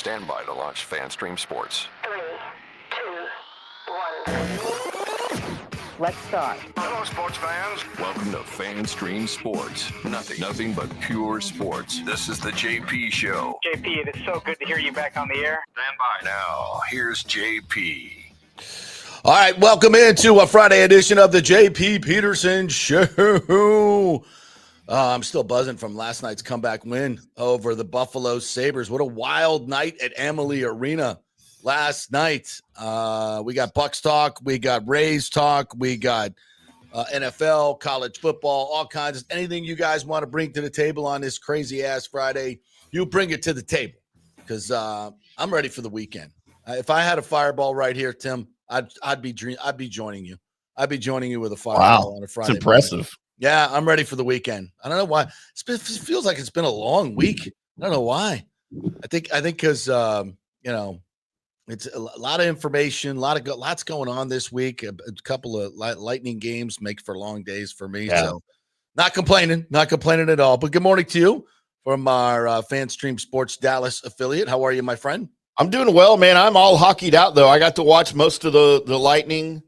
Stand by to launch FanStream Sports. 3, 2, 1. Let's start. Hello, sports fans. Welcome to FanStream Sports. Nothing but pure sports. This is the JP Show. JP, it is so good to hear you back on the air. Stand by. Now, here's JP. All right, welcome into a Friday edition of the JP Peterson Show. I'm still buzzing from last night's comeback win over the Buffalo Sabres. What a wild night at Amalie Arena last night. We got Bucs talk, we got Rays talk, we got NFL, college football, all kinds of anything you guys want to bring to the table on this crazy-ass Friday, you bring it to the table because I'm ready for the weekend. If I had a fireball right here, Tim, I'd be joining you. I'd be joining you with a fireball on a Friday. It's impressive. Morning. Yeah, I'm ready for the weekend. I don't know why. It feels like it's been a long week. I don't know why. I think because it's a lot of information, lots going on this week. A couple of lightning games make for long days for me. Yeah. So not complaining at all. But good morning to you from our FanStream Sports Dallas affiliate. How are you, my friend? I'm doing well, man. I'm all hockeyed out, though. I got to watch most of the Lightning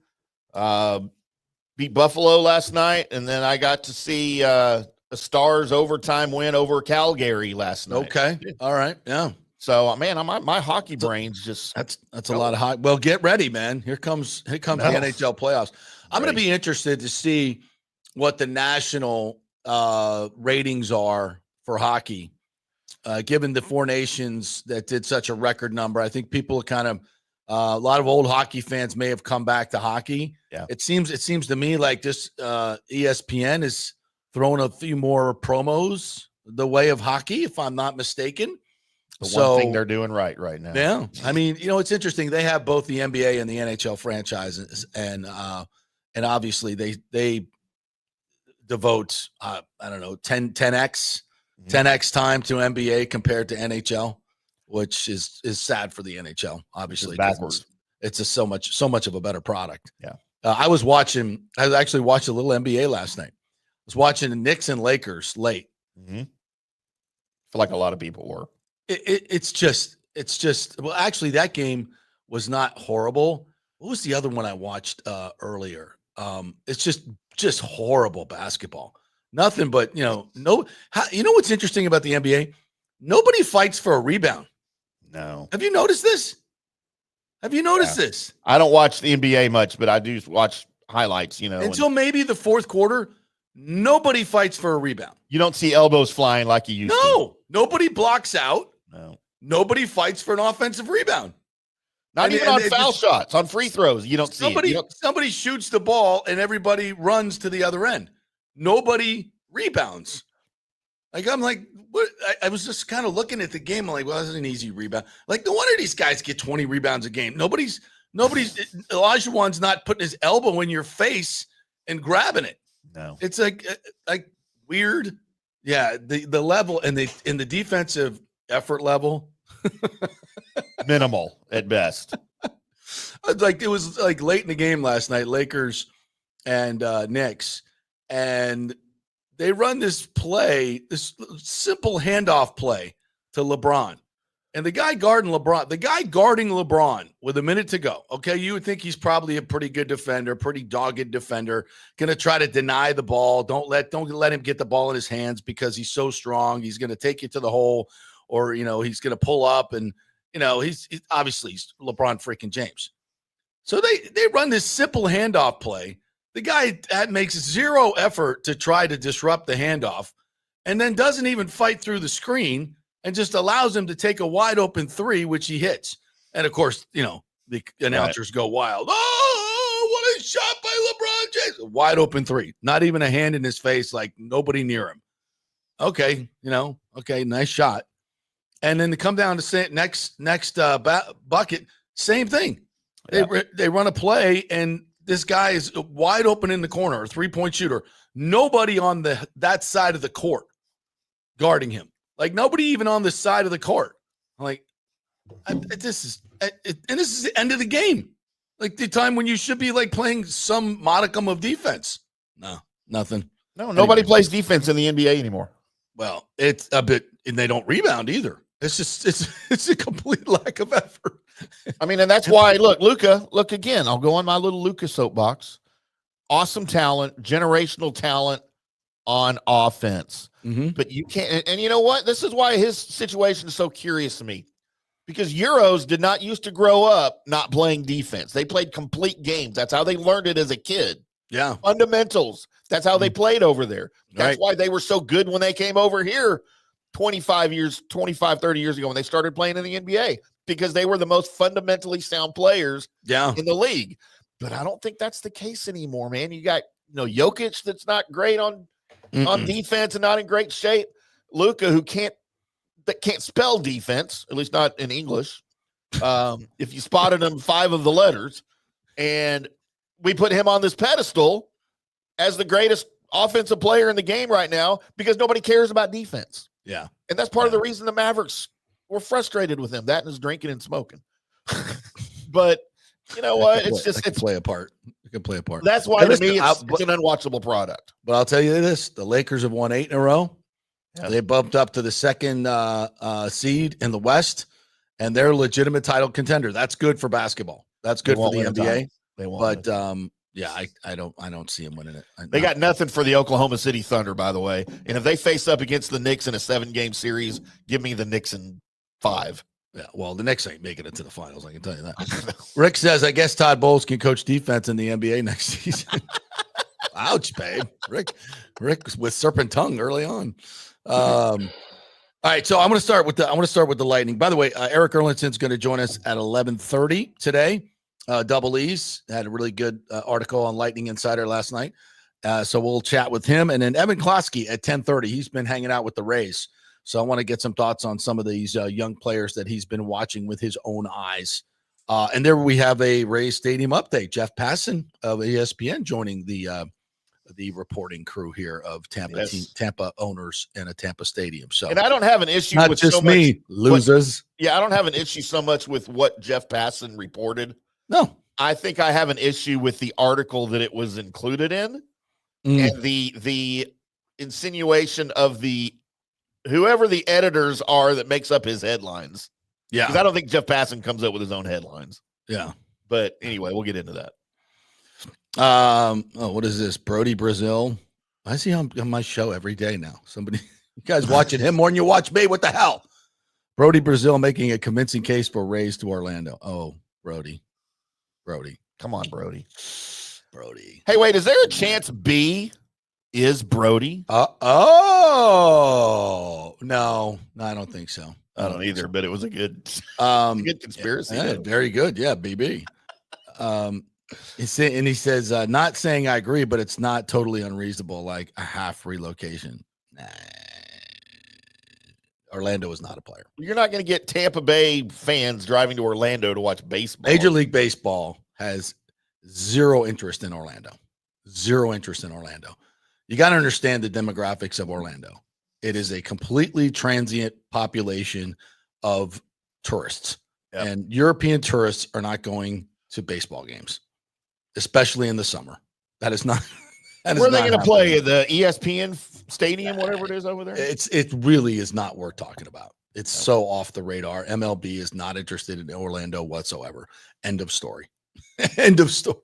beat Buffalo last night, and then I got to see a Stars overtime win over Calgary last night. Okay. All right. Yeah. So, man, my hockey brain's just that's a lot of hockey. Well, get ready, man. Here comes the NHL playoffs. I'm going to be interested to see what the national ratings are for hockey. Given the four nations that did such a record number, I think people are kind of a lot of old hockey fans may have come back to hockey. Yeah. It seems to me like this ESPN is throwing a few more promos the way of hockey, if I'm not mistaken. the one thing they're doing right now. Yeah. I mean, it's interesting. They have both the NBA and the NHL franchises, and obviously they devote 10x time to NBA compared to NHL, which is sad for the NHL. Obviously, backwards. It's so much of a better product. Yeah. I actually watched a little NBA last night. I was watching the Knicks and Lakers late. Mm-hmm. I feel like a lot of people were. It's just well, actually that game was not horrible. What was the other one I watched earlier? It's just horrible basketball. Nothing but, what's interesting about the NBA? Nobody fights for a rebound. No. Have you noticed this? This? I don't watch the NBA much, but I do watch highlights, Until maybe the fourth quarter, nobody fights for a rebound. You don't see elbows flying like you used to. No, nobody blocks out. No. Nobody fights for an offensive rebound. Not even on foul shots, on free throws. You don't see it. Somebody shoots the ball and everybody runs to the other end. Nobody rebounds. I'm like, what? I was just kind of looking at the game. I'm like, well, that's an easy rebound. Like, no wonder these guys get 20 rebounds a game. Nobody's Elijah Wan's not putting his elbow in your face and grabbing it. No. It's like weird. Yeah. The level and in the defensive effort level. Minimal at best. It was like late in the game last night, Lakers and Knicks, and they run this simple handoff play to LeBron. And the guy guarding LeBron with a minute to go. Okay, you would think he's probably a pretty good defender, pretty dogged defender, going to try to deny the ball. Don't let him get the ball in his hands because he's so strong. He's going to take you to the hole, or he's going to pull up, and he's obviously LeBron freaking James. So they run this simple handoff play. The guy makes zero effort to try to disrupt the handoff, and then doesn't even fight through the screen and just allows him to take a wide open three, which he hits. And of course, the announcers go wild. Oh, what a shot by LeBron James. Wide open three. Not even a hand in his face, like nobody near him. Okay, okay, nice shot. And then to come down to next bucket, same thing. They run a play, and this guy is wide open in the corner, a three-point shooter. Nobody on that side of the court guarding him. Like, nobody even on the side of the court. Like, this is the end of the game. Like, the time when you should be, like, playing some modicum of defense. No, nothing. No, nobody plays defense in the NBA anymore. Well, it's a bit, and they don't rebound either. It's a complete lack of effort. I mean, and that's why, look again, I'll go on my little Luka soapbox. Awesome talent, generational talent on offense. Mm-hmm. But you can't, and you know what? This is why his situation is so curious to me. Because Euros did not used to grow up not playing defense. They played complete games. That's how they learned it as a kid. Yeah. Fundamentals. That's how they played over there. That's Right. why they were so good when they came over here 30 years ago when they started playing in the NBA, because they were the most fundamentally sound players in the league. But I don't think that's the case anymore, man. You got, Jokic that's not great on defense and not in great shape. Luka, who can't spell defense, at least not in English. If you spotted him 5 of the letters, and we put him on this pedestal as the greatest offensive player in the game right now because nobody cares about defense. Yeah. And that's part of the reason the Mavericks were frustrated with him, that and his drinking and smoking. But you know what? It can play a part. It can play a part. That's why, to me, it's an unwatchable product. But I'll tell you this, the Lakers have won 8 in a row. Yeah. They bumped up to the second seed in the West, and they're a legitimate title contender. That's good for basketball. That's good for the NBA. They won't. But yeah, I don't see them winning it. They got nothing for the Oklahoma City Thunder, by the way. And if they face up against the Knicks in a 7-game series, give me the Knicks in 5. Yeah, well, the Knicks ain't making it to the finals. I can tell you that. Rick says, I guess Todd Bowles can coach defense in the NBA next season. Ouch, babe. Rick with serpent tongue early on. All right, so I'm going to start with the Lightning. By the way, Eric Erlinson's going to join us at 11:30 today. Double E's had a really good article on Lightning Insider last night. So we'll chat with him. And then Evan Klosky at 10:30. He's been hanging out with the Rays. So I want to get some thoughts on some of these young players that he's been watching with his own eyes. And there we have a Rays Stadium update. Jeff Passan of ESPN joining the reporting crew here of Tampa owners in a Tampa stadium. So, and I don't have an issue not with just so me, much, losers. I don't have an issue so much with what Jeff Passan reported. No, I think I have an issue with the article that it was included in, and the insinuation of whoever the editors are that makes up his headlines. Yeah, because I don't think Jeff Passan comes up with his own headlines. Yeah, but anyway, we'll get into that. What is this? Brody Brazil. I see him on my show every day now. You guys watching him more than you watch me. What the hell? Brody Brazil making a convincing case for Rays to Orlando. Oh, Brody. Come on, Brody. Hey, wait, is there a chance B is Brody? No, I don't think so. I don't either, but it was a good, good conspiracy. Yeah, very good. Yeah, BB. He says, not saying I agree, but it's not totally unreasonable, like a half relocation. Nah. Orlando is not a player. You're not going to get Tampa Bay fans driving to Orlando to watch baseball. Major League Baseball has zero interest in Orlando. Zero interest in Orlando. You got to understand the demographics of Orlando. It is a completely transient population of tourists. Yep. And European tourists are not going to baseball games, especially in the summer. That is not. Where are they going to play? The ESPN stadium, whatever it is over there? It really is not worth talking about. It's so off the radar. MLB is not interested in Orlando whatsoever. End of story. End of story.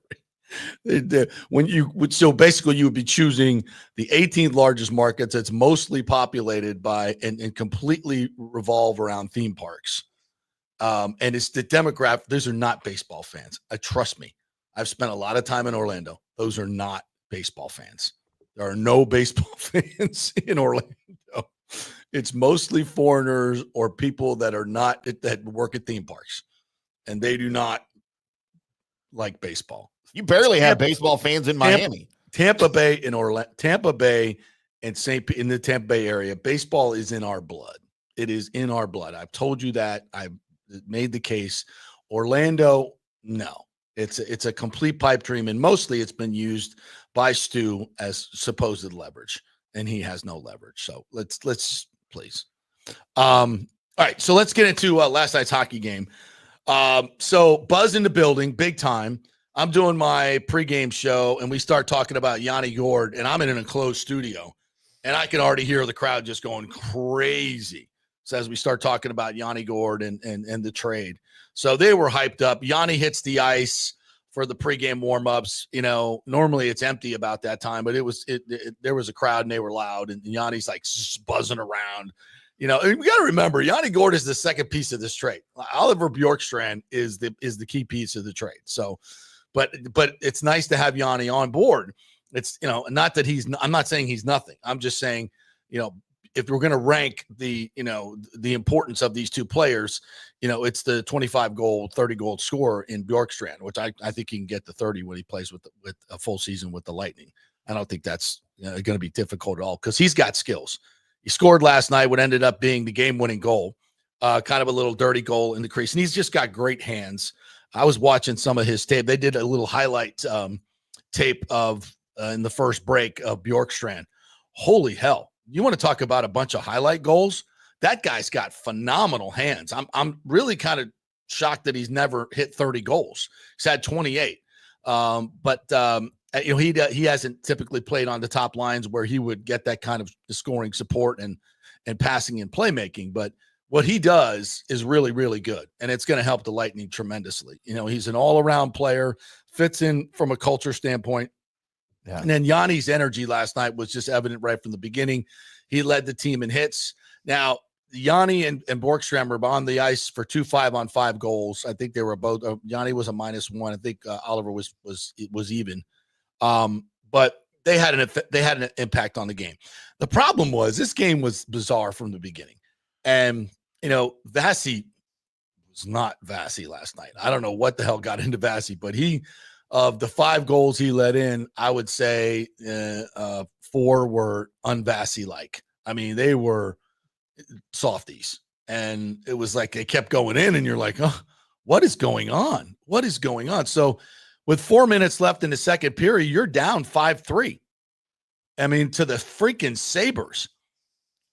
So basically you would be choosing the 18th largest markets that's mostly populated by and completely revolve around theme parks. And it's the demographic. Those are not baseball fans. Trust me. I've spent a lot of time in Orlando. Those are not baseball fans. There are no baseball fans in Orlando. It's mostly foreigners or people that work at theme parks, and they do not like baseball. You barely have baseball fans in Miami. Tampa Bay and Orlando, Tampa Bay and in the Tampa Bay area, baseball is in our blood. It is in our blood. I've told you that. I've made the case. Orlando, no. It's a complete pipe dream, and mostly it's been used by Stu as supposed leverage, and he has no leverage. So let's please. All right, so let's get into last night's hockey game. So Buzz in the building, big time. I'm doing my pregame show, and we start talking about Yanni Gord, and I'm in an enclosed studio, and I can already hear the crowd just going crazy. So as we start talking about Yanni Gord and the trade. So they were hyped up. Yanni hits the ice for the pregame warmups. Normally it's empty about that time, but there was a crowd and they were loud, and Yanni's like buzzing around. And we got to remember, Yanni Gord is the second piece of this trade. Oliver Bjorkstrand is the key piece of the trade. So, but it's nice to have Yanni on board. It's, not that I'm not saying he's nothing. I'm just saying, if we're going to rank the importance of these two players, it's the 25 goal, 30 goal scorer in Bjorkstrand, which I think he can get the 30 when he plays with a full season with the Lightning. I don't think that's going to be difficult at all because he's got skills. He scored last night, what ended up being the game-winning goal, kind of a little dirty goal in the crease. And he's just got great hands. I was watching some of his tape. They did a little highlight tape of in the first break of Bjorkstrand. Holy hell. You want to talk about a bunch of highlight goals? That guy's got phenomenal hands. I'm really kind of shocked that he's never hit 30 goals. He's had 28. He hasn't typically played on the top lines where he would get that kind of scoring support and passing and playmaking. But what he does is really, really good, and it's going to help the Lightning tremendously. He's an all-around player, fits in from a culture standpoint. Yeah. And then Yanni's energy last night was just evident right from the beginning. He led the team in hits. Now, Yanni and Bjorkstrand were on the ice for 2 5-on-5 goals. I think they were both. Yanni was a -1. I think Oliver was even. But they had an impact on the game. The problem was this game was bizarre from the beginning, and Vasi was not Vasi last night. I don't know what the hell got into Vasi, but of the 5 goals he let in, I would say 4 were un-Vasi like. I mean, they were softies, and it was like they kept going in, and you're like, oh, what is going on? What is going on? So with 4 minutes left in the second period, you're down 5-3. I mean, to the freaking Sabres.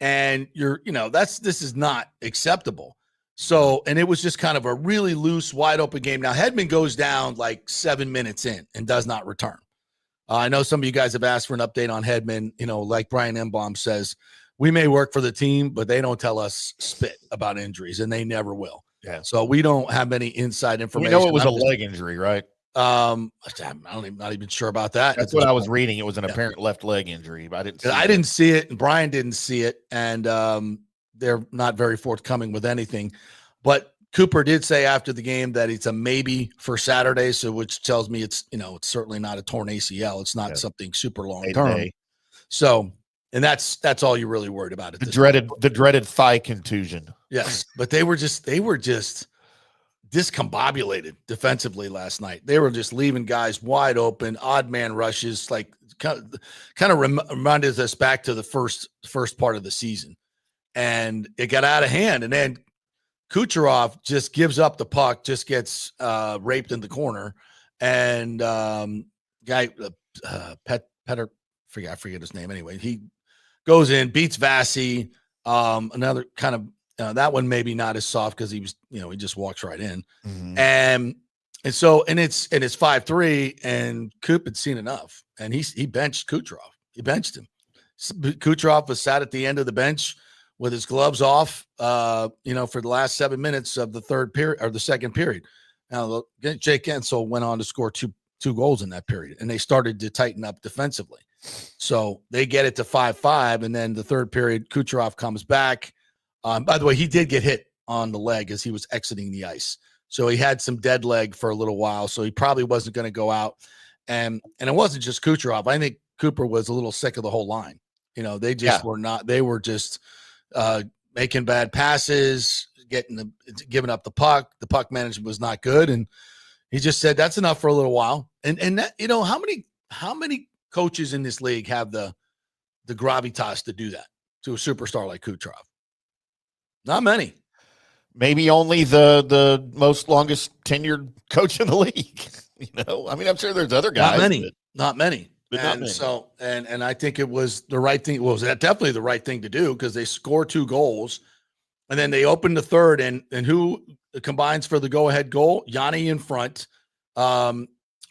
And this is not acceptable. So, and it was just kind of a really loose, wide open game. Now, Hedman goes down like 7 minutes in and does not return. I know some of you guys have asked for an update on Hedman. Like Brian Embaum says, we may work for the team, but they don't tell us spit about injuries, and they never will. Yeah. So we don't have any inside information. It was a leg injury, right? I'm not even sure about that. That's what I was reading. It was an apparent left leg injury, but I didn't see it, and Brian didn't see it, and they're not very forthcoming with anything. But Cooper did say after the game that it's a maybe for Saturday, so which tells me it's certainly not a torn ACL. It's not something super long term. So, and that's all you're really worried about. The dreaded thigh contusion. Yes, but they were just discombobulated defensively last night. They were just leaving guys wide open, odd man rushes, like kind of reminded us back to the first part of the season. And it got out of hand. And then Kucherov just gives up the puck, just gets raped in the corner. And Petter, I forget his name anyway. He goes in, beats Vasi. Another kind of that one maybe not as soft because he was, he just walks right in. Mm-hmm. And it's 5-3, and Coop had seen enough, and he benched Kucherov. He benched him. Kucherov was sat at the end of the bench with his gloves off, for the last 7 minutes of the third period or the second period. Now, Jake Ensel went on to score two goals in that period, and they started to tighten up defensively. So they get it to 5-5, and then the third period, Kucherov comes back. By the way, he did get hit on the leg as he was exiting the ice. So he had some dead leg for a little while, so he probably wasn't going to go out. And it wasn't just Kucherov. I think Cooper was a little sick of the whole line. They just were not – they were just making bad passes, giving up the puck. The puck management was not good, and he just said that's enough for a little while. And that, how many coaches in this league have the gravitas to do that to a superstar like Kucherov? Not many. Maybe only the most longest tenured coach in the league. I'm sure there's other guys. Not many. So, and I think it was the right thing. Well, it was definitely the right thing to do because they score 2 goals, and then they open the third, and who combines for the go-ahead goal? Yanni in front.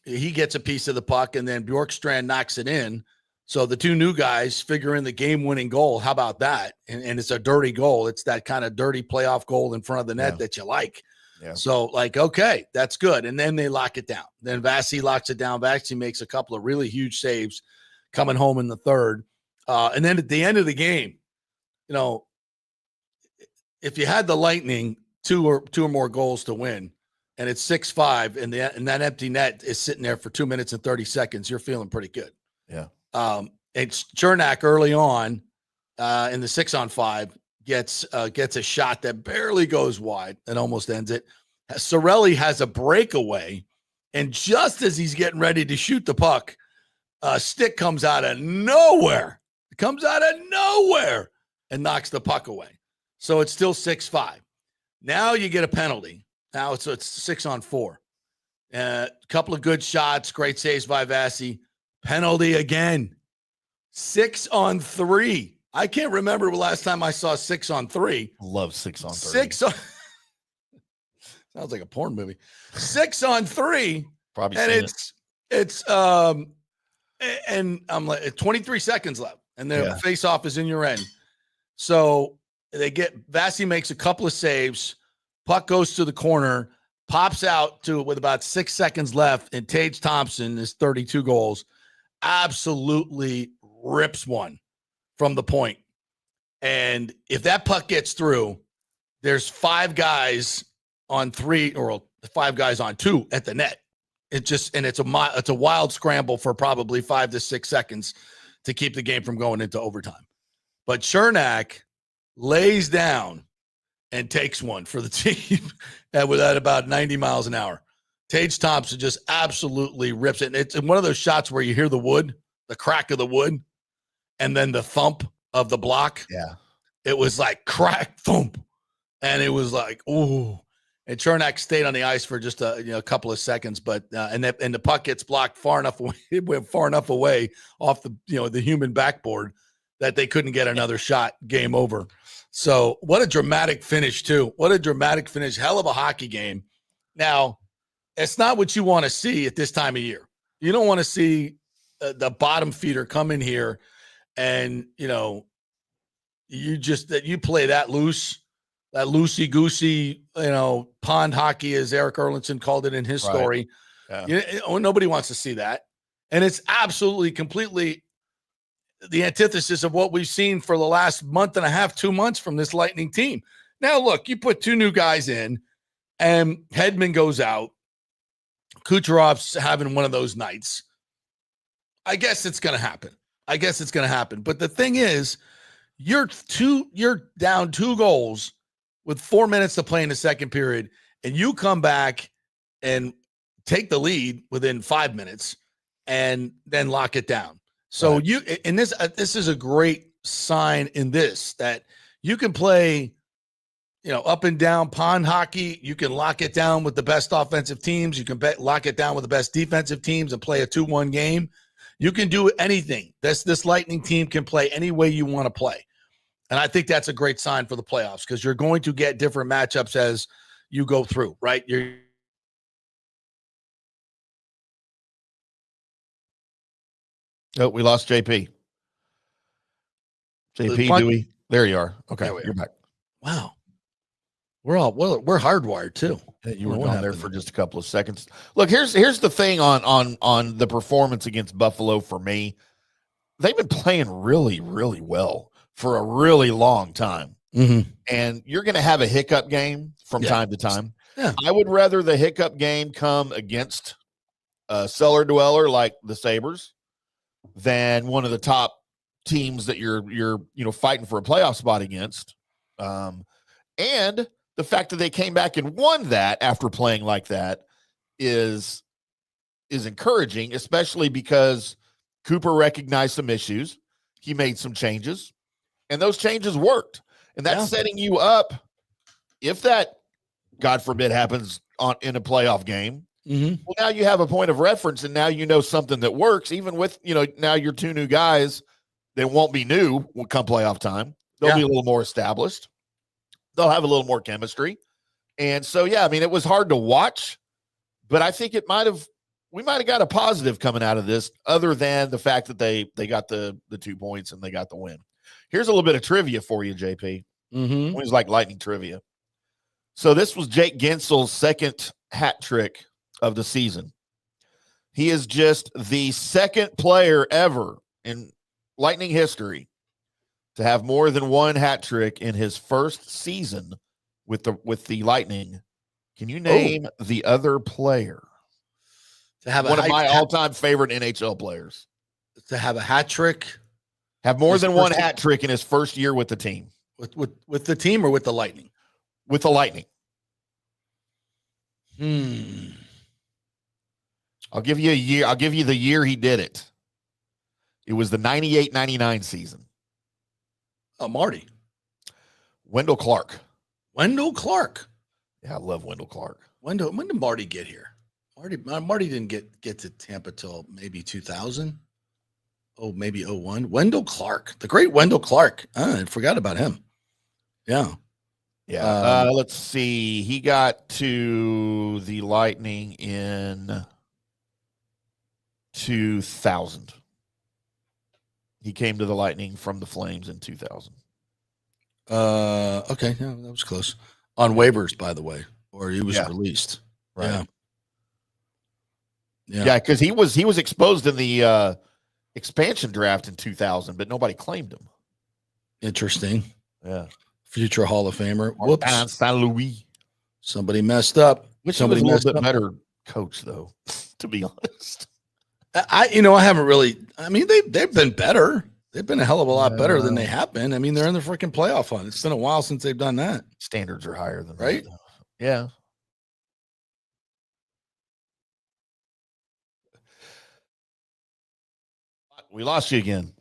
He gets a piece of the puck, and then Bjorkstrand knocks it in. So the two new guys figure in the game-winning goal. How about that? And it's a dirty goal. It's that kind of dirty playoff goal in front of the net that you like. Yeah. So, like, okay, that's good. And then they lock it down. Then Vasi locks it down. Vasi makes a couple of really huge saves coming home in the third. And then at the end of the game, you know, if you had the Lightning two or more goals to win, and it's 6-5, and that empty net is sitting there for 2 minutes and 30 seconds, you're feeling pretty good. Yeah. It's Chernak early on in the 6-on-5 gets a shot that barely goes wide and almost ends it. Cirelli has a breakaway, and just as he's getting ready to shoot the puck, a stick comes out of nowhere. It comes out of nowhere and knocks the puck away. So it's still 6-5. Now you get a penalty. Now it's 6-on-4. A couple of good shots, great saves by Vasi. Penalty again. 6-on-3. I can't remember the last time I saw 6-on-3. Love 6-on-3. 6 on. Sounds like a porn movie. 6-on-3. Probably. And it's and I'm like 23 seconds left, and the face-off is in your end. So Vasi makes a couple of saves. Puck goes to the corner, pops out with about 6 seconds left, and Tage Thompson, his 32 goals, absolutely rips one from the point. And if that puck gets through, there's 5 guys on 3 or 5 guys on 2 at the net. It's a wild scramble for probably 5 to 6 seconds to keep the game from going into overtime. But Chernak lays down and takes one for the team at about 90 miles an hour. Tage Thompson just absolutely rips it. And it's one of those shots where you hear the crack of the wood, and then the thump of the block. Yeah. It was like crack, thump. And it was like, ooh. And Chernak stayed on the ice for just a couple of seconds, but and the puck gets blocked far enough away. It went far enough away off the human backboard that they couldn't get another shot. Game over. So what a dramatic finish too. What a dramatic finish. Hell of a hockey game. Now, it's not what you want to see at this time of year. You don't want to see the bottom feeder come in here and you play that loose. That loosey-goosey, pond hockey, as Eric Erlinson called it in his story. Yeah. Nobody wants to see that. And it's absolutely, completely the antithesis of what we've seen for the last month and a half, 2 months from this Lightning team. Now, look, you put 2 new guys in, and Hedman goes out. Kucherov's having one of those nights. I guess it's going to happen. But the thing is, you're down 2 goals with 4 minutes to play in the second period, and you come back and take the lead within 5 minutes and then lock it down. So this is a great sign in this, that you can play, up and down pond hockey. You can lock it down with the best offensive teams. You can lock it down with the best defensive teams and play a 2-1 game. You can do anything. This Lightning team can play any way you want to play. And I think that's a great sign for the playoffs, because you're going to get different matchups as you go through, right? Oh, we lost JP. JP, do we? There you are. Okay, you're back. Wow. We're hardwired too. You were gone there for just a couple of seconds. Look, here's the thing on the performance against Buffalo for me. They've been playing really, really well for a really long time. Mm-hmm. And you're going to have a hiccup game from time to time. Yeah. I would rather the hiccup game come against a cellar dweller like the Sabres than one of the top teams that you're fighting for a playoff spot against. And the fact that they came back and won that after playing like that is encouraging, especially because Cooper recognized some issues. He made some changes, and those changes worked. And that's setting you up, if that, God forbid, happens in a playoff game. Mm-hmm. Well, now you have a point of reference, and now you know something that works. Even with, now your 2 new guys, they won't be new come playoff time. They'll be a little more established. They'll have a little more chemistry. And so, it was hard to watch, but I think it might have we might have got a positive coming out of this, other than the fact that they got the 2 points and they got the win. Here's a little bit of trivia for you, JP. Mm-hmm. Always like lightning trivia. So this was Jake Gensel's second hat trick of the season. He is just the second player ever in Lightning history to have more than one hat trick in his first season with the Lightning. Can you name the other player? To have one of my all-time favorite NHL players. To have a hat trick? Have more than one hat trick in his first year with the team. With the team or with the Lightning? With the Lightning. I'll give you a year. I'll give you the year he did it. It was the 98-99 season. Oh, Marty. Wendell Clark. Wendell Clark. Yeah, I love Wendell Clark. When did Marty get here? Marty didn't get to Tampa till maybe 2000. Oh, maybe 01. Wendell Clark, the great Wendell Clark. I forgot about him. Yeah. Yeah. Let's see. He got to the Lightning in 2000. He came to the Lightning from the Flames in 2000. Okay. Yeah, that was close. On waivers, by the way, or he was released. Right. Yeah. Yeah, because he was exposed in the expansion draft in 2000, but nobody claimed him. Interesting. Yeah. Future Hall of Famer. Whoops. St. Louis. Somebody messed up. Somebody was a little bit better coach, though, to be honest. I haven't really. I mean, they've been better. They've been a hell of a lot better than they have been. I mean, they're in the freaking playoff hunt. It's been a while since they've done that. Standards are higher than right. That, yeah. We lost you again.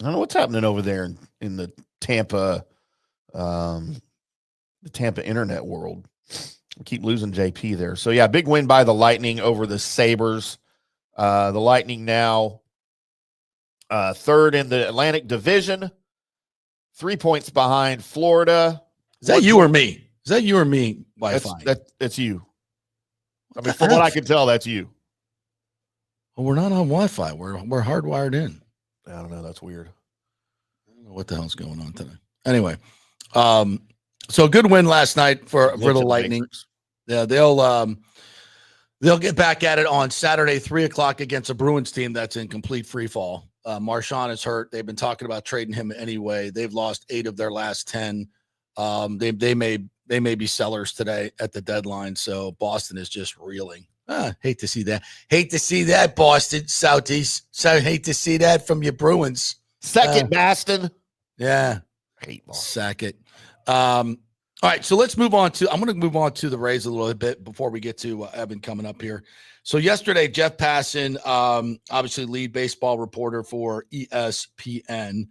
I don't know what's happening over there in the Tampa, internet world. We keep losing JP there. So yeah, big win by the Lightning over the Sabres. The Lightning now third in the Atlantic Division, 3 points behind Florida. Is that you or me? Is that you or me? Wi-Fi. That's you. I mean, from what I can tell, that's you. Well, we're not on Wi-Fi. We're hardwired in. I don't know. That's weird. I don't know what the hell's going on today. Anyway, so good win last night for the Lightning. Yeah, they'll get back at it on Saturday, 3:00 against a Bruins team that's in complete free fall. Marchand is hurt. They've been talking about trading him anyway. They've lost 8 of their last 10. They may be sellers today at the deadline. So Boston is just reeling. Hate to see that. Hate to see that, Boston, Southeast. So hate to see that from your Bruins. Second, Boston. Yeah. Hate Boston. Sack it. All right, so let's move on to. I'm going to move on to the Rays a little bit before we get to Evan coming up here. So yesterday, Jeff Passan, obviously lead baseball reporter for ESPN,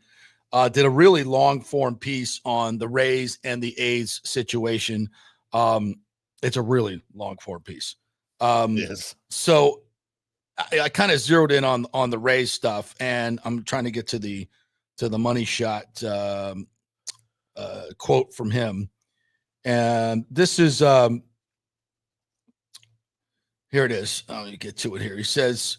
did a really long form piece on the Rays and the A's situation. It's a really long form piece. Yes. So I kind of zeroed in on the Rays stuff, and I'm trying to get to the money shot quote from him. And this is here it is. Let me get to it here. He says,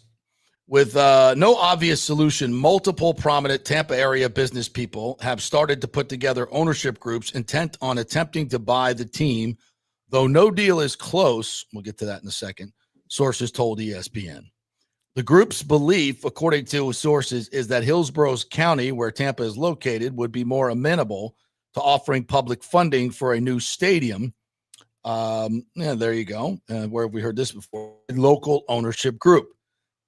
with no obvious solution, multiple prominent Tampa area business people have started to put together ownership groups intent on attempting to buy the team, though no deal is close. We'll get to that in a second. Sources told ESPN. The group's belief, according to sources, is that Hillsborough County, where Tampa is located, would be more amenable to offering public funding for a new stadium. Yeah, there you go. Where have we heard this before? Local ownership group.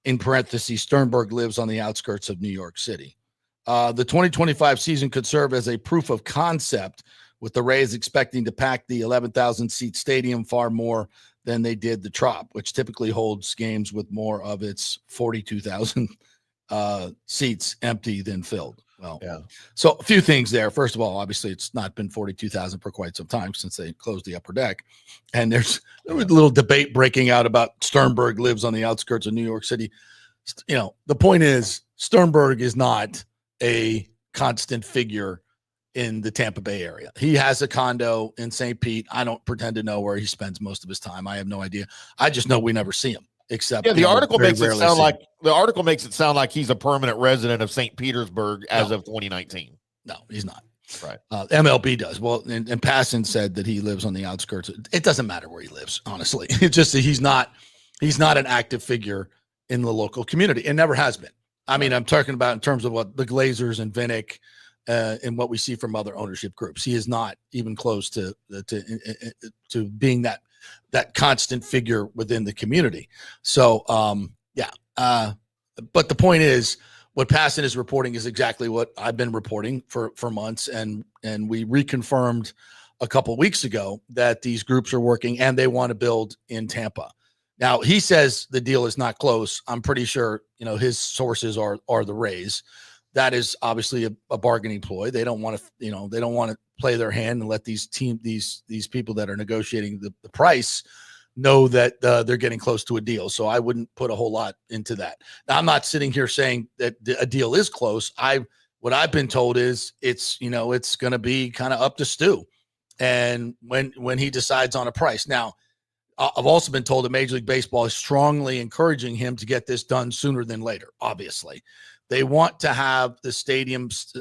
In parentheses, Sternberg lives on the outskirts of New York City. The 2025 season could serve as a proof of concept, with the Rays expecting to pack the 11,000-seat stadium far more than they did the Trop, which typically holds games with more of its 42,000 seats empty than filled. Well, yeah. So a few things there. First of all, obviously, it's not been 42,000 for quite some time since they closed the upper deck. And there was a little debate breaking out about Sternberg lives on the outskirts of New York City. You know, the point is Sternberg is not a constant figure in the Tampa Bay area. He has a condo in St. Pete. I don't pretend to know where he spends most of his time. I have no idea. I just know we never see him. except the article very makes it rarely sound see him. like he's a permanent resident of St. Petersburg as of 2019. No, he's not. Right. MLB does. Well, and Passon said that he lives on the outskirts. It doesn't matter where he lives, honestly. It's just that he's not an active figure in the local community and never has been. I mean, I'm talking about in terms of what the Glazers and Vinnick and what we see from other ownership groups. He is not even close to being that constant figure within the community. So, but the point is, what Passon is reporting is exactly what I've been reporting for months, and we reconfirmed a couple of weeks ago that these groups are working and they want to build in Tampa. Now, he says the deal is not close. I'm pretty sure, his sources are the Rays. That is obviously a bargaining ploy. They don't want to, play their hand and let these people that are negotiating the price know that they're getting close to a deal. So I wouldn't put a whole lot into that. Now, I'm not sitting here saying that a deal is close. What I've been told is it's going to be kind of up to Stu, and when he decides on a price. Now, I've also been told that Major League Baseball is strongly encouraging him to get this done sooner than later. Obviously, they want to have the stadium's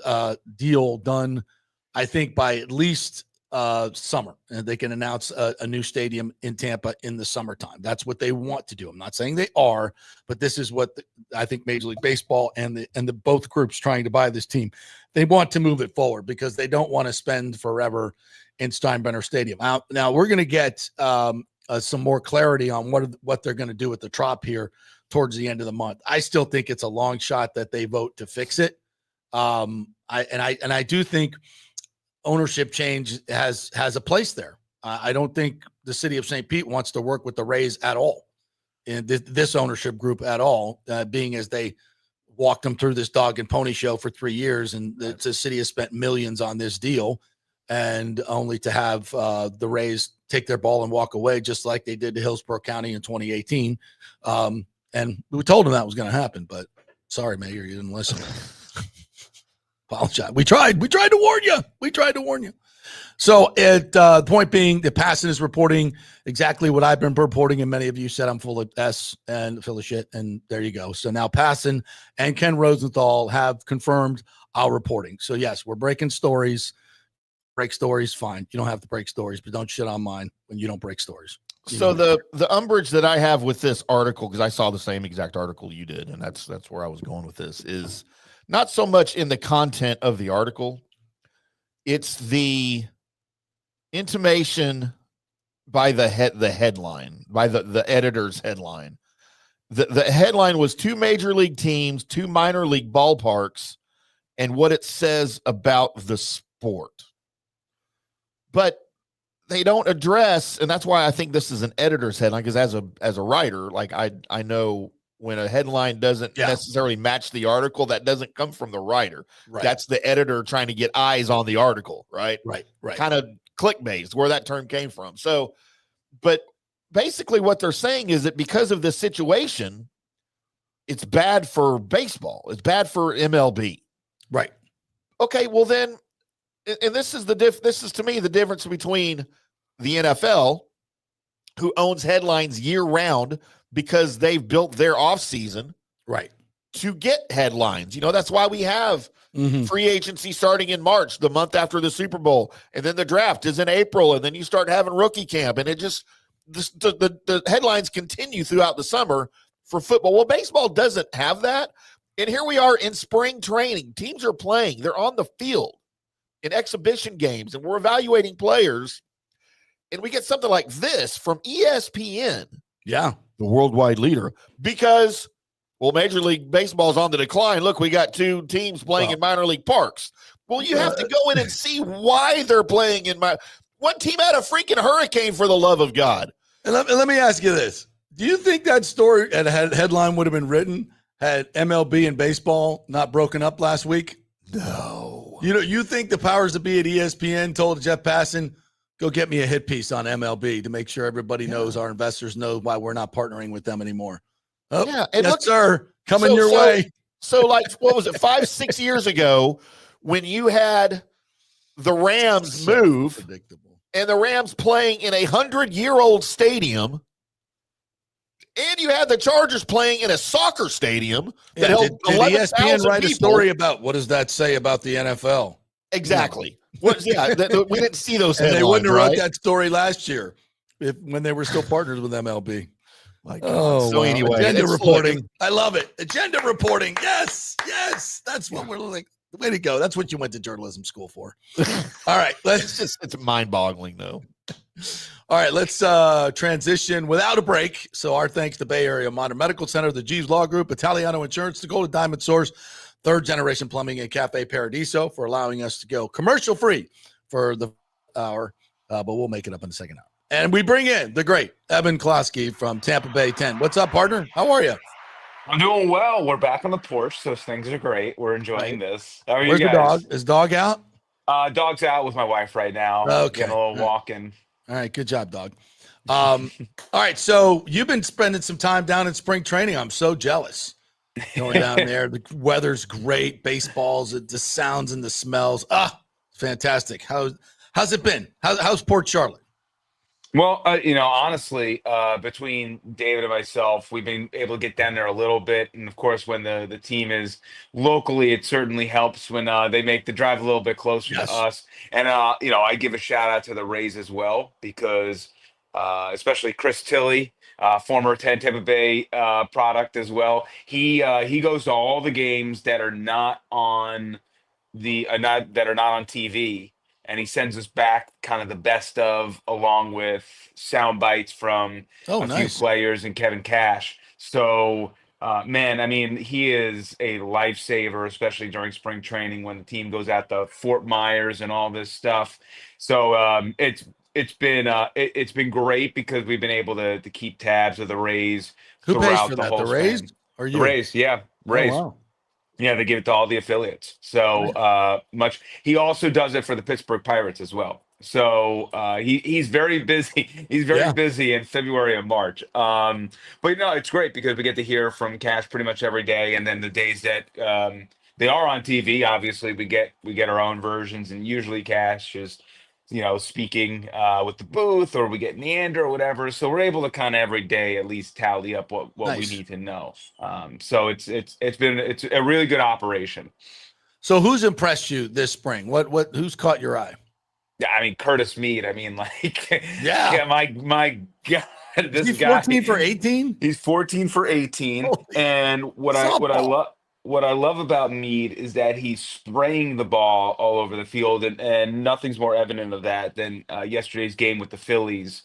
deal done, I think, by at least summer, and they can announce a new stadium in Tampa in the summertime. That's what they want to do. I'm not saying they are, but this is what I think Major League Baseball and the both groups trying to buy this team, they want to move it forward because they don't want to spend forever in Steinbrenner Stadium. Now we're going to get some more clarity on what they're going to do with the Trop here towards the end of the month. I still think it's a long shot that they vote to fix it. I do think ownership change has a place there. I don't think the city of St. Pete wants to work with the Rays at all in this ownership group at all, being as they walked them through this dog and pony show for 3 years. And the city has spent millions on this deal, and only to have the Rays take their ball and walk away, just like they did to Hillsborough County in 2018. And we told them that was going to happen, but sorry, Mayor, you didn't listen. Apologize. We tried to warn you. So the point being, the Passon is reporting exactly what I've been reporting, and many of you said I'm full of S and full of shit, and there you go. So now Passon and Ken Rosenthal have confirmed our reporting. So yes, we're breaking stories. Break stories, fine. You don't have to break stories, but don't shit on mine when you don't break stories. So the umbrage that I have with this article, because I saw the same exact article you did, and that's where I was going with this, is not so much in the content of the article. It's the intimation by the headline, by the editor's headline. The headline was 2 major league teams, 2 minor league ballparks, and what it says about the sport. But they don't address, and that's why I think this is an editor's headline, because as a writer, like I know when a headline doesn't necessarily match the article, that doesn't come from the writer. Right. That's the editor trying to get eyes on the article, right? Right. Kind of clickbait is where that term came from. So, but basically what they're saying is that because of this situation, it's bad for baseball. It's bad for MLB. Right. Okay, well then, and this is to me the difference between the NFL, who owns headlines year round because they've built their off season, right, to get headlines. That's why we have free agency starting in March, the month after the Super Bowl, and then the draft is in April, and then you start having rookie camp, and it just the headlines continue throughout the summer for football. Well, baseball doesn't have that, and here we are in spring training. Teams are playing; they're on the field in exhibition games, and we're evaluating players, and we get something like this from ESPN. Yeah. The worldwide leader, because, well, Major League Baseball is on the decline. Look, we got 2 teams playing in minor league parks. Well, you have to go in and see why they're playing in one team had a freaking hurricane, for the love of God. And let me ask you this. Do you think that story and headline would have been written had MLB and baseball not broken up last week? No. You think the powers that be at ESPN told Jeff Passan, go get me a hit piece on MLB to make sure everybody knows, our investors know why we're not partnering with them anymore. Oh, yeah. And yes, sir. Coming your way. So like, what was it, 5-6 years ago when you had the Rams move and the Rams playing in a 100-year-old stadium, and you had the Chargers playing in a soccer stadium that held did 11,000 ESPN write people. a story about what does that say about the NFL? Exactly. We didn't see those And headlines, they wouldn't have right? wrote that story last year when they were still partners with MLB. My God. So wow. anyway, Agenda reporting. I love it. Agenda reporting. Yes. That's what we're like. Way to go. That's what you went to journalism school for. All right. It's mind-boggling, though. All right, let's transition without a break. So our thanks to Bay Area Modern Medical Center, the G's Law Group, Italiano Insurance, the Golden Diamond Source, Third Generation Plumbing, and Cafe Paradiso for allowing us to go commercial-free for the hour, but we'll make it up in the second hour. And we bring in the great Evan Klosky from Tampa Bay 10. What's up, partner? How are you? I'm doing well. We're back on the porch, so things are great. We're enjoying this. How are Where's you the guys? dog? Is dog out? Dog's out with my wife right now. Okay. Getting a little walking. All right, good job, dog. All right, so you've been spending some time down in spring training. I'm so jealous. Going down there, the weather's great, baseballs, the sounds and the smells. Fantastic. How's it been? How's Port Charlotte? Well, honestly, between David and myself, we've been able to get down there a little bit. And of course, when the team is locally, it certainly helps when they make the drive a little bit closer to us. And, I give a shout out to the Rays as well, because especially Chris Tilley, former Tampa Bay product as well. He goes to all the games that are not on that are not on TV, and he sends us back kind of the best of, along with sound bites from a few players and Kevin Cash. So, man, I mean, he is a lifesaver, especially during spring training when the team goes out to Fort Myers and all this stuff. So it's been great because we've been able to keep tabs of the Rays Who pays throughout for the that? whole The Rays span. or you? The Rays, yeah, Rays. Oh, wow. Yeah, they give it to all the affiliates. So much. He also does it for the Pittsburgh Pirates as well. So he's very busy. He's very busy in February and March. But it's great because we get to hear from Cash pretty much every day. And then the days that they are on TV, obviously we get our own versions, and usually Cash is speaking with the booth, or we get Neander or whatever. So we're able to kind of every day at least tally up what we need to know. So it's a really good operation. So who's impressed you this spring? Who's caught your eye? Yeah, I mean Curtis Mead. I mean, like, yeah, my God, this He's guy. 14 for 18. He's 14 for 18, and what I love about Mead is that he's spraying the ball all over the field, and nothing's more evident of that than yesterday's game with the Phillies.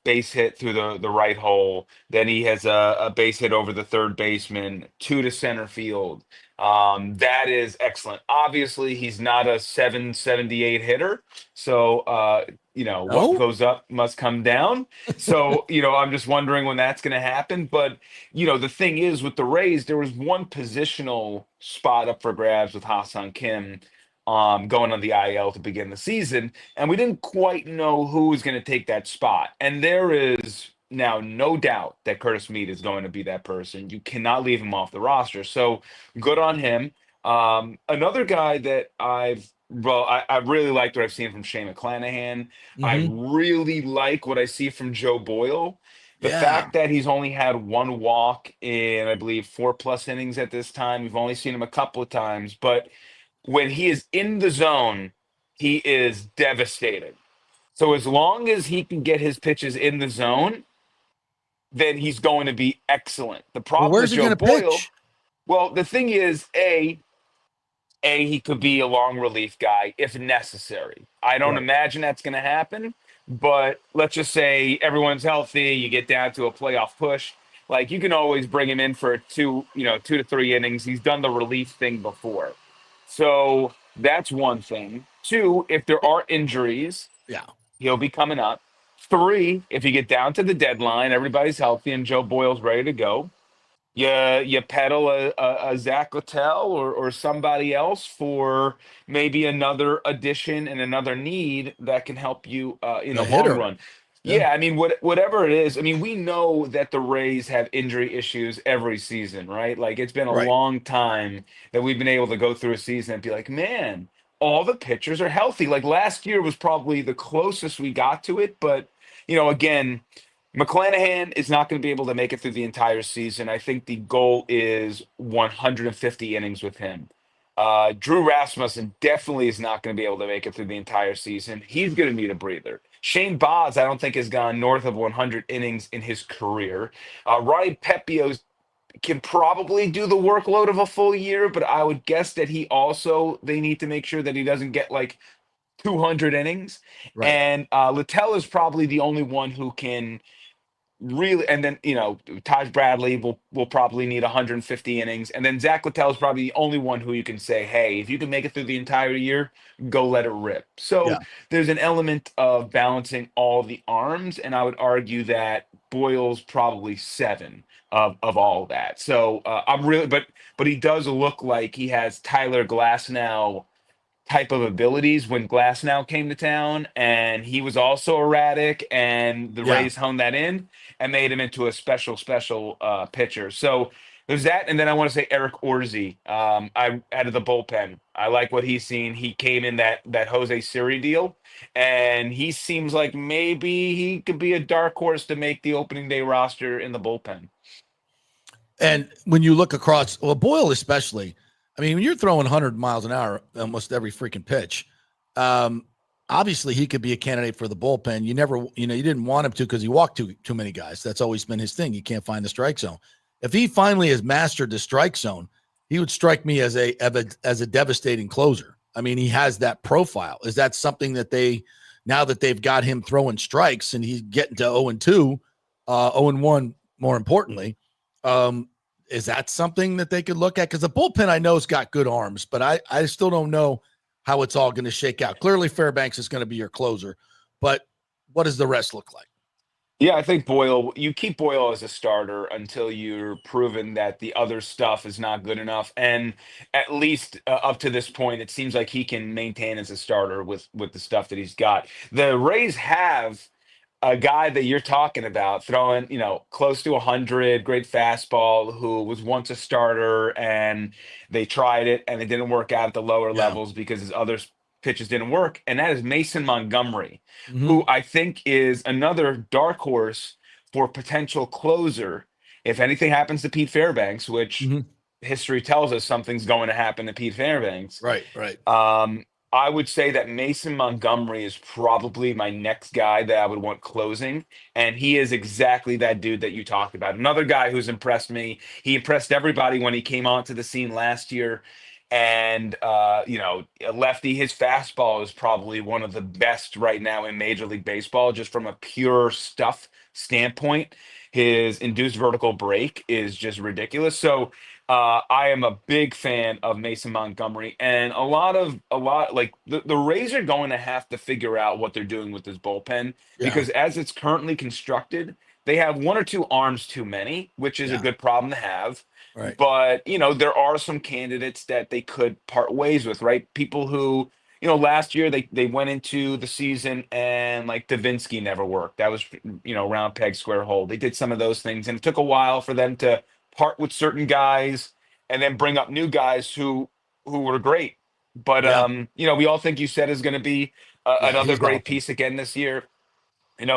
Base hit through the right hole. Then he has a base hit over the third baseman, 2 to center field. That is excellent. Obviously, he's not a 778 hitter, so what goes up must come down. So I'm just wondering when that's going to happen. But the thing is, with the Rays, there was one positional spot up for grabs with Ha-Seong Kim going on the IL to begin the season, and we didn't quite know who was going to take that spot. And there is now no doubt that Curtis Mead is going to be that person. You cannot leave him off the roster. So good on him. Another guy that I really liked what I've seen from Shane McClanahan. Mm-hmm. I really like what I see from Joe Boyle. The fact that he's only had one walk in, I believe, 4+ innings at this time. We've only seen him a couple of times, but when he is in the zone, he is devastating. So as long as he can get his pitches in the zone, then he's going to be excellent. The problem where's with he Joe going to Boyle, pitch? well, the thing is, he could be a long relief guy if necessary. I don't imagine that's going to happen, but let's just say everyone's healthy, you get down to a playoff push, like you can always bring him in for 2 to 3 innings. He's done the relief thing before. So that's one thing. 2, if there are injuries, he'll be coming up. 3, if you get down to the deadline, everybody's healthy and Joe Boyle's ready to go, you peddle a Zach Littell or somebody else for maybe another addition and another need that can help you in the long run. Yeah, I mean, whatever it is, I mean, we know that the Rays have injury issues every season, right? Like, it's been a long time that we've been able to go through a season and be like, man, all the pitchers are healthy. Like, last year was probably the closest we got to it, but, again, McClanahan is not going to be able to make it through the entire season. I think the goal is 150 innings with him. Drew Rasmussen definitely is not going to be able to make it through the entire season. He's going to need a breather. Shane Baz, I don't think, has gone north of 100 innings in his career. Ryan Pepio can probably do the workload of a full year, but I would guess that they need to make sure that he doesn't get like 200 innings. Right. And Littell is probably the only one who can really, and then Taj Bradley will probably need 150 innings, and then Zach Littell is probably the only one who you can say, hey, if you can make it through the entire year, go let it rip. Yeah. So there's an element of balancing all the arms, and I would argue that Boyle's probably seven of all that. So I'm really, but he does look like he has Tyler Glasnow type of abilities when Glasnow came to town, and he was also erratic, and the Yeah. Rays honed that in and made him into a special pitcher. So there's that, and then I want to say Eric Orzi. I out of the bullpen, I like what he's seen. He came in that Jose Siri deal, and he seems like maybe he could be a dark horse to make the opening day roster in the bullpen. And when you look across, well, Boyle especially, I mean, when you're throwing 100 miles an hour almost every freaking pitch, obviously he could be a candidate for the bullpen. You never, you didn't want him to because he walked too many guys. That's always been his thing. He can't find the strike zone. If he finally has mastered the strike zone, he would strike me as a devastating closer. I mean, he has that profile. Is that something that now that they've got him throwing strikes and he's getting to 0-2, 0-1 more importantly, is that something that they could look at? Because the bullpen I know has got good arms, but I still don't know how it's all going to shake out. Clearly, Fairbanks is going to be your closer, but what does the rest look like? Yeah, I think you keep Boyle as a starter until you're proven that the other stuff is not good enough. And at least up to this point, it seems like he can maintain as a starter with the stuff that he's got. The Rays have a guy that you're talking about throwing, close to 100, great fastball, who was once a starter, and they tried it and it didn't work out at the lower Yeah. levels because his other pitches didn't work. And that is Mason Montgomery, Mm-hmm. who I think is another dark horse for potential closer. If anything happens to Pete Fairbanks, which history tells us something's going to happen to Pete Fairbanks. Right. I would say that Mason Montgomery is probably my next guy that I would want closing. And he is exactly that dude that you talked about. Another guy who's impressed me. He impressed everybody when he came onto the scene last year. And, lefty, his fastball is probably one of the best right now in Major League Baseball, just from a pure stuff standpoint. His induced vertical break is just ridiculous. So, I am a big fan of Mason Montgomery, and a lot like the Rays are going to have to figure out what they're doing with this bullpen because as it's currently constructed, they have one or two arms too many, which is a good problem to have. Right. But there are some candidates that they could part ways with, right? People who last year they went into the season and like Davinsky never worked. That was round peg square hole. They did some of those things, and it took a while for them to part with certain guys and then bring up new guys who were great. But we all think Uceta is going to be another great piece again this year.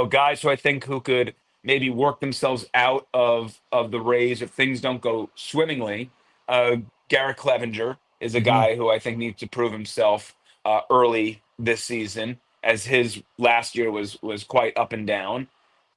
Guys who I think who could maybe work themselves out of the Rays if things don't go swimmingly. Garrett Clevenger is a guy who I think needs to prove himself early this season, as his last year was quite up and down.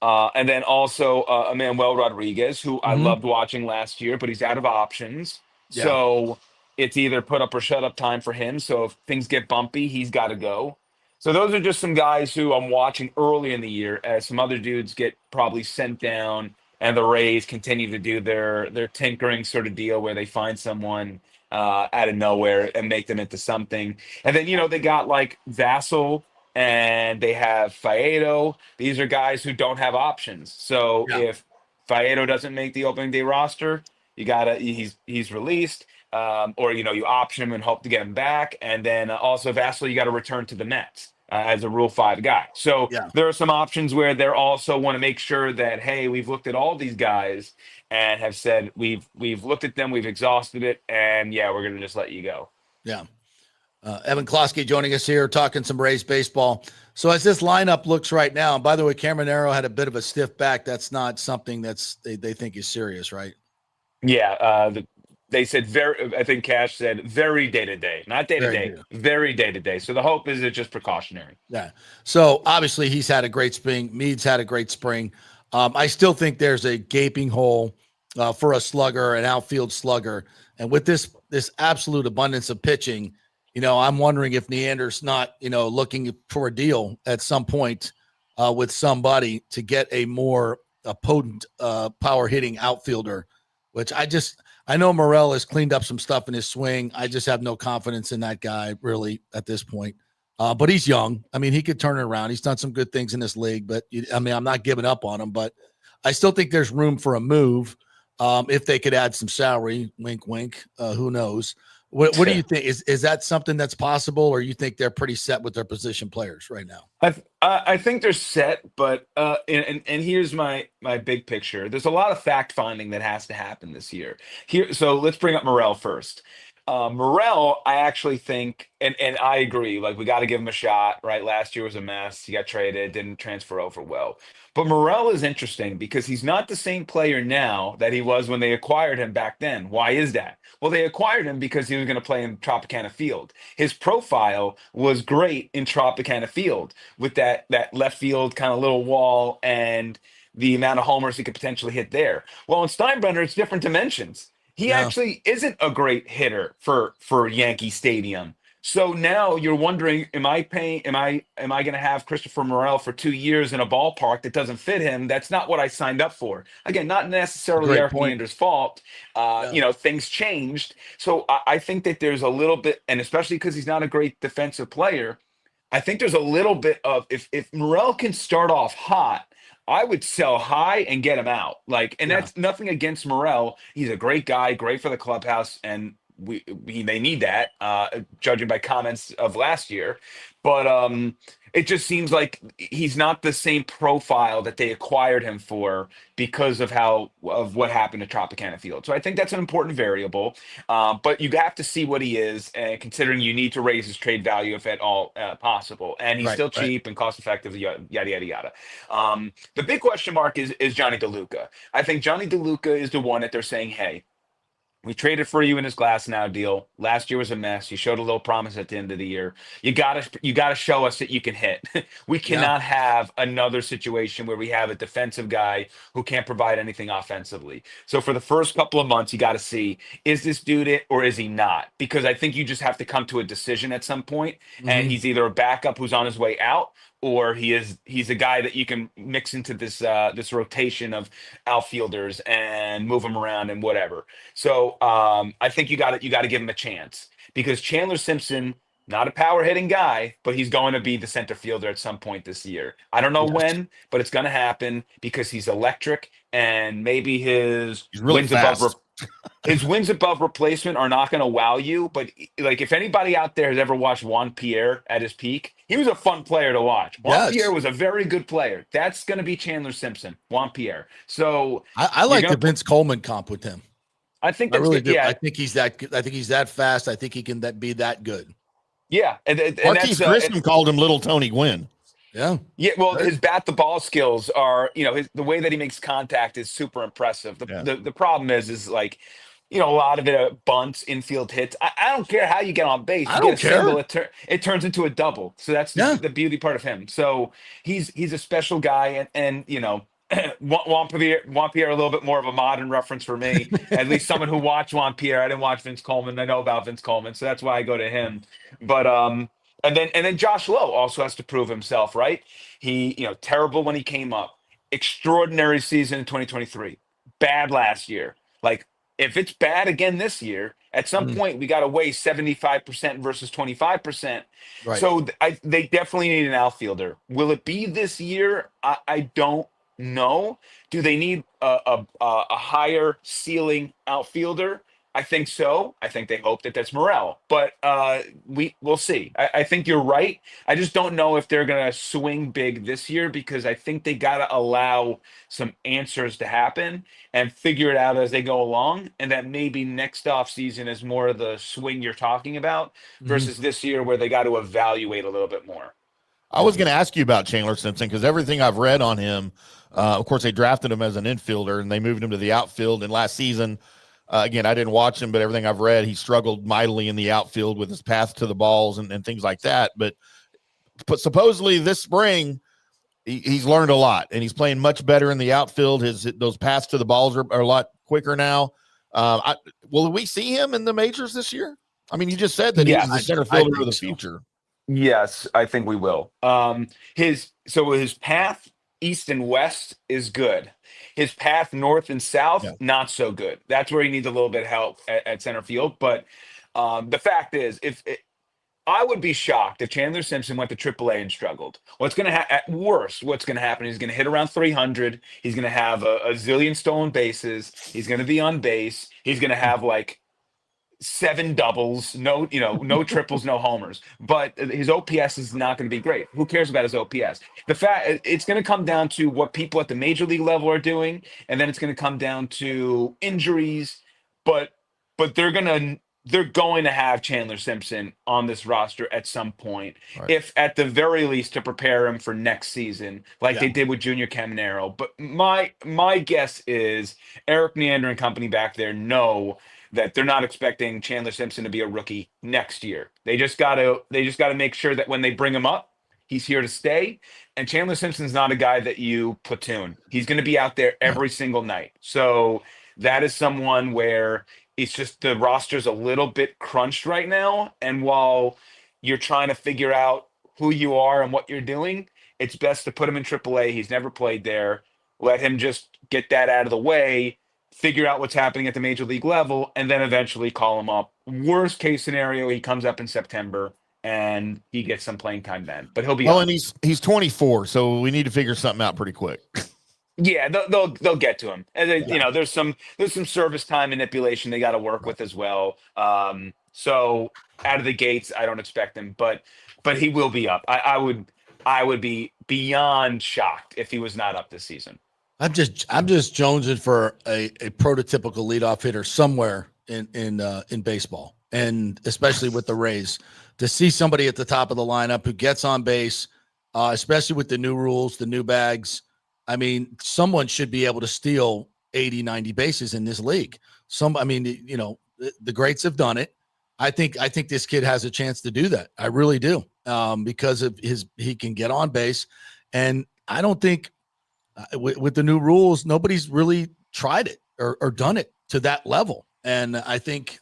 And then also Manuel Rodriguez, who I loved watching last year, but he's out of options. Yeah. So it's either put up or shut up time for him. So if things get bumpy, he's got to go. So those are just some guys who I'm watching early in the year as some other dudes get probably sent down and the Rays continue to do their tinkering sort of deal where they find someone out of nowhere and make them into something. And then, they got like Vassell and they have Faedo. These are guys who don't have options. So if Faedo doesn't make the opening day roster, he's released. Or you option him and hope to get him back, and then also Vassell, you got to return to the Mets as a Rule 5 guy. So there are some options where they also want to make sure that hey, we've looked at all these guys and have said we've looked at them, we've exhausted it, and we're going to just let you go. Yeah. Evan Klosky joining us here, talking some Rays baseball. So as this lineup looks right now, and by the way, Cameron Arrow had a bit of a stiff back. That's not something they think is serious, right? Yeah, they said very. I think Cash said very day to day, not day to Very day, good. very day to day. So the hope is it's just precautionary. Yeah. So obviously he's had a great spring. Meade's had a great spring. I still think there's a gaping hole for a slugger, an outfield slugger. And with this absolute abundance of pitching, I'm wondering if Neander's not, looking for a deal at some point with somebody to get a more potent power hitting outfielder, which I know Morel has cleaned up some stuff in his swing. I just have no confidence in that guy really at this point. But he's young. I mean, he could turn it around. He's done some good things in this league, but I'm not giving up on him, but I still think there's room for a move. If they could add some salary, wink, wink, who knows? What do you think? Is that something that's possible, or you think they're pretty set with their position players right now? I think they're set, but and here's my big picture. There's a lot of fact finding that has to happen this year. So let's bring up Morel first. Morel, I actually think, and I agree. Like we got to give him a shot, right? Last year was a mess. He got traded, didn't transfer over well. But Morel is interesting because he's not the same player now that he was when they acquired him back then. Why is that? Well, they acquired him because he was going to play in Tropicana Field. His profile was great in Tropicana Field with that left field kind of little wall and the amount of homers he could potentially hit there. Well, in Steinbrenner, it's different dimensions. He Yeah. actually isn't a great hitter for Yankee Stadium. So now you're wondering, am I going to have Christopher Morel for 2 years in a ballpark that doesn't fit him? That's not what I signed up for. Again, not necessarily Great Eric point. Neander's fault. Yeah. Things changed. So I think that there's a little bit, and especially because he's not a great defensive player, I think there's a little bit of if Morel can start off hot, I would sell high and get him out. And Yeah. that's nothing against Morel. He's a great guy, great for the clubhouse, and they need that, judging by comments of last year. But it just seems like he's not the same profile that they acquired him for because of what happened to Tropicana Field. So I think that's an important variable. But you have to see what he is, and considering you need to raise his trade value if at all possible. And he's Right. still Right. cheap and cost effective, yada, yada, yada. The big question mark is Johnny DeLuca. I think Johnny DeLuca is the one that they're saying, hey, we traded for you in his glass now deal. Last year was a mess. You showed a little promise at the end of the year. You gotta show us that you can hit. We Yeah. cannot have another situation where we have a defensive guy who can't provide anything offensively. So for the first couple of months, you got to see, is this dude it or is he not? Because I think you just have to come to a decision at some point, and Mhm. he's either a backup who's on his way out, or he's a guy that you can mix into this rotation of outfielders and move him around and whatever. So I think you got to give him a chance because Chandler Simpson, not a power hitting guy, but he's going to be the center fielder at some point this year. I don't know Yes. when, but it's going to happen because he's electric, and maybe his He's really wins above fast. his wins above replacement are not going to wow you. But like if anybody out there has ever watched Juan Pierre at his peak, he was a fun player to watch. Juan Yes. Pierre was a very good player. That's going to be Chandler Simpson, Juan Pierre. So I you're like gonna the Vince Coleman comp with him. I think I that's really good. do. Yeah, I think he's that good. I think he's that fast. I think he can be that good. yeah, and Marquise that's Grissom called him Little Tony Gwynn. Yeah. yeah. Well, Right. his bat the ball skills are, the way that he makes contact is super impressive. Yeah. The problem is like, a lot of it are bunts, infield hits. I don't care how you get on base. I You don't get a single, care. it turns into a double. So that's Yeah. the beauty part of him. So he's a special guy, and Juan Pierre a little bit more of a modern reference for me. At least someone who watched Juan Pierre. I didn't watch Vince Coleman. I know about Vince Coleman, so that's why I go to him. But and then Josh Lowe also has to prove himself, right? He, terrible when he came up. Extraordinary season in 2023. Bad last year. Like, if it's bad again this year, at some Mm, point we got to weigh 75% versus 25%. right. So they definitely need an outfielder. Will it be this year? I don't know. Do they need a higher ceiling outfielder? I think so. I think they hope that that's Morel, but we'll see. I think you're right. I just don't know if they're gonna swing big this year because I think they gotta allow some answers to happen and figure it out as they go along, and that maybe next off season is more of the swing you're talking about Mhm. versus this year where they got to evaluate a little bit more. I was going to ask you about Chandler Simpson because everything I've read on him, of course, they drafted him as an infielder and they moved him to the outfield. And last season, again, I didn't watch him, but everything I've read, he struggled mightily in the outfield with his path to the balls and things like that. But supposedly this spring, he's learned a lot and he's playing much better in the outfield. Those paths to the balls are a lot quicker now. Will we see him in the majors this year? I mean, you just said that Yeah, he's the center I fielder of think the so. future. Yes, I think we will. His path east and west is good. His path north and south Yeah. not so good. That's where he needs a little bit of help at center field. But the fact is, I would be shocked if Chandler Simpson went to AAA and struggled. At worst, what's gonna happen? He's gonna hit around 300. He's gonna have a zillion stolen bases. He's gonna be on base. He's gonna have like 7 doubles, no triples, no homers. But his OPS is not going to be great. Who cares about his OPS? It's going to come down to what people at the major league level are doing, and then it's going to come down to injuries. But they're going to have Chandler Simpson on this roster at some point, Right. if at the very least to prepare him for next season, like Yeah. they did with Junior Caminero. But my guess is Eric Neander and company back there know that they're not expecting Chandler Simpson to be a rookie next year. They just gotta make sure that when they bring him up, he's here to stay. And Chandler Simpson's not a guy that you platoon. He's going to be out there Yeah. every single night. So that is someone where it's just the roster's a little bit crunched right now. And while you're trying to figure out who you are and what you're doing, it's best to put him in AAA. He's never played there. Let him just get that out of the way, figure out what's happening at the major league level, and then eventually call him up. Worst case scenario, he comes up in September and he gets some playing time then. But he'll be Well, up. and he's 24, so we need to figure something out pretty quick. Yeah, they'll get to him. And then, there's some service time manipulation they got to work with as well. So out of the gates, I don't expect him, but he will be up. I would be beyond shocked if he was not up this season. I'm just jonesing for a prototypical leadoff hitter somewhere in baseball, and especially with the Rays, to see somebody at the top of the lineup who gets on base, especially with the new rules, the new bags. I mean, someone should be able to steal 80, 90 bases in this league. The greats have done it. I think this kid has a chance to do that. I really do, because of he can get on base, and I don't think. With the new rules, nobody's really tried it or done it to that level. And I think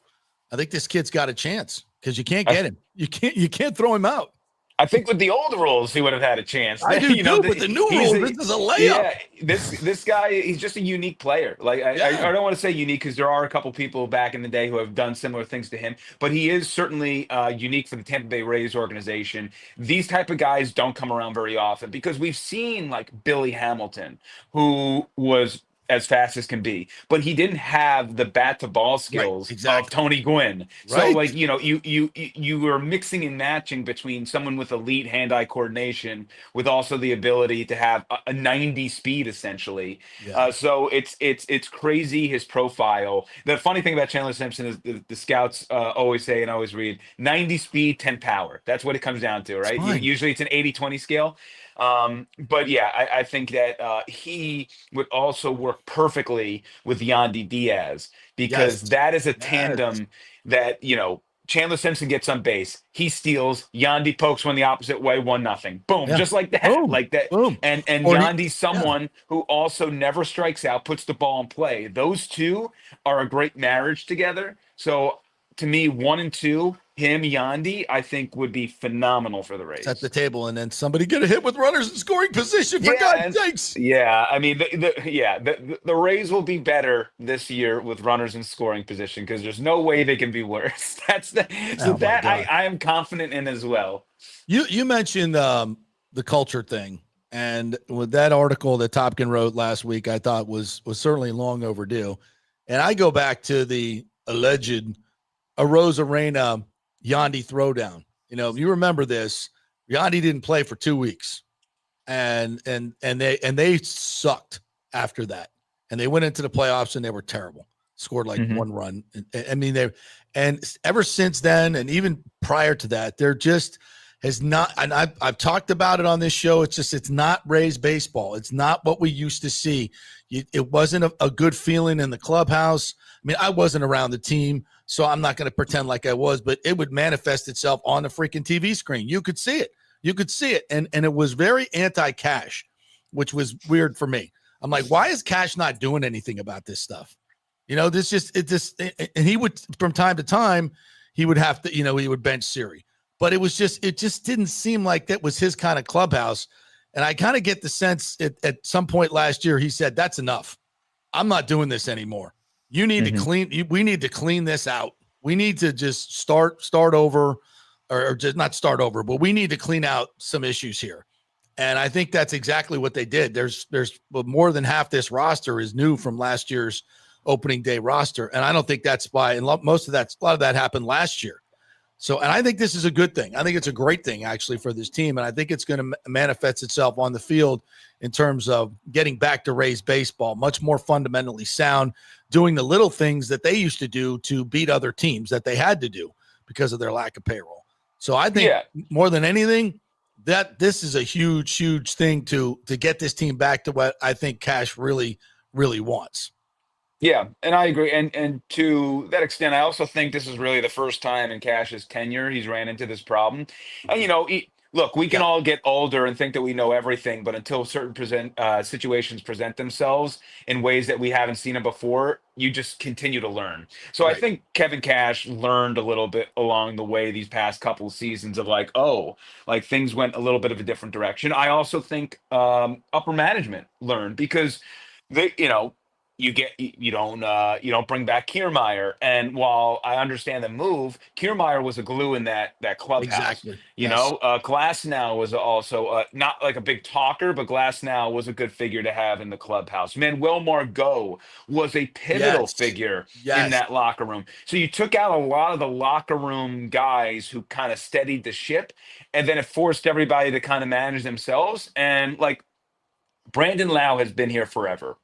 this kid's got a chance because you can't get him. You can't throw him out. I think with the old rules, he would have had a chance. I do too. With the new rules, this is a layup. Yeah, this guy, he's just a unique player. Like I don't want to say unique because there are a couple people back in the day who have done similar things to him, but he is certainly unique for the Tampa Bay Rays organization. These type of guys don't come around very often because we've seen like Billy Hamilton, who was as fast as can be, but he didn't have the bat to ball skills of Tony Gwynn. So like, you were mixing and matching between someone with elite hand-eye coordination with also the ability to have a 90 speed essentially. So it's crazy, his profile. The funny thing about Chandler Simpson is the scouts always say, and I always read, 90 speed, 10 power. That's what it comes down to, right? Usually it's an 80-20 scale. But yeah, I think that he would also work perfectly with Yandy Diaz because that is a tandem that, Chandler Simpson gets on base, he steals, Yandy pokes one the opposite way, 1-0. Boom, just like that. Boom. Like that. Boom. And Yandy's someone who also never strikes out, puts the ball in play. Those two are a great marriage together. So to me, 1 and 2, him, Yandy, I think would be phenomenal for the Rays. At the table, and then somebody get a hit with runners in scoring position. For God's sakes! Yeah, I mean, the Rays will be better this year with runners in scoring position because there's no way they can be worse. I am confident in as well. You mentioned the culture thing, and with that article that Topkin wrote last week, I thought was certainly long overdue. And I go back to the alleged Arozarena Yanni throwdown. You remember this. Yanni didn't play for 2 weeks. And they sucked after that. And they went into the playoffs and they were terrible. Scored like one run. And ever since then, and even prior to that, there just has not, and I've talked about it on this show. It's not Rays baseball. It's not what we used to see. It wasn't a good feeling in the clubhouse. I mean, I wasn't around the team, so I'm not going to pretend like I was, but it would manifest itself on the freaking TV screen. You could see it. And it was very anti-Cash, which was weird for me. I'm like, why is Cash not doing anything about this stuff? And he would, from time to time, he would have to, he would bench Siri, but it just didn't seem like that was his kind of clubhouse. And I kind of get the sense at some point last year, he said, that's enough. I'm not doing this anymore. You need to we need to clean this out. We need to just start over, or just not start over, but we need to clean out some issues here. And I think that's exactly what they did. There's more than half this roster is new from last year's opening day roster. And I don't think that's why, and a lot of that happened last year. So, and I think this is a good thing. I think it's a great thing actually for this team. And I think it's going to manifest itself on the field in terms of getting back to Rays baseball, much more fundamentally sound, doing the little things that they used to do to beat other teams that they had to do because of their lack of payroll. So I think more than anything, that this is a huge, huge thing to get this team back to what I think Cash really, really wants. Yeah, and I agree. And to that extent, I also think this is really the first time in Cash's tenure he's ran into this problem. And look, we can all get older and think that we know everything, but until certain situations present themselves in ways that we haven't seen them before, you just continue to learn. So I think Kevin Cash learned a little bit along the way these past couple of seasons of like things went a little bit of a different direction. I also think upper management learned because they, you don't bring back Kiermaier, and while I understand the move, Kiermaier was a glue in that clubhouse. Exactly. Glasnow was also not like a big talker, but Glasnow was a good figure to have in the clubhouse. Manuel Margot was a pivotal figure in that locker room. So you took out a lot of the locker room guys who kind of steadied the ship, and then it forced everybody to kind of manage themselves. And Brandon Lau has been here forever.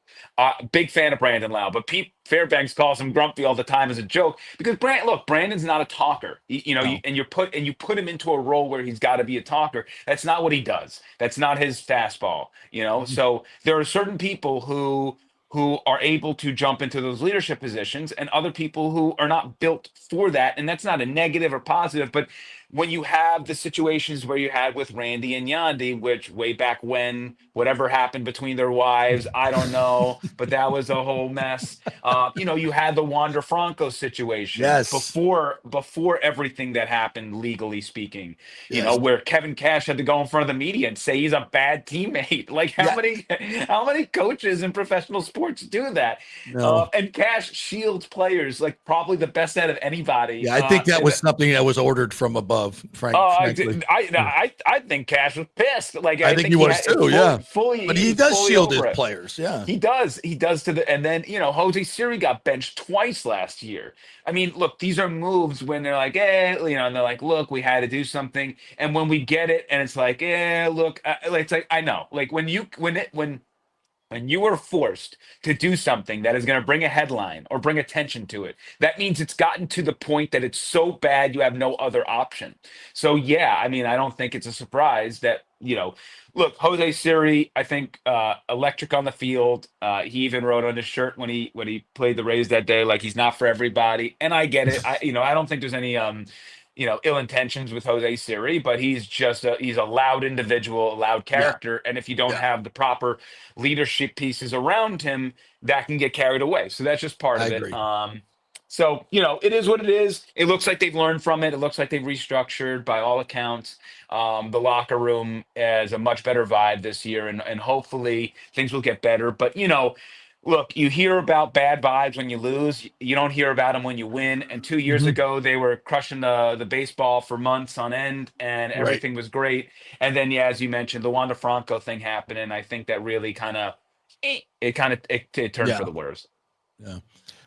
Big fan of Brandon Lau, but Pete Fairbanks calls him grumpy all the time as a joke because Brandon's not a talker. And you put him into a role where he's got to be a talker. That's not what he does. That's not his fastball. So there are certain people who are able to jump into those leadership positions and other people who are not built for that. And that's not a negative or positive, but when you have the situations where you had with Randy and Yanni, which way back when, whatever happened between their wives, I don't know, but that was a whole mess. You had the Wander Franco situation before everything that happened, legally speaking, where Kevin Cash had to go in front of the media and say he's a bad teammate. How many coaches in professional sports do that? No. And Cash shields players probably the best out of anybody. Yeah, I think that was something that was ordered from above. Frankly. I think Cash was pissed. I think he was too. Fully, but he does shield his it. players. Yeah, he does. He does and then Jose Siri got benched twice last year. I mean, look, these are moves when they're like, and they're like, look, we had to do something, and when we get it, and it's like, look, it's like I know, like when you are forced to do something that is going to bring a headline or bring attention to it, that means it's gotten to the point that it's so bad you have no other option. So, I mean, I don't think it's a surprise that, look, Jose Siri, I think electric on the field. He even wrote on his shirt when he played the Rays that day, like he's not for everybody. And I get it. I don't think there's any ill intentions with Jose Siri, but he's just he's a loud individual, a loud character. And if you don't have the proper leadership pieces around him, that can get carried away. So that's just part of agree. it. So, it is what it is. It looks like they've learned from it. It looks like they've restructured by all accounts. The locker room has a much better vibe this year, and hopefully things will get better. But, look, you hear about bad vibes when you lose. You don't hear about them when you win. And 2 years ago, they were crushing the baseball for months on end, and everything was great. And then, as you mentioned, the Wander Franco thing happened, and I think that really it turned for the worse. Yeah.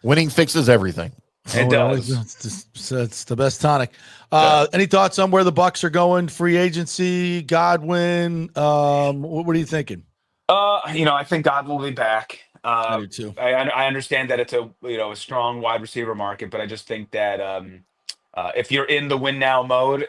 Winning fixes everything. It does. It's the best tonic. Any thoughts on where the Bucs are going? Free agency, Godwin. What are you thinking? I think God will be back. I do too. I understand that it's a strong wide receiver market, but I just think that if you're in the win now mode,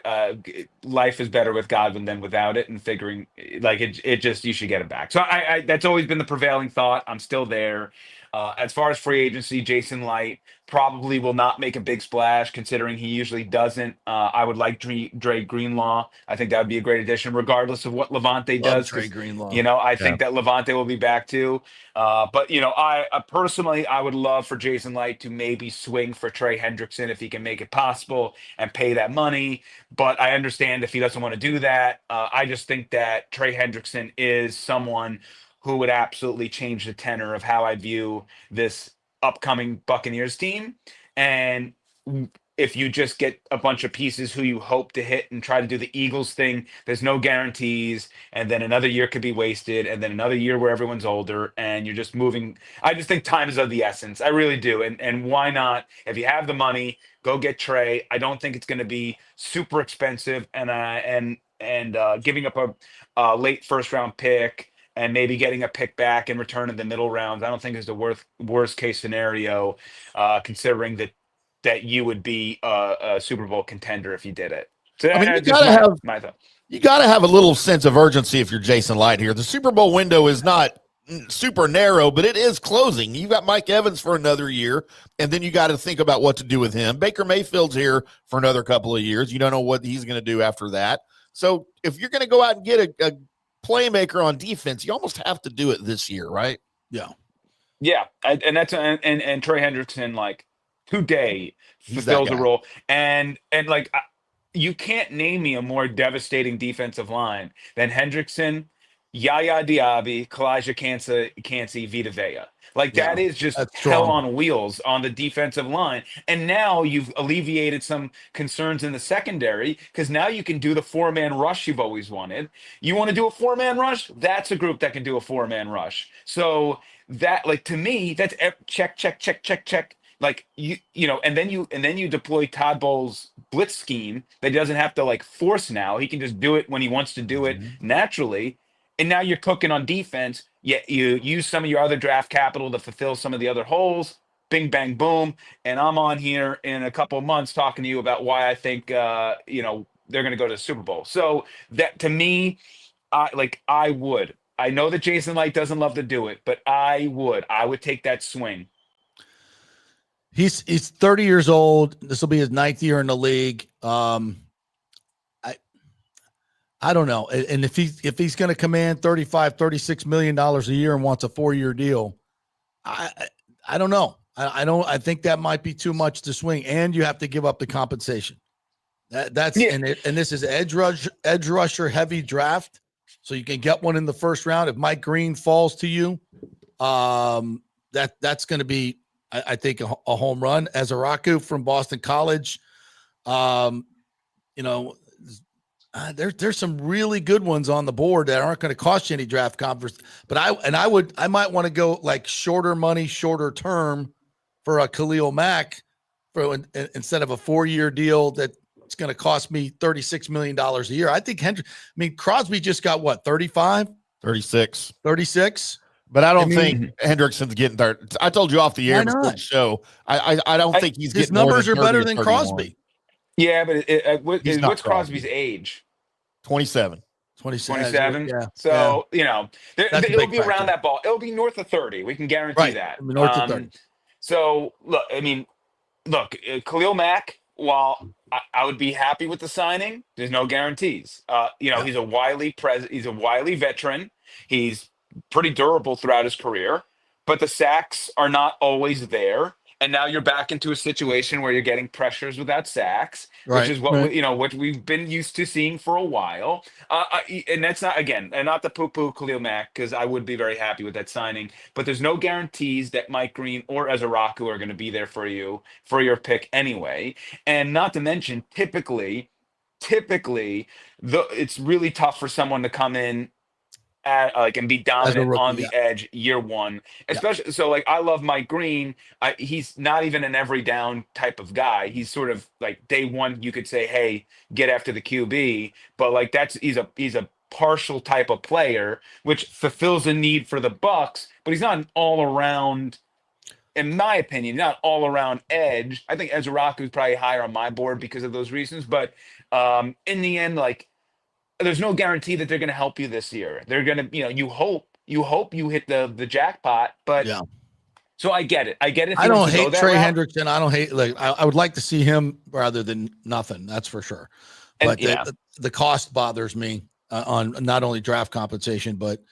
life is better with Godwin than without it. And figuring like it just you should get him back. So I that's always been the prevailing thought. I'm still there. As far as free agency, Jason Light probably will not make a big splash, considering he usually doesn't. I would like Dre Greenlaw. I think that would be a great addition, regardless of what Levante Love does. Trey Greenlaw. I think that Levante will be back too. But I personally, I would love for Jason Light to maybe swing for Trey Hendrickson if he can make it possible and pay that money. But I understand if he doesn't want to do that. I just think that Trey Hendrickson is someone who would absolutely change the tenor of how I view this upcoming Buccaneers team. And if you just get a bunch of pieces who you hope to hit and try to do the Eagles thing, there's no guarantees. And then another year could be wasted. And then another year where everyone's older and you're just moving. I just think time is of the essence. I really do. And why not? If you have the money, go get Trey. I don't think it's going to be super expensive. And giving up a late first round pick and maybe getting a pick back in return in the middle rounds, I don't think is the worst case scenario, considering that you would be a Super Bowl contender if you did it. So I mean, you just gotta have my thought. You got to have a little sense of urgency if you're Jason Light here. The Super Bowl window is not super narrow, but it is closing. You got Mike Evans for another year, and then you got to think about what to do with him. Baker Mayfield's here for another couple of years. You don't know what he's going to do after that. So if you're going to go out and get a playmaker on defense, you almost have to do it this year, right? Yeah. Yeah, and that's and Trey Hendrickson like today He's that fulfills the guy. role, and you can't name me a more devastating defensive line than Hendrickson, Yaya Diaby, Kalijah Cansey, Vita Vea. Like that is just that's hell strong. on wheels on the defensive line. And now you've alleviated some concerns in the secondary because now you can do the 4-man rush you've always wanted. You want to do a 4-man rush? That's a group that can do a 4-man rush. So that, like, to me, that's check, check, check, check, check. Like and then you deploy Todd Bowles' blitz scheme that he doesn't have to like force now. He can just do it when he wants to do it naturally. And now you're cooking on defense. Yet you use some of your other draft capital to fulfill some of the other holes. Bing, bang, boom. And I'm on here in a couple of months talking to you about why I think they're going to go to the Super Bowl. So that, to me, I would. I know that Jason Light doesn't love to do it, but I would take that swing. He's 30 years old. This will be his 9th year in the league. I don't know. And if he's going to command $35-36 million a year and wants a 4-year deal, I don't know. I think that might be too much to swing, and you have to give up the compensation. That's and this is edge rusher heavy draft, so you can get one in the first round. If Mike Green falls to you, that's going to be, I think, a home run. Azaraku from Boston College, there's some really good ones on the board that aren't going to cost you any draft conference. But I might want to go like shorter money, shorter term for a Khalil Mack instead of a 4-year deal that's going to cost me $36 million a year. I think Crosby just got what, 35, 36. But I don't think Hendrickson's getting there. I told you off the air before the show. I don't think he's his getting more numbers than are better 30 than or 31. Crosby. Yeah, but He's not what's Crosby's age? 27. 27. Yeah. So, it'll be factor. around that ball. It'll be north of 30. We can guarantee that. North of 30. So, Khalil Mack, while I would be happy with the signing, there's no guarantees. He's a wily veteran. He's pretty durable throughout his career, but the sacks are not always there. And now you're back into a situation where you're getting pressures without sacks, which is what we've been used to seeing for a while. And that's not, again, and not the poo-poo Khalil Mack, because I would be very happy with that signing. But there's no guarantees that Mike Green or Azaraku are going to be there for you for your pick anyway. And not to mention, typically, it's really tough for someone to come in and be As a dominant rookie, on the edge year one. Especially so, like I love Mike Green. He's not even an every down type of guy. He's sort of like day one. You could say, hey, get after the QB, but like he's a partial type of player, which fulfills a need for the Bucs. But he's not an all around. In my opinion, not all around edge. I think Ezra is probably higher on my board because of those reasons. But in the end, like there's no guarantee that they're going to help you this year. They're going to, you hope you hit the jackpot. But Yeah. so I get it. I get it. If I he wants don't to go hate that Trey route. Hendrickson. I don't hate I would like to see him rather than nothing. That's for sure. And, But the cost bothers me on not only draft compensation, but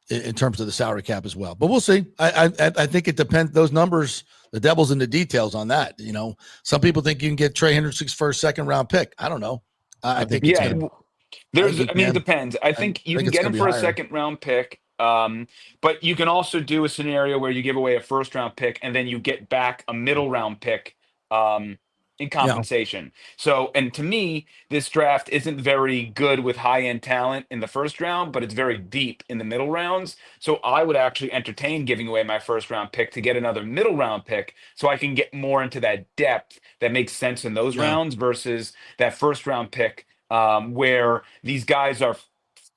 in terms of the salary cap as well. But we'll see. I think it depends. Those numbers, the devil's in the details on that. Some people think you can get Trey Hendrickson's first, second round pick. I don't know. I think it's gonna, it depends. I think you can get him for a higher. second round pick. But you can also do a scenario where you give away a first round pick and then you get back a middle round pick in compensation. So, and to me, this draft isn't very good with high end talent in the first round, but it's very deep in the middle rounds. So I would actually entertain giving away my first round pick to get another middle round pick so I can get more into that depth that makes sense in those rounds versus that first round pick where these guys are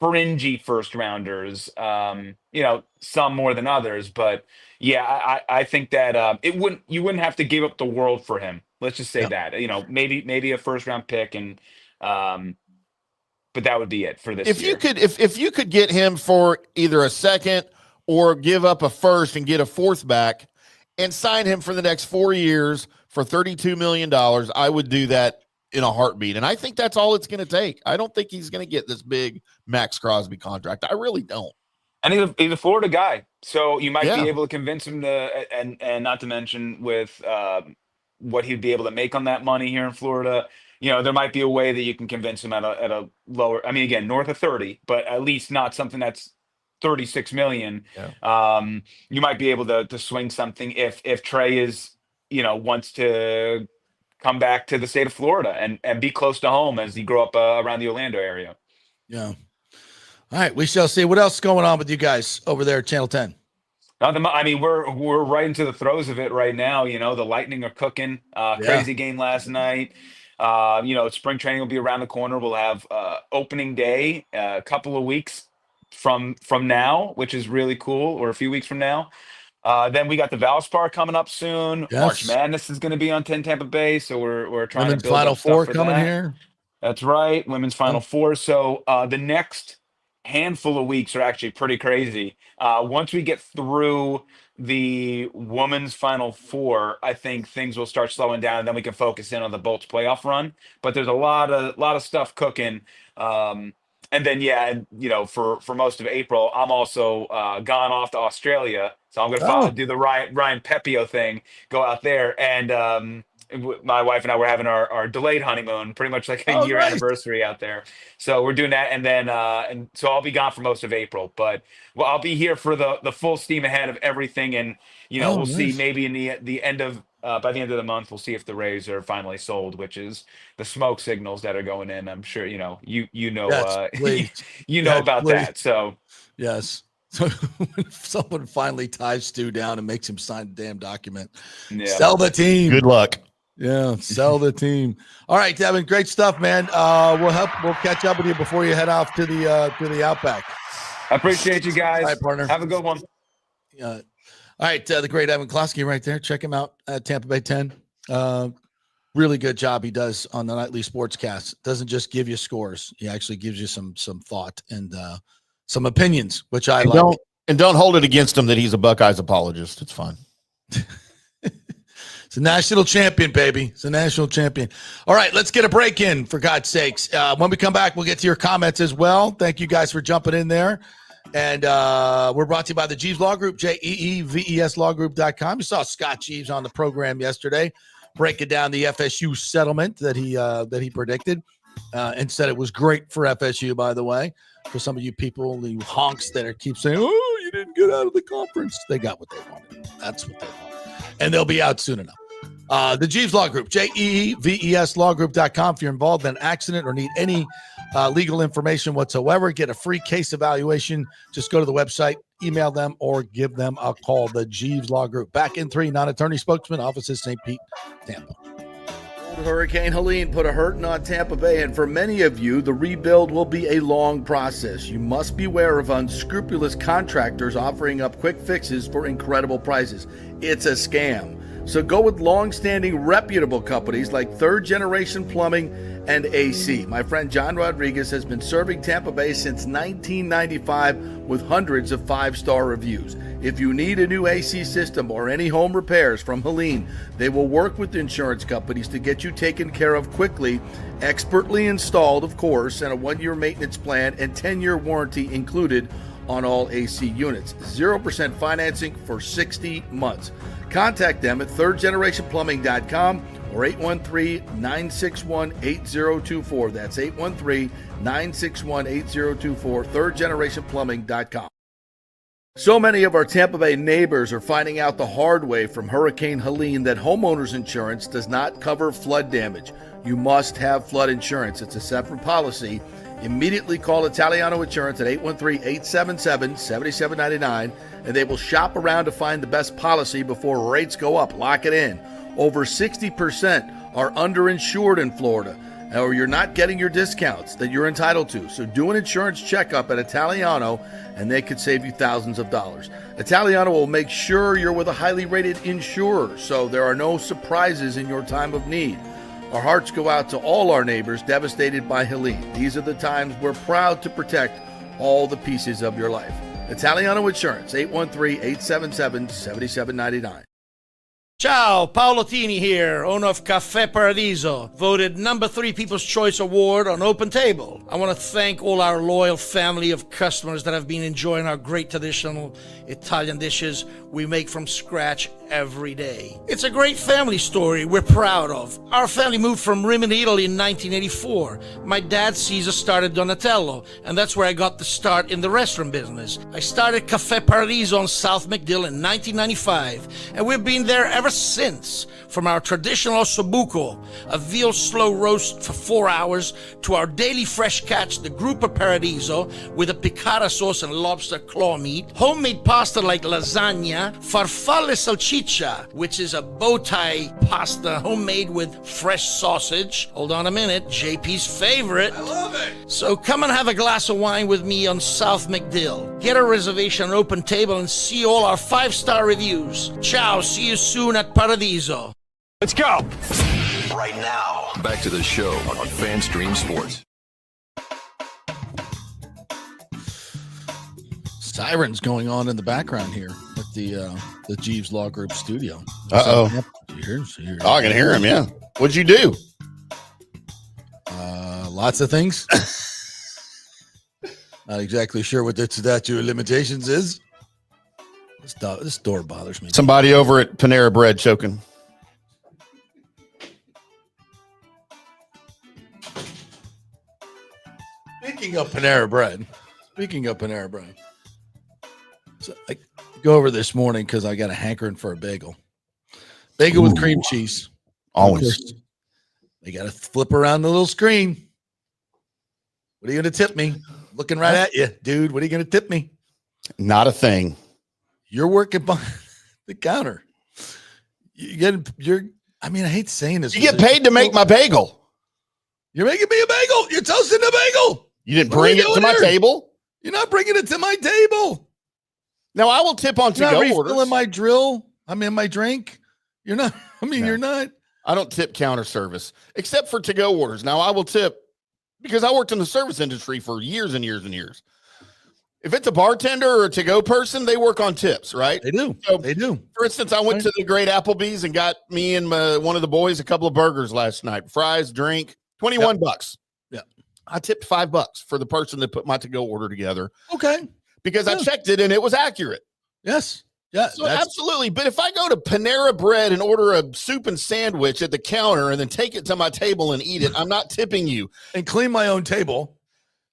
fringy first rounders, some more than others, but yeah, I think that you wouldn't have to give up the world for him. Let's just say that, maybe a first round pick and, but that would be it for this year. If you could get him for either a second or give up a first and get a fourth back and sign him for the next 4 years for $32 million, I would do that in a heartbeat. And I think that's all it's going to take. I don't think he's going to get this big Max Crosby contract. I really don't. And he's a Florida guy, so you might be able to convince him to, and not to mention with what he'd be able to make on that money here in Florida. There might be a way that you can convince him at a lower. I mean, again, north of 30, but at least not something that's 36 million. Yeah. You might be able to swing something if Trey is wants to come back to the state of Florida and be close to home as he grew up around the Orlando area. Yeah. All right, we shall see. What else is going on with you guys over there at Channel 10? I mean, we're right into the throes of it right now. The Lightning are cooking. Crazy game last night. Spring training will be around the corner. We'll have opening day a couple of weeks from now, which is really cool, or a few weeks from now. Then we got the Valspar coming up soon. Yes. March Madness is going to be on 10 Tampa Bay, so we're trying Women's to build Final up stuff Four for coming that. here. That's right, Women's Final Four. So the next handful of weeks are actually pretty crazy. Once we get through the Women's Final Four, I think things will start slowing down, and then we can focus in on the Bolts playoff run. But there's a lot of stuff cooking. And then, for most of April, I'm also gone off to Australia. So I'm going to do the Ryan Pepio thing, go out there. And my wife and I were having our delayed honeymoon, pretty much like a year anniversary out there. So we're doing that. And then and so I'll be gone for most of April. But I'll be here for the full steam ahead of everything. And, we'll see maybe in the end of by the end of the month, we'll see if the Rays are finally sold, which is the smoke signals that are going in. I'm sure, you know about that. So, yes. So when someone finally ties Stu down and makes him sign the damn document, sell the team. Good luck. Yeah, sell the team. All right, Devin, great stuff, man. We'll catch up with you before you head off to the Outback. I appreciate you guys. All right, partner. Have a good one. All right, the great Evan Klosky right there. Check him out at Tampa Bay 10. Really good job he does on the nightly sportscast. Doesn't just give you scores. He actually gives you some thought and some opinions, which I like. Don't hold it against him that he's a Buckeyes apologist. It's fine. It's a national champion, baby. It's a national champion. All right, let's get a break in, for God's sakes. When we come back, we'll get to your comments as well. Thank you guys for jumping in there. And we're brought to you by the Jeeves Law Group, JEEVESLawgroup.com. You saw Scott Jeeves on the program yesterday, breaking down the FSU settlement that he predicted, and said it was great for FSU, by the way. For some of you people, the honks that keep saying, "Oh, you didn't get out of the conference," they got what they wanted. That's what they want, and they'll be out soon enough. The Jeeves Law Group, JEEVESLawgroup.com. If you're involved in an accident or need any legal information whatsoever. Get a free case evaluation. Just go to the website, email them, or give them a call. The Jeeves Law Group. Back in 3, non-attorney spokesman, offices St. Pete, Tampa. Hurricane Helene put a hurting on Tampa Bay, and for many of you, the rebuild will be a long process. You must beware of unscrupulous contractors offering up quick fixes for incredible prices. It's a scam. So go with long-standing, reputable companies like Third Generation Plumbing and AC. My friend John Rodriguez has been serving Tampa Bay since 1995 with hundreds of 5-star reviews. If you need a new AC system or any home repairs from Helene, they will work with insurance companies to get you taken care of quickly, expertly installed, of course, and a 1-year maintenance plan and 10-year warranty included on all AC units. 0% financing for 60 months. Contact them at thirdgenerationplumbing.com or 813-961-8024. That's 813-961-8024, thirdgenerationplumbing.com. So many of our Tampa Bay neighbors are finding out the hard way from Hurricane Helene that homeowners insurance does not cover flood damage. You must have flood insurance. It's a separate policy. Immediately call Italiano Insurance at 813-877-7799, and they will shop around to find the best policy before rates go up. Lock it in. Over 60% are underinsured in Florida, or you're not getting your discounts that you're entitled to. So do an insurance checkup at Italiano, and they could save you thousands of dollars. Italiano will make sure you're with a highly rated insurer, so there are no surprises in your time of need. Our hearts go out to all our neighbors devastated by Helene. These are the times we're proud to protect all the pieces of your life. Italiano Insurance, 813-877-7799. Ciao, Paolo Tini here, owner of Caffè Paradiso, voted number 3 People's Choice Award on Open Table. I want to thank all our loyal family of customers that have been enjoying our great traditional Italian dishes we make from scratch every day. It's a great family story we're proud of. Our family moved from Rimini, Italy in 1984. My dad, Caesar, started Donatello, and that's where I got the start in the restaurant business. I started Caffè Paradiso on South McDill in 1995, and we've been there ever since. From our traditional ossobuco, a veal slow roast for 4 hours, to our daily fresh catch, the Gruppo Paradiso, with a piccata sauce and lobster claw meat, homemade pasta like lasagna, farfalle salchicha, which is a bow tie pasta homemade with fresh sausage. Hold on a minute, JP's favorite. I love it. So come and have a glass of wine with me on South McDill. Get a reservation on Open Table and see all our 5-star reviews. Ciao, see you soon at Paradiso. Let's go. Right now, back to the show on FanStream Sports. Sirens going on in the background here at the Jeeves Law Group studio. Uh-oh. Oh, I can hear him, yeah. What'd you do? Lots of things. Not exactly sure what the statute of limitations is. This door bothers me. Somebody over at Panera Bread choking. Speaking of Panera Bread, so I go over this morning because I got a hankering for a bagel. Bagel with cream cheese. Always. They got to flip around the little screen. What are you going to tip me? Looking right at you, dude. What are you going to tip me? Not a thing. You're working behind the counter. I hate saying this. You get paid to make my bagel. You're making me a bagel. You're toasting a bagel. You didn't bring it to my table? You're not bringing it to my table. Now, I will tip on You're not to-go refilling orders. my drill. My drink. You're not. You're not. I don't tip counter service, except for to-go orders. Now, I will tip because I worked in the service industry for years and years and years. If it's a bartender or a to-go person, they work on tips, right? They do. So, They do. For instance, I went to the great Applebee's and got me and one of the boys a couple of burgers last night. Fries, drink, $21. Yeah. I tipped $5 for the person that put my to-go order together. Okay. Because I checked it and it was accurate. Yes. Yeah. So absolutely. But if I go to Panera Bread and order a soup and sandwich at the counter and then take it to my table and eat it, I'm not tipping you. And clean my own table.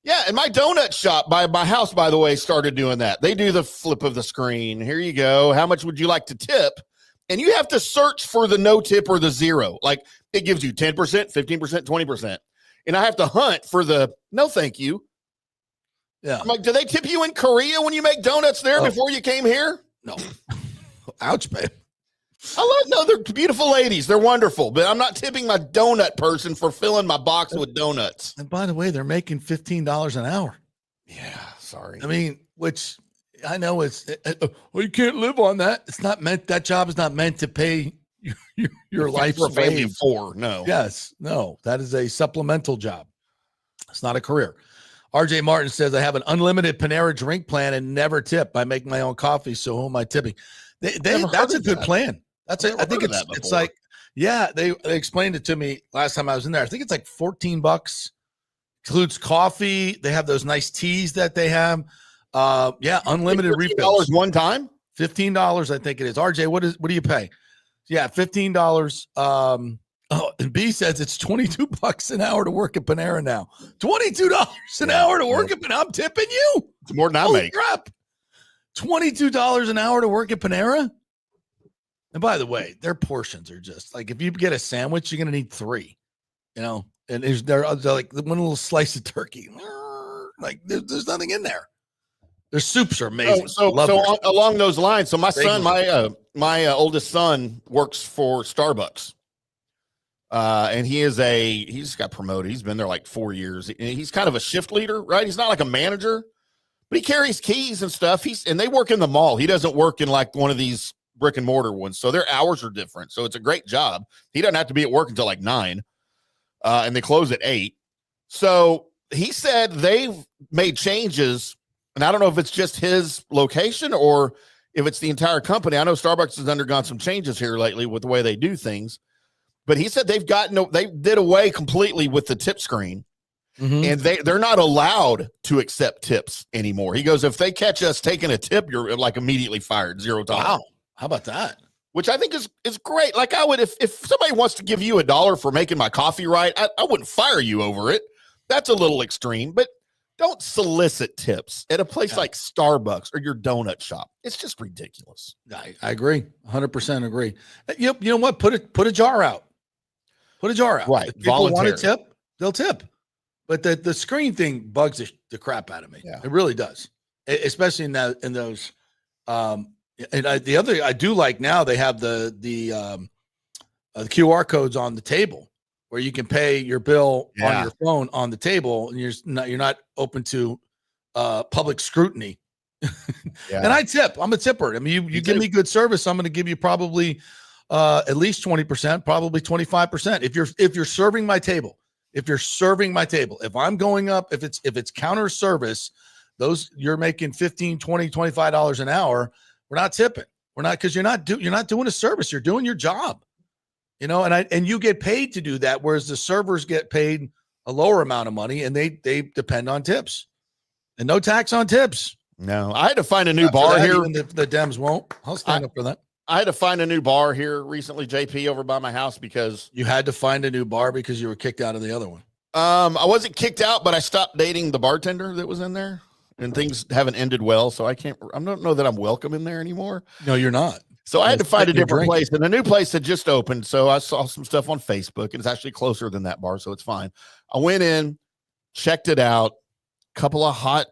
Yeah, and my donut shop by my house, by the way, started doing that. They do the flip of the screen. Here you go. How much would you like to tip? And you have to search for the no tip or the zero. Like it gives you 10%, 15%, 20%. and I have to hunt for the no thank you. Yeah. I'm like, do they tip you in Korea when you make donuts there before you came here? No. Ouch, babe. They're beautiful ladies. They're wonderful, but I'm not tipping my donut person for filling my box with donuts. And by the way, they're making $15 an hour. Yeah, sorry. I mean, which I know well, you can't live on that. It's not meant, that job is not meant to pay your life's for a family of wage. 4. No. Yes, no, that is a supplemental job. It's not a career. RJ Martin says, I have an unlimited Panera drink plan and never tip. I make my own coffee, so who am I tipping? That's a good plan. I think it's like, yeah, they explained it to me last time I was in there. I think it's like $14, includes coffee. They have those nice teas that they have. Yeah, unlimited refills. One time? $15, I think it is. RJ, what do you pay? Yeah, $15. And B says it's $22 an hour to work at Panera now. $22 an hour to work at Panera. I'm tipping you. It's more than I make. Crap. $22 an hour to work at Panera. And by the way, their portions are just like, if you get a sandwich, you're going to need 3, and they're like one little slice of turkey. Like there's nothing in there. Their soups are amazing. So along those lines, so my son, my oldest son works for Starbucks. And he's got promoted. He's been there like 4 years. He's kind of a shift leader, right? He's not like a manager, but he carries keys and stuff. And they work in the mall. He doesn't work in like one of these brick and mortar ones. So their hours are different. So it's a great job. He doesn't have to be at work until like 9, and they close at 8. So he said they've made changes, and I don't know if it's just his location or if it's the entire company. I know Starbucks has undergone some changes here lately with the way they do things. But he said they did away completely with the tip screen, and they're not allowed to accept tips anymore. He goes, if they catch us taking a tip, you're like immediately fired, $0. Wow. How about that? Which I think is great. Like I would, if somebody wants to give you $1 for making my coffee right, I wouldn't fire you over it. That's a little extreme, but don't solicit tips at a place like Starbucks or your donut shop. It's just ridiculous. I agree. 100% agree. You know what? Put a jar out. Put a jar out. Right. If people want to tip, they'll tip. But the screen thing bugs the crap out of me. Yeah. It really does. Especially in those. The other I do like now, they have the QR codes on the table where you can pay your bill on your phone on the table, and you're not open to public scrutiny. And I tip. I'm a tipper. I mean, you give me good service, I'm going to give you probably at least 20%, probably 25%. If you're serving my table, if I'm going up, if it's counter service, you're making $15, $20, $25 an hour. We're not tipping. We're not, because you're not doing a service. You're doing your job, and you get paid to do that. Whereas the servers get paid a lower amount of money, and they depend on tips, and no tax on tips. No, I had to find a new bar here. Even the Dems won't. I'll stand up for that. I had to find a new bar here recently, JP, over by my house, because you had to find a new bar because you were kicked out of the other one. I wasn't kicked out, but I stopped dating the bartender that was in there, and things haven't ended well. So I don't know that I'm welcome in there anymore. No, you're not. So I had to find a different place, and a new place had just opened. So I saw some stuff on Facebook, and it's actually closer than that bar, so it's fine. I went in, checked it out, couple of hot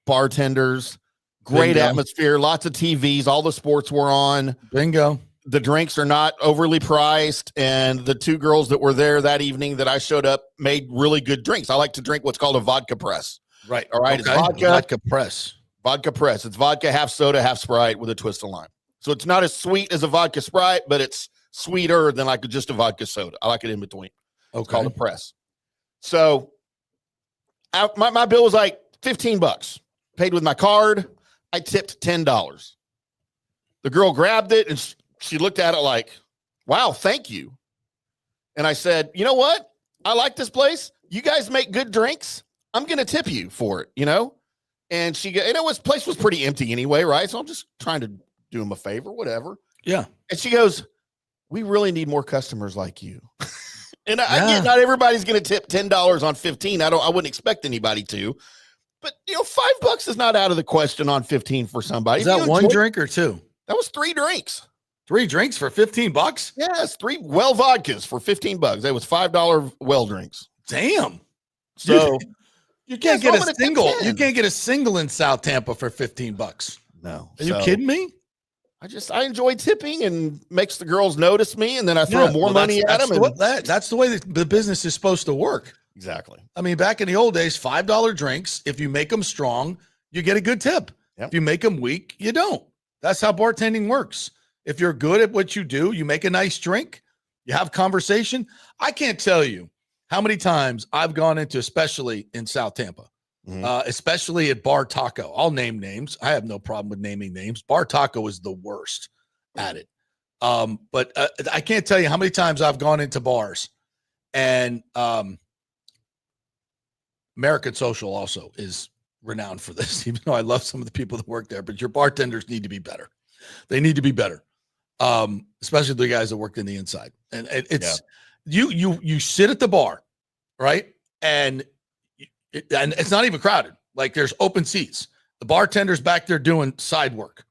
bartenders, great atmosphere, lots of TVs, all the sports were on. Bingo. The drinks are not overly priced, and the 2 girls that were there that evening that I showed up made really good drinks. I like to drink what's called a vodka press. Right. All right. Okay. It's vodka press. Vodka press. It's vodka, half soda, half Sprite with a twist of lime. So it's not as sweet as a vodka Sprite, but it's sweeter than like just a vodka soda. I like it in between. Okay. It's called a press. So my bill was like $15. Paid with my card. I tipped $10. The girl grabbed it and she looked at it like, wow, thank you. And I said, you know what? I like this place. You guys make good drinks. I'm going to tip you for it, And place was pretty empty anyway, right? So I'm just trying to do them a favor, whatever. Yeah. And she goes, we really need more customers like you. And I get not everybody's going to tip $10 on 15. I wouldn't expect anybody to. But, $5 is not out of the question on 15 for somebody. Is that one drink or 2? That was 3 drinks. 3 drinks for $15? Yes, 3 well vodkas for $15. That was $5 well drinks. Damn. So You can't Yeah, get so I'm a gonna tip single. 10. You can't get a single in South Tampa for $15. no. Are you kidding me? I enjoy tipping and makes the girls notice me, and then I throw more money at them. That's the way the business is supposed to work. Exactly. I mean, back in the old days, $5 drinks. If you make them strong, you get a good tip. Yep. If you make them weak, you don't. That's how bartending works. If you're good at what you do, you make a nice drink, you have conversation. I can't tell you how many times I've gone into, especially in South Tampa, especially at Bar Taco. I'll name names. I have no problem with naming names. Bar Taco is the worst at it. But I can't tell you how many times I've gone into bars, and American Social also is renowned for this, even though I love some of the people that work there. But your bartenders need to be better. They need to be better, especially the guys that work in the inside. And it's you sit at the bar, right? And it's not even crowded. Like, there's open seats. The bartender's back there doing side work.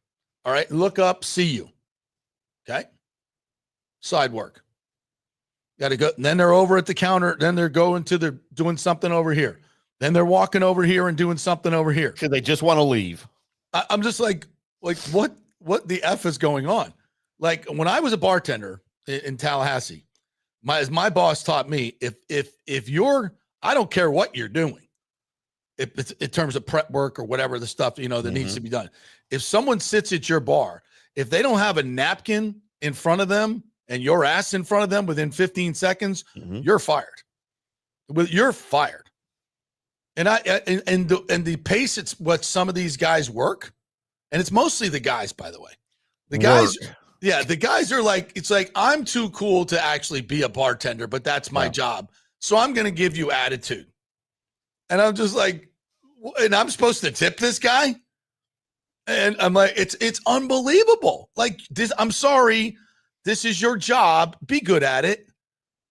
All right. Look up, see you. Okay. Side work. Got to go. And then they're over at the counter. Then they're doing something over here. Then they're walking over here and doing something over here. Because they just want to leave. I'm just like what the F is going on? Like, when I was a bartender in Tallahassee, my boss taught me, if you're, I don't care what you're doing, if it's in terms of prep work or whatever the stuff, that needs to be done. If someone sits at your bar, if they don't have a napkin in front of them and your ass in front of them within 15 seconds, you're fired. You're fired. And the pace, it's what some of these guys work. And it's mostly the guys, by the way. The guys, the guys are like, it's like, I'm too cool to actually be a bartender, but that's my job. So I'm going to give you attitude. And I'm just like, and I'm supposed to tip this guy? And I'm like, it's unbelievable. Like, this, I'm sorry, this is your job. Be good at it.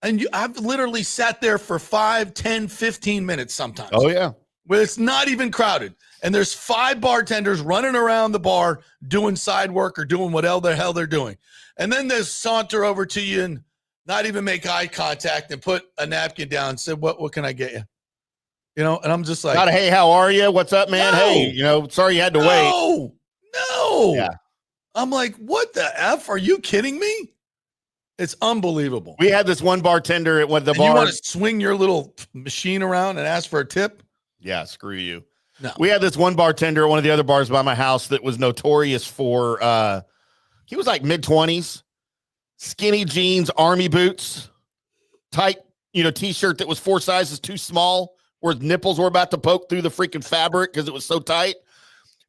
And I've literally sat there for 5, 10, 15 minutes sometimes. Oh, yeah. Where it's not even crowded. And there's 5 bartenders running around the bar doing side work or doing whatever the hell they're doing. And then they saunter over to you and not even make eye contact and put a napkin down and say, what can I get you? And I'm just like, not a, hey, how are you? What's up, man? No. Hey, sorry you had to wait. No. Yeah. I'm like, what the F? Are you kidding me? It's unbelievable. We had this one bartender at one of the bars. You want to swing your little machine around and ask for a tip? Yeah, screw you. No. We had this one bartender at one of the other bars by my house that was notorious for, he was like mid-20s, skinny jeans, army boots, tight, T-shirt that was 4 sizes too small, where his nipples were about to poke through the freaking fabric because it was so tight,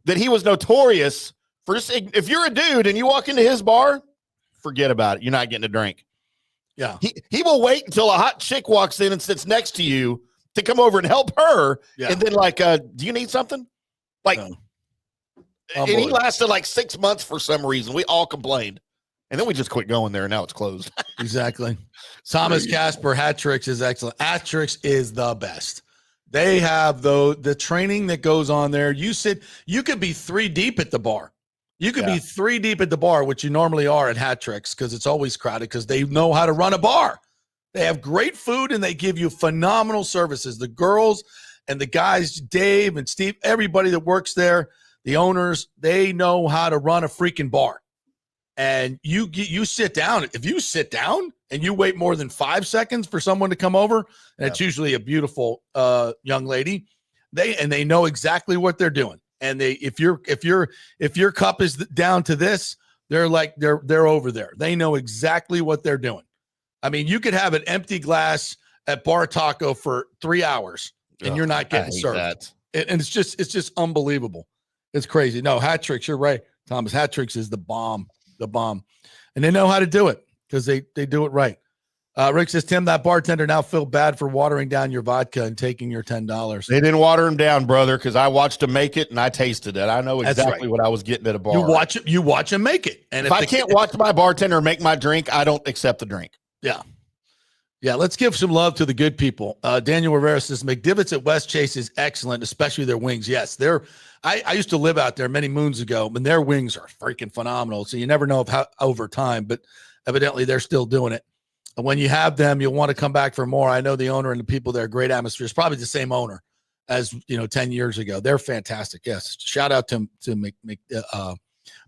that he was notorious for just, if you're a dude and you walk into his bar, forget about it. You're not getting a drink. Yeah. He will wait until a hot chick walks in and sits next to you to come over and help her. Yeah. And then do you need something? And he lasted like 6 months for some reason. We all complained. And then we just quit going there, and now it's closed. Exactly. Thomas Casper, Hat Tricks is excellent. Hat Tricks is the best. They have the training that goes on there. You could be 3 deep at the bar. You could be 3 deep at the bar, which you normally are at Hat Tricks, because it's always crowded, because they know how to run a bar. They have great food, and they give you phenomenal services. The girls and the guys, Dave and Steve, everybody that works there, the owners, they know how to run a freaking bar. And you sit down. If you sit down and you wait more than 5 seconds for someone to come over, and it's usually a beautiful young lady, they know exactly what they're doing. And if your cup is down to this, they're over there. They know exactly what they're doing. I mean, you could have an empty glass at Bar Taco for 3 hours and you're not getting served. And it's just unbelievable. It's crazy. No, Hat Tricks, you're right, Thomas. Hat Tricks is the bomb. And they know how to do it because they do it right. Rick says, Tim, that bartender now feel bad for watering down your vodka and taking your $10. They didn't water him down, brother, because I watched him make it and I tasted it. I know exactly what I was getting at a bar. You watch him make it. And if I can't watch my bartender make my drink, I don't accept the drink. Yeah. Yeah, let's give some love to the good people. Daniel Rivera says, McDivitt's at West Chase is excellent, especially their wings. Yes, I used to live out there many moons ago, and their wings are freaking phenomenal. So you never know how over time, but evidently they're still doing it. when you have them, you'll want to come back for more. I know the owner and the people there, great atmosphere. It's probably the same owner as 10 years ago. They're fantastic. Yes, shout out to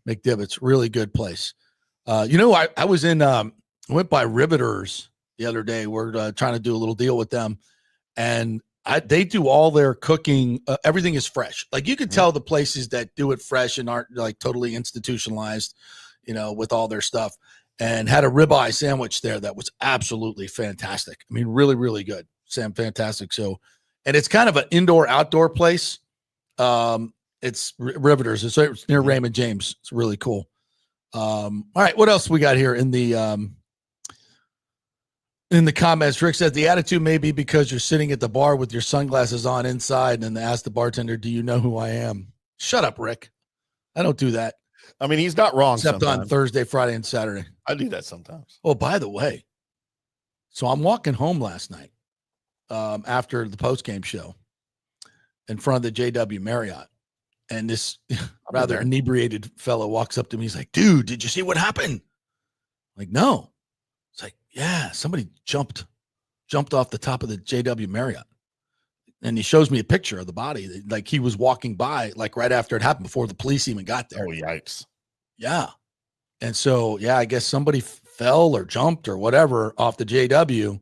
McDivitt's, really good place. I was in went by Riveters the other day. We're trying to do a little deal with them, and they do all their cooking. Everything is fresh. Like you can tell the places that do it fresh and aren't like totally institutionalized, with all their stuff. And had a ribeye sandwich there that was absolutely fantastic. I mean, really, really good. Fantastic. So, and it's kind of an indoor-outdoor place. It's Riveters. It's near Raymond James. It's really cool. All right, what else we got here in the comments? Rick says the attitude may be because you're sitting at the bar with your sunglasses on inside and ask the bartender, "Do you know who I am?" Shut up, Rick. I don't do that. I mean, he's not wrong. Except sometimes. On Thursday, Friday, and Saturday. I do that sometimes. Oh, by the way, so I'm walking home last night after the post-game show in front of the JW Marriott. And this rather inebriated fellow walks up to me. He's like, "Dude, did you see what happened?" I'm like, "No." It's like, "Yeah, somebody jumped off the top of the JW Marriott." And he shows me a picture of the body. Like he was walking by, like right after it happened, before the police even got there. Oh, yikes. Yeah. And so, I guess somebody fell or jumped or whatever off the JW,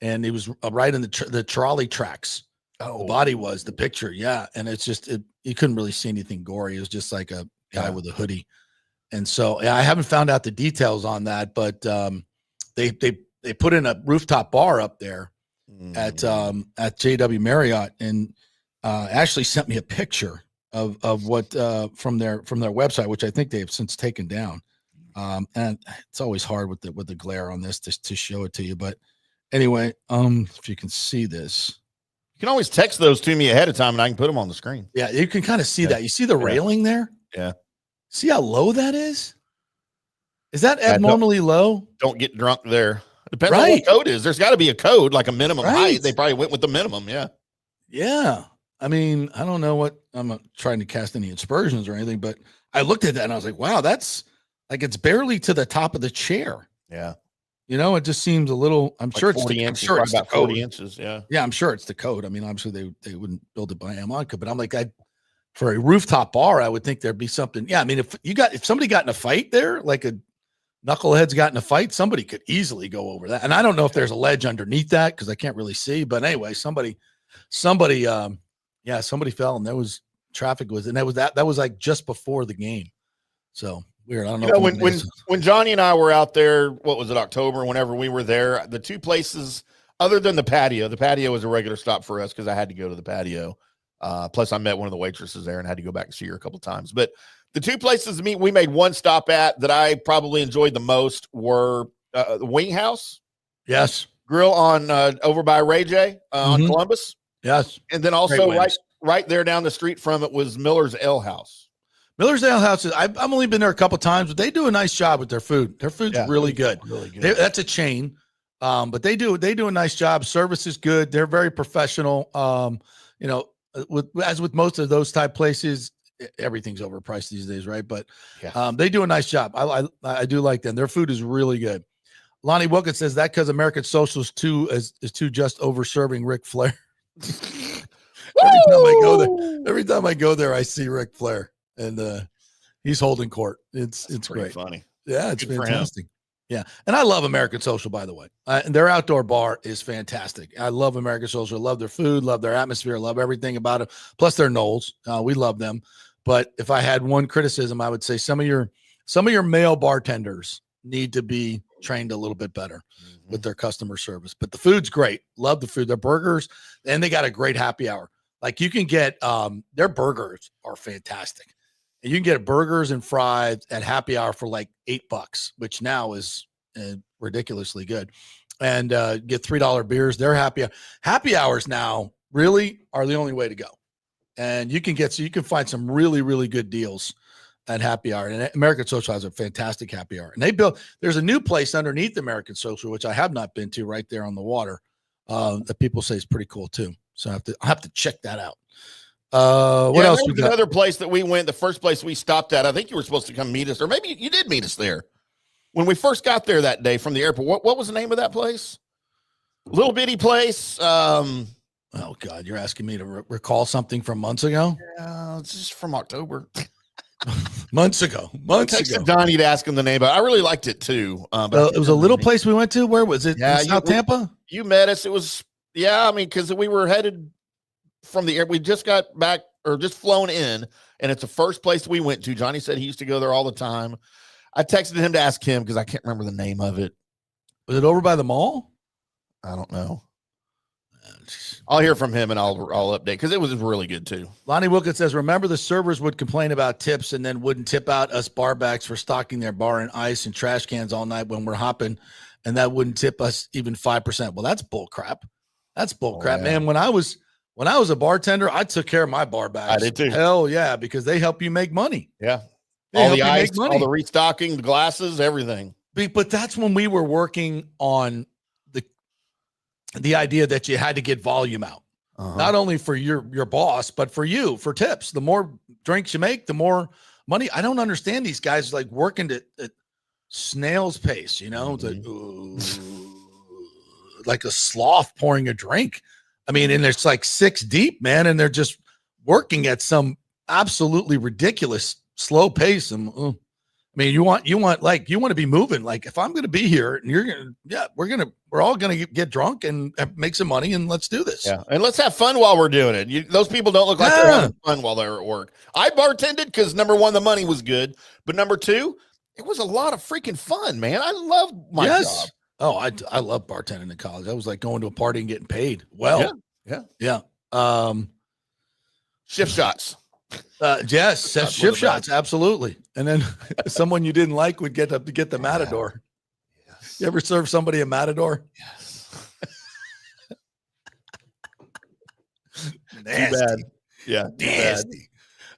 and he was right in the trolley tracks. Oh, the body was the picture. Yeah. And it's just, you couldn't really see anything gory. It was just like a guy with a hoodie. And so I haven't found out the details on that, but they put in a rooftop bar up there at JW Marriott, and Ashley sent me a picture of what from their website, which I think they've since taken down. And it's always hard with the glare on this to show it to you. But anyway, if you can see this. You can always text those to me ahead of time and I can put them on the screen. Yeah, you can kind of see that. You see the railing there? Yeah. See how low that is? Is that abnormally low? Don't get drunk there. Depends on what code is. There's got to be a code, like a minimum height. They probably went with the minimum. Yeah. Yeah. I mean, I don't know what, I'm not trying to cast any aspersions or anything, but I looked at that and I was like, wow, that's like, it's barely to the top of the chair. Yeah. It just seems a little, I'm like sure it's 40 the, inches, I'm sure it's about the code. 40 inches. Yeah. Yeah. I'm sure it's the code. I mean, obviously they wouldn't build it by Amonca, but I'm like, for a rooftop bar, I would think there'd be something. Yeah. I mean, if somebody got in a fight there, like a knucklehead's got in a fight, somebody could easily go over that. And I don't know if there's a ledge underneath that because I can't really see. But anyway, somebody fell and there was traffic and that was like just before the game. So weird. I don't know. When Johnny and I were out there, what was it, October? Whenever we were there, the two places other than the patio was a regular stop for us because I had to go to the patio. Plus, I met one of the waitresses there and had to go back and see her a couple of times. But the two places we made one stop at that I probably enjoyed the most were the Wing House. Yes. Grill on over by Ray J on Columbus. Yes. And then also right there down the street from it was Miller's Ale House. Miller's Ale House I've only been there a couple times, but they do a nice job with their food. Their food's really good. Really good. That's a chain. But they do a nice job. Service is good. They're very professional. As with most of those type places, everything's overpriced these days, right? But they do a nice job. I do like them. Their food is really good. Lonnie Wilkins says that because American Social is too just over serving Ric Flair. Every time I go there, I see Ric Flair, and he's holding court. It's great. Funny. Yeah, it's fantastic. Yeah, and I love American Social, by the way. And their outdoor bar is fantastic. I love American Social. Love their food, love their atmosphere, love everything about it. Plus, they're Knowles. We love them. But if I had one criticism, I would say some of your male bartenders need to be trained a little bit better with their customer service. But the food's great. Love the food. Their burgers, and they got a great happy hour. Like you can get their burgers are fantastic. And you can get burgers and fries at happy hour for like $8, which now is ridiculously good. And get $3 beers. Their happy hours now really are the only way to go. And you can find some really, really good deals at happy hour. And American Social has a fantastic happy hour. And there's a new place underneath American Social, which I have not been to, right there on the water, that people say is pretty cool too. So I have to check that out. What else? There was another place that we went. The first place we stopped at, I think you were supposed to come meet us, or maybe you did meet us there. when we first got there that day from the airport, what was the name of that place? Little bitty place. Oh God, you're asking me to recall something from months ago? It's just from October. Months ago. Donnie to ask him the name, but I really liked it too. But it was a little place we went to. Where was it? Yeah, in South Tampa? You met us. It was, because we were headed from the air. We just got back or just flown in, and it's the first place we went to. Johnny said he used to go there all the time. I texted him to ask him because I can't remember the name of it. Was it over by the mall? I don't know. I'll hear from him and I'll update because it was really good too. Lonnie Wilkins says, remember the servers would complain about tips and then wouldn't tip out us barbacks for stocking their bar in ice and trash cans all night when we're hopping, and that wouldn't tip us even 5%. Well, that's bull crap. That's bull crap, man. When I was a bartender, I took care of my barbacks. I did too. Hell yeah, because they help you make money. Yeah. They all the ice, all the restocking, the glasses, everything. But that's when we were working on the idea that you had to get volume out. Not only for your boss, but for you, for tips. The more drinks you make, the more money. I don't understand these guys like working at snail's pace, It's like a sloth pouring a drink. I mean, and it's like 6 deep, man, and they're just working at some absolutely ridiculous slow pace. And you want to be moving. Like if I'm going to be here and we're all going to get drunk and make some money and let's do this. Yeah. And let's have fun while we're doing it. Those people don't look like they're having fun while they're at work. I bartended because number one, the money was good, but number two, it was a lot of freaking fun, man. I love my job. Oh, I love bartending in college. I was like going to a party and getting paid. Well, yeah. Shift shots. Yes, shift shots, absolutely. And then someone you didn't like would get the Matador. Yes. You ever serve somebody a Matador? Yes. Nasty. Too bad. Yeah, nasty.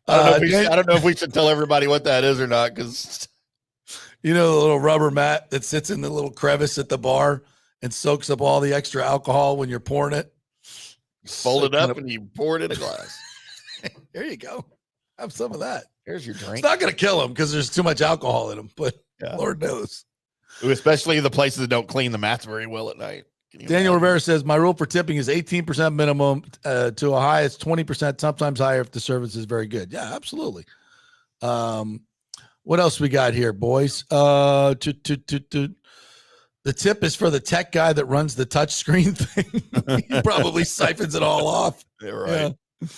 I don't know if we should tell everybody what that is or not, because the little rubber mat that sits in the little crevice at the bar and soaks up all the extra alcohol when you're pouring it. You fold it up and you pour it in a glass. There you go. Have some of that. Here's your drink. It's not going to kill them because there's too much alcohol in them, but Lord knows. Especially the places that don't clean the mats very well at night. Daniel Rivera says, my rule for tipping is 18% minimum to a high. It's 20%, sometimes higher if the service is very good. Yeah, absolutely. What else we got here, boys? The tip is for the tech guy that runs the touch screen thing. He probably siphons it all off. Yeah, right. Yeah.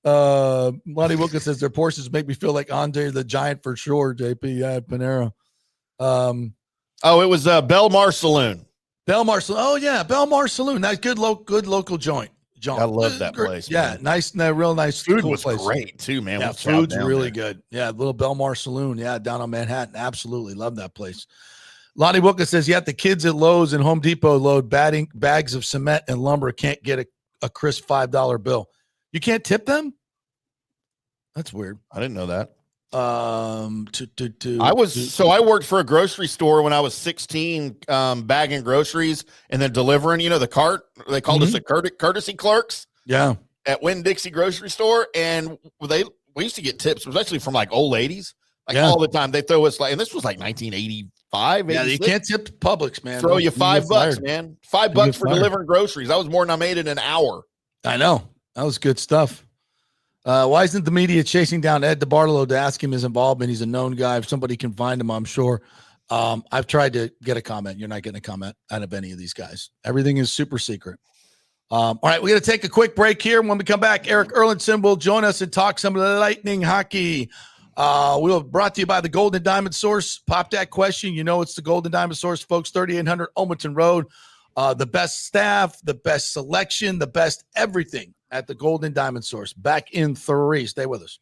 Lonnie Wilkins says their Porsches make me feel like Andre the Giant for sure. JP, yeah, Panera. It was Belmar Saloon. Belmar Saloon. Oh yeah, Belmar Saloon. Nice, good local joint. I love that place. Yeah, man. nice, real nice. Food cool was place. great too, man. Yeah, food's really good. Yeah, little Belmar Saloon. Yeah, down on Manhattan. Absolutely love that place. Lonnie Wilkins says, the kids at Lowe's and Home Depot load bags of cement and lumber can't get a crisp $5 bill. You can't tip them? That's weird. I didn't know that. I worked for a grocery store when I was 16, bagging groceries and then delivering, the cart. They called us the courtesy clerks. Yeah. At Winn-Dixie grocery store. And we used to get tips, especially from like old ladies, all the time. They throw us and this was like 1985. Yeah, you can't tip Publix, man. Throw you $5, man. $5 for delivering groceries. That was more than I made in an hour. I know. That was good stuff. Why isn't the media chasing down Ed DeBartolo to ask him his involvement? He's a known guy. If somebody can find him, I'm sure. I've tried to get a comment. You're not getting a comment out of any of these guys. Everything is super secret. All right, we're going to take a quick break here. When we come back, Eric Erlandson will join us and talk some of the Lightning hockey. We'll brought to you by the Golden Diamond Source. Pop that question. It's the Golden Diamond Source, folks, 3800 Olmonton Road. The best staff, the best selection, the best everything at the Golden Diamond Source. Back in 3. Stay with us.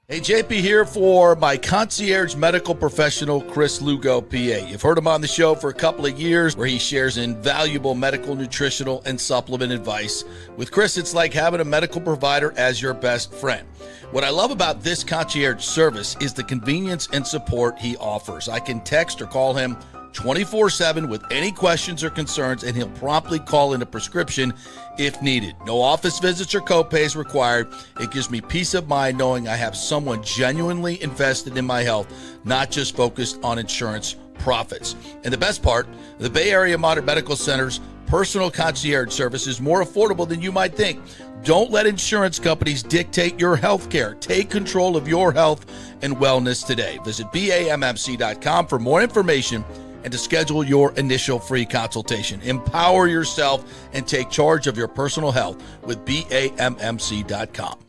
Hey, JP here for my concierge medical professional, Chris Lugo, PA. You've heard him on the show for a couple of years where he shares invaluable medical, nutritional, and supplement advice. With Chris, it's like having a medical provider as your best friend. What I love about this concierge service is the convenience and support he offers. I can text or call him 24/7 with any questions or concerns, and he'll promptly call in a prescription if needed. No office visits or copays required. It gives me peace of mind knowing I have someone genuinely invested in my health, not just focused on insurance profits. And the best part, the Bay Area Modern Medical Center's personal concierge service is more affordable than you might think. Don't let insurance companies dictate your health care. Take control of your health and wellness today. Visit BAMMC.com for more information and to schedule your initial free consultation. Empower yourself and take charge of your personal health with BAMMC.com.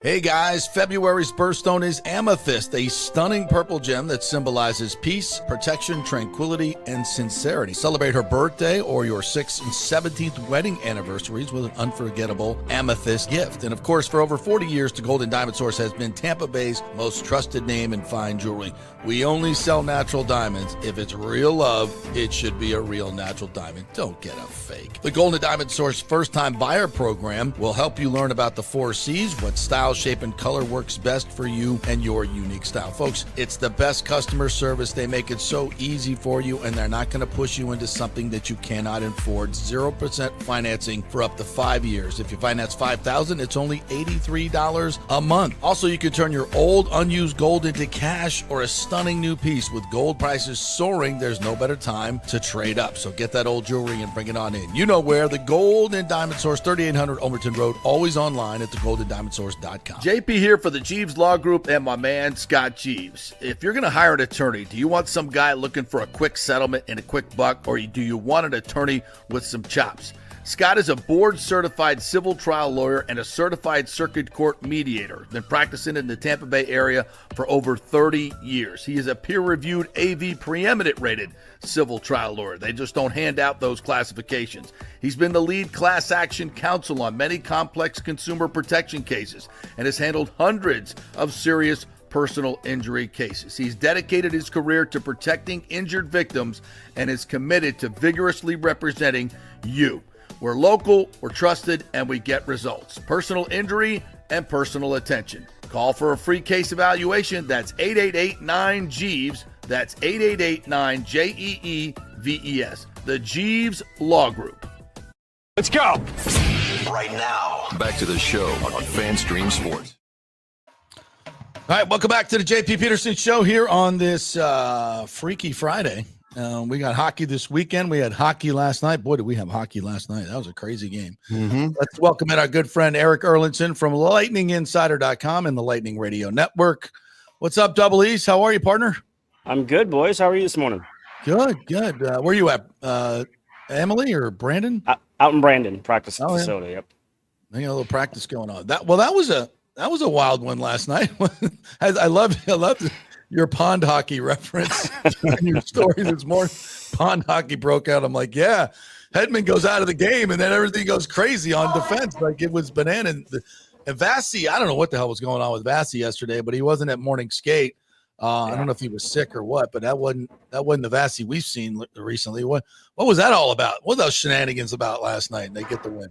Hey guys, February's birthstone is amethyst, a stunning purple gem that symbolizes peace, protection, tranquility, and sincerity. Celebrate her birthday or your 6th and 17th wedding anniversaries with an unforgettable amethyst gift. And of course, for over 40 years, the Golden Diamond Source has been Tampa Bay's most trusted name in fine jewelry. We only sell natural diamonds. If it's real love, it should be a real natural diamond. Don't get a fake. The Golden Diamond Source first-time buyer program will help you learn about the 4 C's, what style, shape, and color works best for you and your unique style. Folks, it's the best customer service. They make it so easy for you, and they're not going to push you into something that you cannot afford. 0% financing for up to 5 years. If you finance $5,000, it's only $83 a month. Also, you can turn your old unused gold into cash or a stunning new piece. With gold prices soaring, there's no better time to trade up. So get that old jewelry and bring it on in. You know where, the Golden Diamond Source, 3800 Overton Road, always online at thegoldendiamondsource.com. JP here for the Jeeves Law Group and my man Scott Jeeves. If you're going to hire an attorney, do you want some guy looking for a quick settlement and a quick buck, or do you want an attorney with some chops? Scott is a board-certified civil trial lawyer and a certified circuit court mediator. Been practicing in the Tampa Bay area for over 30 years. He is a peer-reviewed AV preeminent rated civil trial lawyer. They just don't hand out those classifications. He's been the lead class action counsel on many complex consumer protection cases and has handled hundreds of serious personal injury cases. He's dedicated his career to protecting injured victims and is committed to vigorously representing you. We're local, we're trusted, and we get results. Personal injury and personal attention. Call for a free case evaluation. That's 888-9-JEEVES. That's 888-9-JEEVES. The Jeeves Law Group. Let's go. Right now. Back to the show on FanStream Sports. All right, welcome back to the JP Peterson Show here on this Freaky Friday. We got hockey this weekend. We had hockey last night. Boy, did we have hockey last night. That was a crazy game. Let's welcome in our good friend Eric Erlinson from LightningInsider.com and the Lightning Radio Network. What's up, Double East? How are you, partner? I'm good, boys. How are you this morning? Good. Where are you at? Emily or Brandon? Out in Brandon, practice facility. Yep. They got a little practice going on. That was a wild one last night. I love your pond hockey reference in your story this morning. Pond hockey broke out. I'm like, yeah. Hedman goes out of the game, and then everything goes crazy on defense. Like it was banana. And Vasi, I don't know what the hell was going on with Vasi yesterday, but he wasn't at morning skate. I don't know if he was sick or what, but that wasn't the Vasi we've seen recently. What was that all about? What were those shenanigans about last night? And they get the win.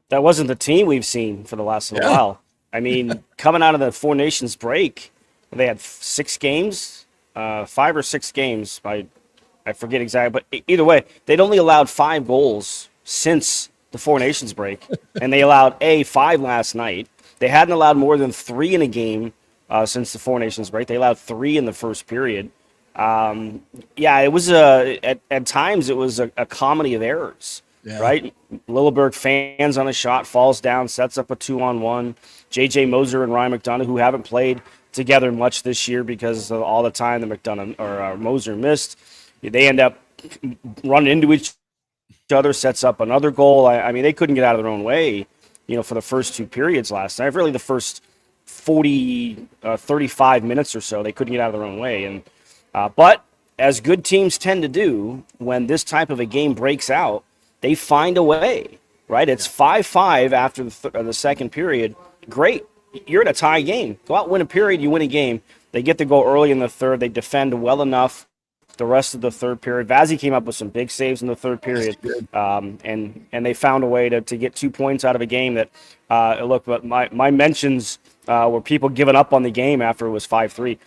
That wasn't the team we've seen for the last little while. I mean, coming out of the Four Nations break, they had 6 games, 5 or 6 games. I forget exactly, but either way, they'd only allowed 5 goals since the Four Nations break, and they allowed 5 last night. They hadn't allowed more than 3 in a game since the Four Nations break. They allowed 3 in the first period. It was at times it was a comedy of errors. Yeah. Right? Lilleberg fans on a shot, falls down, sets up a 2-on-1. J.J. Moser and Ryan McDonough, who haven't played together much this year because of all the time that McDonough or Moser missed, they end up running into each other, sets up another goal. I mean, they couldn't get out of their own way, for the first 2 periods last night. Really, the first 35 minutes or so, they couldn't get out of their own way. And but as good teams tend to do, when this type of a game breaks out, they find a way, right? It's 5-5 after the second period. Great. You're in a tie game. Go out, win a period, you win a game. They get to go early in the third. They defend well enough the rest of the third period. Vazzy came up with some big saves in the third period, and they found a way to get 2 points out of a game that, but my mentions were people giving up on the game after it was 5-3.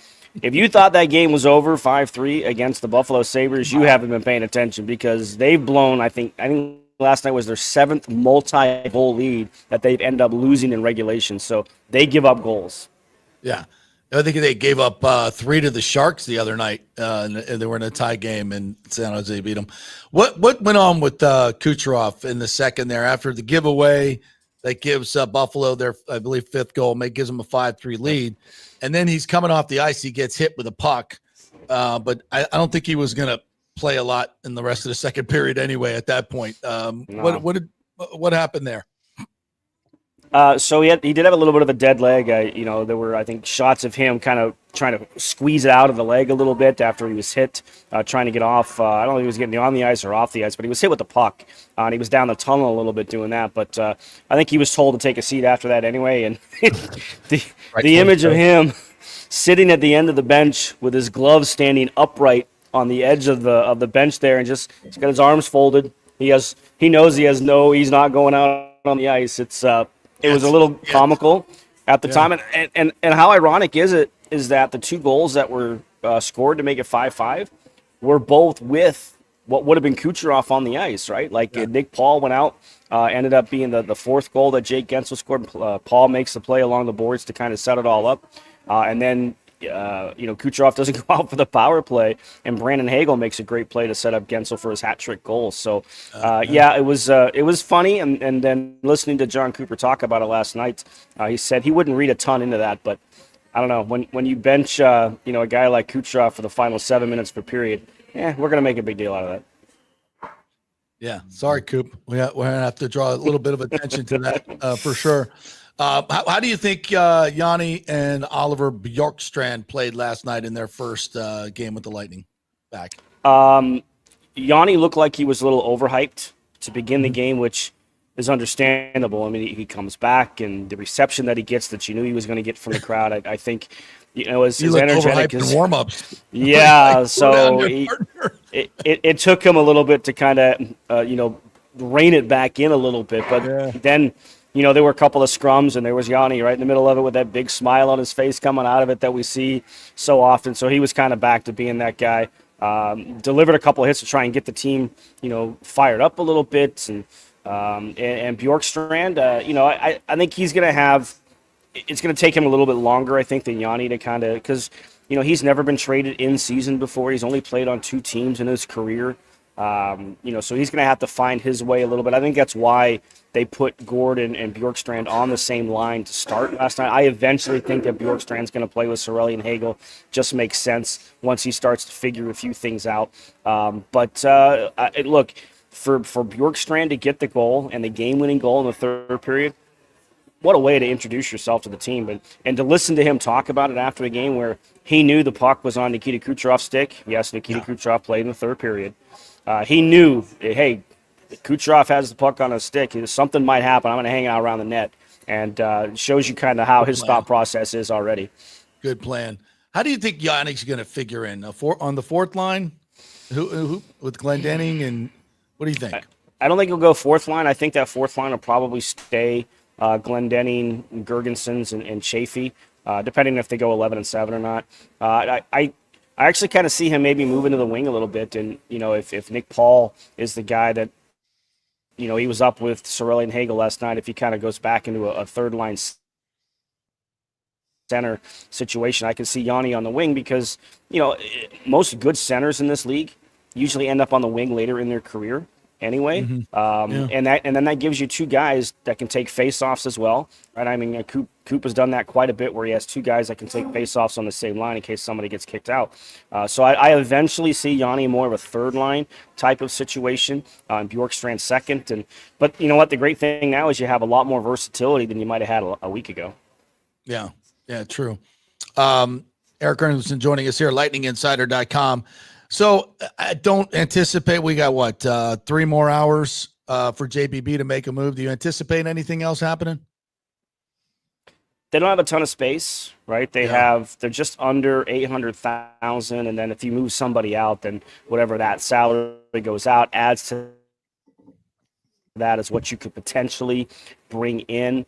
if you thought that game was over 5-3 against the Buffalo Sabres, you haven't been paying attention because they've blown, I think last night was their 7th multi-goal lead that they've ended up losing in regulation. So they give up goals. Yeah. I think they gave up 3 to the Sharks the other night, and they were in a tie game, and San Jose beat them. What went on with Kucherov in the second there after the giveaway that gives Buffalo their, I believe, 5th goal, gives them a 5-3 lead, and then he's coming off the ice. He gets hit with a puck, but I don't think he was going to play a lot in the rest of the second period anyway at that point. No. What happened there? So he did have a little bit of a dead leg. There were, I think, shots of him kind of trying to squeeze it out of the leg a little bit after he was hit, trying to get off. I don't know if he was getting on the ice or off the ice, but he was hit with the puck, and he was down the tunnel a little bit doing that. But I think he was told to take a seat after that anyway. And the image of him sitting at the end of the bench with his gloves standing upright on the edge of the bench there, and he's got his arms folded. He's not going out on the ice. It was a little comical at the time, and how ironic is that the 2 goals that were scored to make it 5-5 were both with what would have been Kucherov on the ice, right? Nick Paul went out, ended up being the 4th goal that Jake Gensel scored. Paul makes the play along the boards to kind of set it all up, and then Kucherov doesn't go out for the power play, and Brandon Hagel makes a great play to set up Gensel for his hat trick goal. So, it was funny. And then listening to John Cooper talk about it last night, he said he wouldn't read a ton into that, but I don't know, when you bench a guy like Kucherov for the final 7 minutes per period, we're gonna make a big deal out of that. Yeah, sorry, Coop. We're gonna have to draw a little bit of attention to that for sure. How do you think Yanni and Oliver Bjorkstrand played last night in their first game with the Lightning back? Yanni looked like he was a little overhyped to begin the game, which is understandable. I mean, he comes back, and the reception that he gets that you knew he was going to get from the crowd, I think, as energetic as warm-ups. Yeah, so it took him a little bit to kind of, rein it back in a little bit, but then. There were a couple of scrums, and there was Yanni right in the middle of it with that big smile on his face coming out of it that we see so often. So he was kind of back to being that guy. Delivered a couple of hits to try and get the team, fired up a little bit. And Bjorkstrand, I think he's going to have – it's going to take him a little bit longer, I think, than Yanni to kind of – because, he's never been traded in season before. He's only played on 2 teams in his career. So he's going to have to find his way a little bit. I think that's why they put Gordon and Bjorkstrand on the same line to start last night. I eventually think that Bjorkstrand's going to play with Cirelli and Hagel. Just makes sense once he starts to figure a few things out. Look, for Bjorkstrand to get the goal and the game-winning goal in the third period, what a way to introduce yourself to the team. And to listen to him talk about it after the game where he knew the puck was on Nikita Kucherov's stick. Yes, Nikita Kucherov played in the third period. He knew, hey, Kucherov has the puck on his stick. Something might happen. I'm going to hang out around the net. And it shows you kind of how his thought process is already. Good plan. How do you think Yannick's going to figure in? On the 4th line? Who with Glendening? And what do you think? I don't think he'll go 4th line. I think that 4th line will probably stay Glendening, Gergensons, and Chafee, depending if they go 11-7 or not. I actually kind of see him maybe moving to the wing a little bit. And, if Nick Paul is the guy that, he was up with Cirelli and Hagel last night, if he kind of goes back into a third-line center situation, I can see Yanni on the wing because, most good centers in this league usually end up on the wing later in their career anyway. And then that gives you 2 guys that can take face-offs as well, right? I mean, Coop has done that quite a bit where he has 2 guys that can take face-offs on the same line in case somebody gets kicked out. So I eventually see Yanni more of a third-line type of situation, and Bjorkstrand second. But you know what? The great thing now is you have a lot more versatility than you might have had a week ago. Yeah, true. Eric Ernston joining us here, lightninginsider.com. So I don't anticipate we got 3 more hours for JBB to make a move. Do you anticipate anything else happening? They don't have a ton of space, right? They're just under 800,000, and then if you move somebody out, then whatever that salary goes out adds to that is what you could potentially bring in.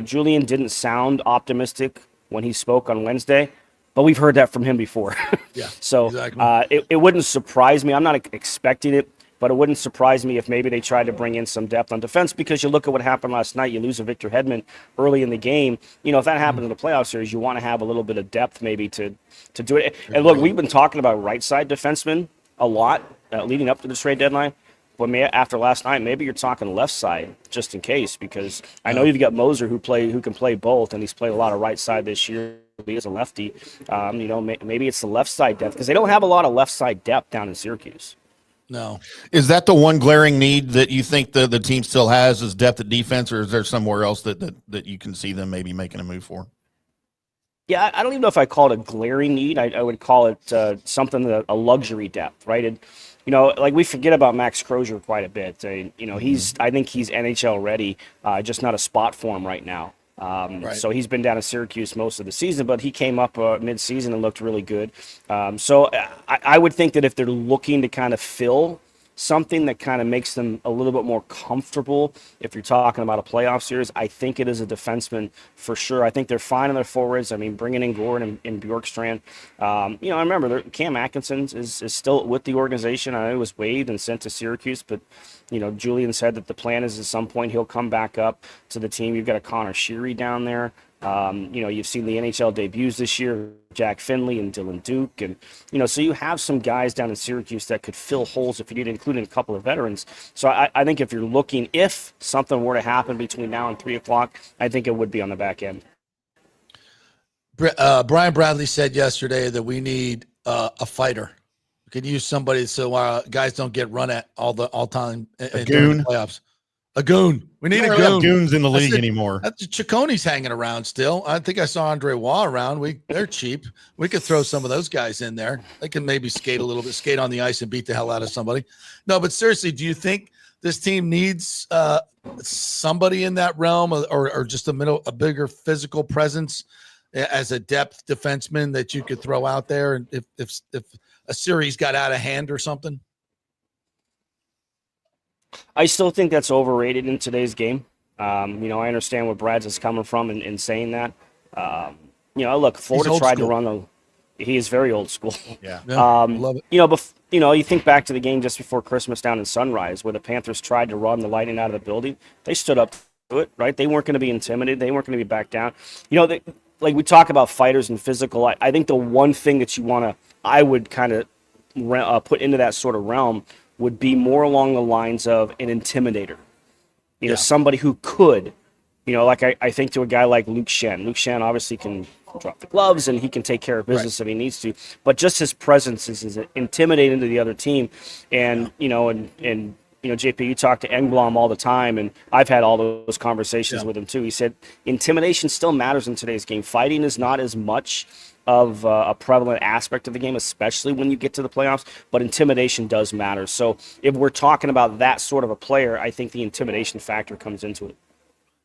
Julian didn't sound optimistic when he spoke on Wednesday. but we've heard that from him before. Yeah. So exactly. it wouldn't surprise me. I'm not expecting it, but it wouldn't surprise me if maybe they tried to bring in some depth on defense, because you look at what happened last night. You lose a Victor Hedman early in the game. If that happened in the playoff series, you want to have a little bit of depth maybe to do it. And look, we've been talking about right side defensemen a lot leading up to the trade deadline. But after last night, maybe you're talking left side just in case, because I know you've got Moser who can play both, and he's played a lot of right side this year. He is a lefty. Maybe it's the left side depth, because they don't have a lot of left side depth down in Syracuse. No. Is that the one glaring need that you think the team still has, is depth at defense, or is there somewhere else that you can see them maybe making a move for? Yeah, I don't even know if I call it a glaring need. I would call it something a luxury depth, right? Like we forget about Max Crozier quite a bit. I think he's NHL ready, just not a spot for him right now. Right. So he's been down in Syracuse most of the season, but he came up mid-season and looked really good. So I would think that if they're looking to kind of fill something that kind of makes them a little bit more comfortable, if you're talking about a playoff series, I think it is a defenseman for sure. I think they're fine on their forwards. I mean, bringing in Gordon and Bjorkstrand. I remember Cam Atkinson is still with the organization. I know he was waived and sent to Syracuse, but Julian said that the plan is at some point he'll come back up to the team. You've got a Connor Sheary down there. You've seen the NHL debuts this year, Jack Finley and Dylan Duke. And, so you have some guys down in Syracuse that could fill holes if you need, including a couple of veterans. So I think if you're looking, if something were to happen between now and 3 o'clock, I think it would be on the back end. Brian Bradley said yesterday that we need a fighter. We could use somebody so guys don't get run at all time during the playoffs. A goon. We need a goon. Have goons in the league anymore. Chaconi's hanging around still. I think I saw Andre Waugh around. They're cheap. We could throw some of those guys in there. They can maybe skate a little bit, skate on the ice and beat the hell out of somebody. No, but seriously, do you think this team needs somebody in that realm, or just a bigger physical presence as a depth defenseman that you could throw out there, and if a series got out of hand or something? I still think that's overrated in today's game. I understand where Brad's is coming from in saying that. Look, Florida tried to run he is very old school. Yeah. Love it. You think back to the game just before Christmas down in Sunrise, where the Panthers tried to run the Lightning out of the building. They stood up to it, right? They weren't going to be intimidated. They weren't going to be backed down. Like we talk about fighters and physical. I think the one thing that I would kind of put into that sort of realm would be more along the lines of an intimidator. Somebody who could, like I think to a guy like Luke Shen. Luke Shen obviously can drop the gloves and he can take care of business if he needs to, but just his presence is intimidating to the other team. And, JP, you talk to Engblom all the time, and I've had all those conversations with him too. He said intimidation still matters in today's game. Fighting is not as much of a prevalent aspect of the game, especially when you get to the playoffs, but intimidation does matter. So if we're talking about that sort of a player, I think the intimidation factor comes into it.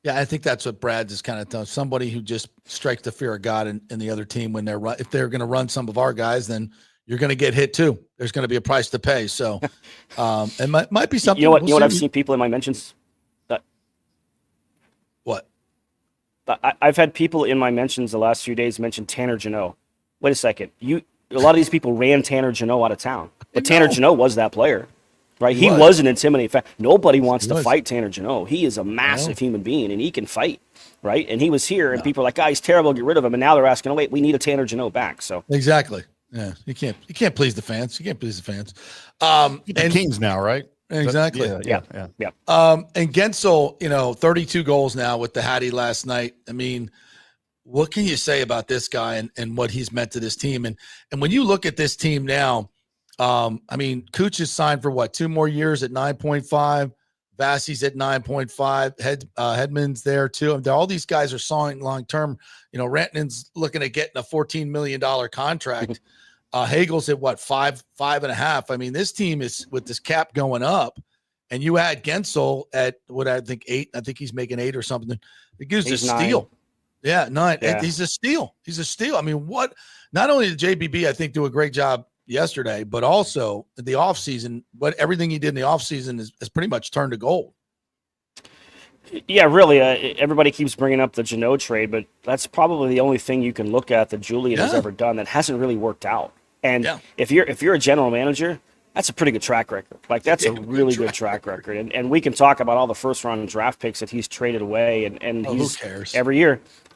Yeah, I think that's what Brad's is kind of done. Somebody who just strikes the fear of God in the other team when if they're going to run some of our guys, then you're going to get hit too. There's going to be a price to pay. So it might be something. What I've seen people in my mentions. What? I've had people in my mentions the last few days mention Tanner Jeannot. Wait a second. A lot of these people ran Tanner Jeannot out of town, but Tanner Jeannot was that player, right? He was an intimidating factor. Nobody wants to fight Tanner Jeannot. He is a massive human being, and he can fight, right? And he was here, and people are like, he's terrible, get rid of him. And now they're asking, wait, we need a Tanner Jeannot back. So exactly. Yeah, you can't please the fans. You can't please the fans. And Kings now, right? Exactly. Yeah. And Gensel, 32 goals now with the Hattie last night. I mean, what can you say about this guy and what he's meant to this team? And when you look at this team now, Cooch is signed for 2 more years at 9.5. Vassie's at 9.5. Hedman's there too. All these guys are signed long-term. Rantanen's looking at getting a $14 million contract. Hagel's at 5.5. This team is, with this cap going up, and you add Gensel at I think 8. I think he's making 8 or something. It gives a steal. Yeah, 9. Yeah. He's a steal. What? Not only did JBB, I think, do a great job yesterday, but also the offseason, everything he did in the offseason is pretty much turned to gold. Yeah, really. Everybody keeps bringing up the Janot trade, but that's probably the only thing you can look at that Julian has ever done that hasn't really worked out. And if you're a general manager, that's a pretty good track record. Like that's a really good track record. And we can talk about all the first round draft picks that he's traded away, and he's who cares?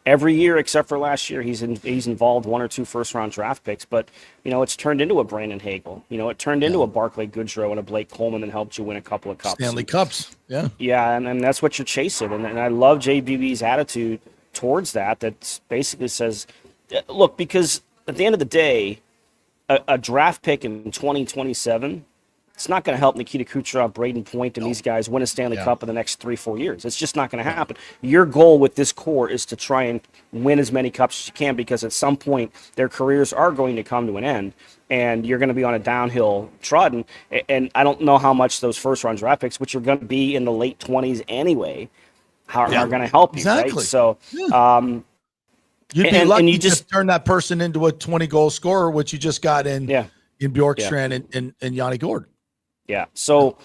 Every year except for last year, he's involved 1 or 2 first round draft picks. But it's turned into a Brandon Hagel. It turned into a Barclay Goodrow and a Blake Coleman that helped you win a couple of cups. Stanley Cups. Yeah, and that's what you're chasing. And I love JBB's attitude towards that. That basically says, look, because at the end of the day, a draft pick in 2027. It's not going to help Nikita Kucherov, Braden Point, and these guys win a Stanley Cup in the next 3-4 years. It's just not going to happen. Your goal with this core is to try and win as many cups as you can, because at some point their careers are going to come to an end, and you're going to be on a downhill trot. And I don't know how much those first-round draft picks, which are going to be in the late 20s anyway, are going to help you. Exactly. Right? So, you'd be lucky to turn that person into a 20-goal scorer, which you just got in Bjorkstrand and Yanni Gord. Yeah. So,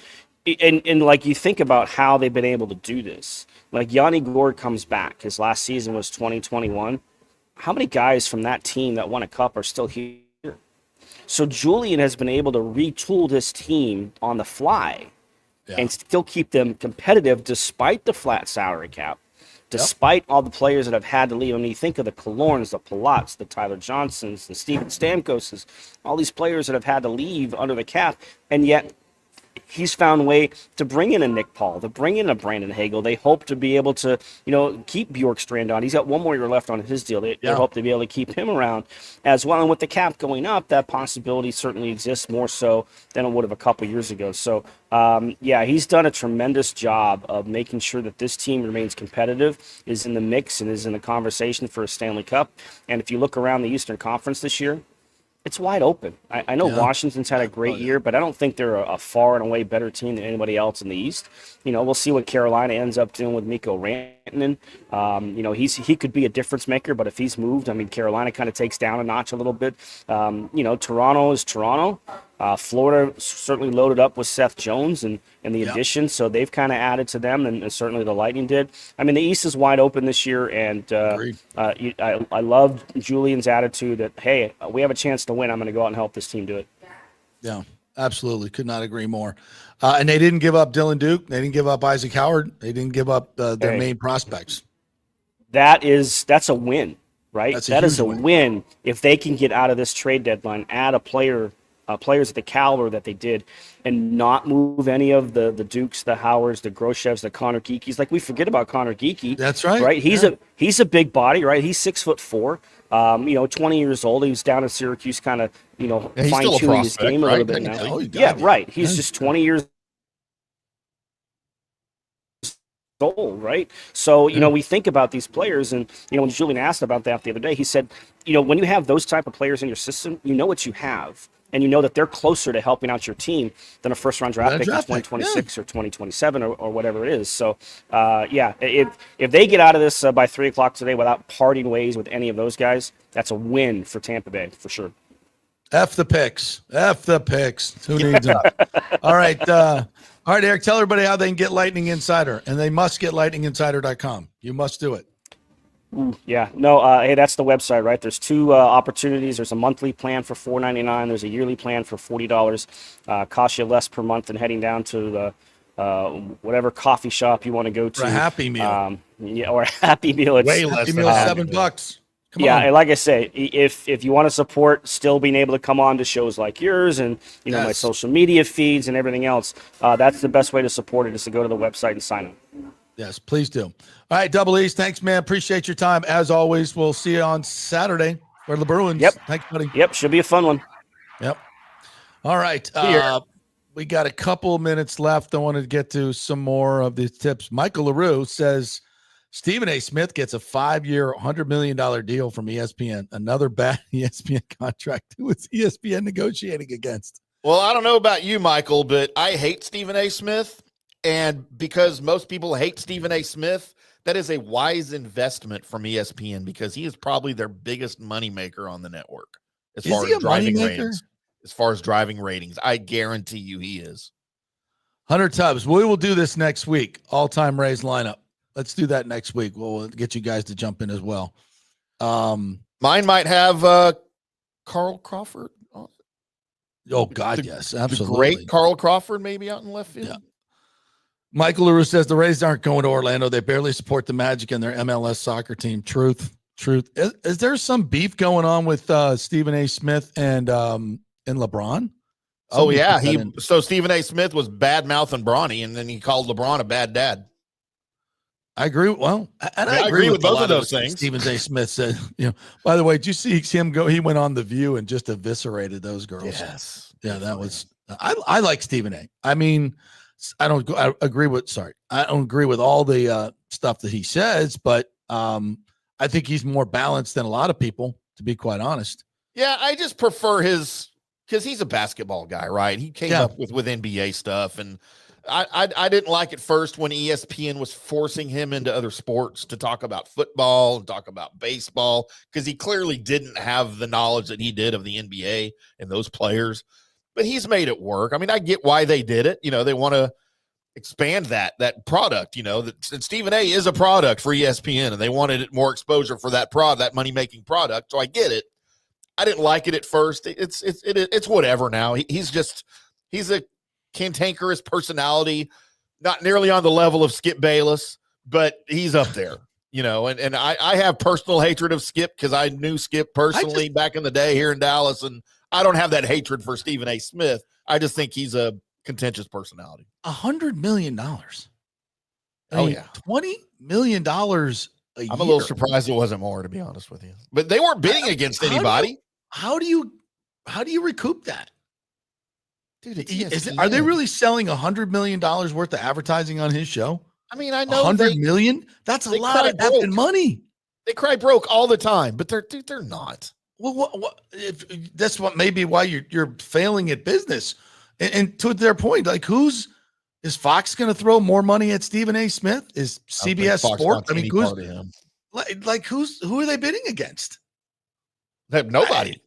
and like you think about how they've been able to do this. Like Yanni Gord comes back. His last season was 2021. How many guys from that team that won a cup are still here? So Julian has been able to retool this team on the fly and still keep them competitive despite the flat salary cap, despite all the players that have had to leave. I mean, you think of the Killorns, the Palats, the Tyler Johnsons, the Steven Stamkoses, all these players that have had to leave under the cap, and yet he's found a way to bring in a Nick Paul, to bring in a Brandon Hagel. They hope to be able to, keep Bjorkstrand on. He's got 1 more year left on his deal. They hope to be able to keep him around as well. And with the cap going up, that possibility certainly exists more so than it would have a couple years ago. So, he's done a tremendous job of making sure that this team remains competitive, is in the mix, and is in the conversation for a Stanley Cup. And if you look around the Eastern Conference this year, it's wide open. I know Washington's had a great year, but I don't think they're a far and away better team than anybody else in the East. We'll see what Carolina ends up doing with Mikko Rantanen. He could be a difference maker, but if he's moved, Carolina kind of takes down a notch a little bit. Toronto is Toronto. Florida certainly loaded up with Seth Jones and the addition, so they've kind of added to them, and certainly the Lightning did. The East is wide open this year, and I love Julian's attitude that, hey, we have a chance to win. I'm going to go out and help this team do it. Yeah, absolutely. Could not agree more. And they didn't give up Dylan Duke. They didn't give up Isaac Howard. They didn't give up their main prospects. That's a win, right? That is a win if they can get out of this trade deadline, add a players at the caliber that they did, and not move any of the Dukes, the Howards, the Groshevs, the Connor Geekies. Like, we forget about Connor Geeky. That's right. Right? He's a big body, right? He's 6'4". 20 years old. He was down in Syracuse, kind of, fine-tuning his game a little bit now. Right. He's just 20 years old, right? So, we think about these players, and, when Julian asked about that the other day, he said, when you have those type of players in your system, you know what you have. And you know that they're closer to helping out your team than a first-round draft pick in 2026 or 2027 or whatever it is. So, if they get out of this by 3 o'clock today without parting ways with any of those guys, that's a win for Tampa Bay for sure. F the picks. Who needs them? All right, Eric. Tell everybody how they can get Lightning Insider, and they must get lightninginsider.com. You must do it. Hey, that's the website, right? There's 2 opportunities. There's a monthly plan for $4.99. There's a yearly plan for $40. Costs you less per month than heading down to the whatever coffee shop you want to go to. Or a Happy Meal. Or a Happy Meal. It's way less. Happy Meal is $7. Come on. And like I say, if you want to support still being able to come on to shows like yours and my social media feeds and everything else, that's the best way to support it, is to go to the website and sign up. Yes, please do. All right, Double E's. Thanks, man. Appreciate your time. As always, we'll see you on Saturday for the Bruins. Yep. Thanks, buddy. Yep, should be a fun one. Yep. All right. We got a couple minutes left. I want to get to some more of these tips. Michael LaRue says Stephen A. Smith gets a 5-year, $100 million deal from ESPN. Another bad ESPN contract. Who is ESPN negotiating against? Well, I don't know about you, Michael, but I hate Stephen A. Smith. And because most people hate Stephen A. Smith, that is a wise investment from ESPN, because he is probably their biggest moneymaker on the network as far as driving ratings. As far as driving ratings, I guarantee you he is. Hunter Tubbs, we will do this next week. All-time Rays lineup. Let's do that next week. We'll get you guys to jump in as well. Mine might have Carl Crawford. Oh God, yes, absolutely. The great Carl Crawford, maybe out in left field. Yeah. Michael LaRue says the Rays aren't going to Orlando. They barely support the Magic and their MLS soccer team. Truth. Is there some beef going on with Stephen A. Smith and LeBron? Oh yeah, so Stephen A. Smith was bad mouthing Bronny, and then he called LeBron a bad dad. I agree. Well, and I agree with both of those things. things. Stephen A. Smith said, by the way, did you see him go? He went on The View and just eviscerated those girls. Yes. Yeah, that was, I like Stephen A. I mean, I don't agree with all the stuff that he says, but I think he's more balanced than a lot of people, to be quite honest. Yeah, I just prefer because he's a basketball guy, right? He came up with NBA stuff, and I didn't like it first when ESPN was forcing him into other sports to talk about football and talk about baseball, because he clearly didn't have the knowledge that he did of the NBA and those players. But he's made it work. I mean, I get why they did it. They want to expand that product, that Stephen A. is a product for ESPN, and they wanted more exposure for that money-making product. So I get it. I didn't like it at first. It's whatever now. He's a cantankerous personality, not nearly on the level of Skip Bayless, but he's up there, and I have personal hatred of Skip because I knew Skip personally back in the day here in Dallas, and I don't have that hatred for Stephen A. Smith. I just think he's a contentious personality. $100 million. Yeah. $20 million a year. I'm a little surprised it wasn't more, to be honest with you. But they weren't bidding against anybody. How do you recoup that? Dude, are they really selling $100 million worth of advertising on his show? I mean, I know $100 million? That's a lot of effing money. They cry broke all the time, but they're not. Well, that's what maybe why you're failing at business. And to their point, like is Fox going to throw more money at Stephen A. Smith? Is CBS Sports? I mean, who are they bidding against? Nobody.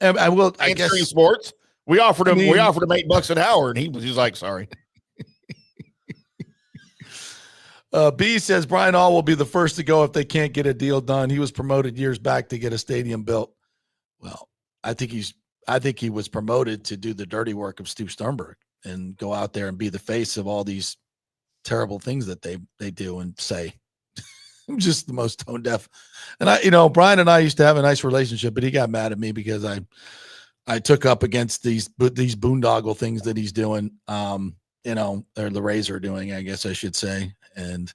I guess sports. We offered him $8 an hour, and he was like, sorry. B says Brian All will be the first to go if they can't get a deal done. He was promoted years back to get a stadium built. Well, I think he was promoted to do the dirty work of Stu Sternberg and go out there and be the face of all these terrible things that they do and say. I'm just the most tone deaf. And Brian and I used to have a nice relationship, but he got mad at me because I took up against these boondoggle things that he's doing. Or the Rays are doing, I guess I should say. And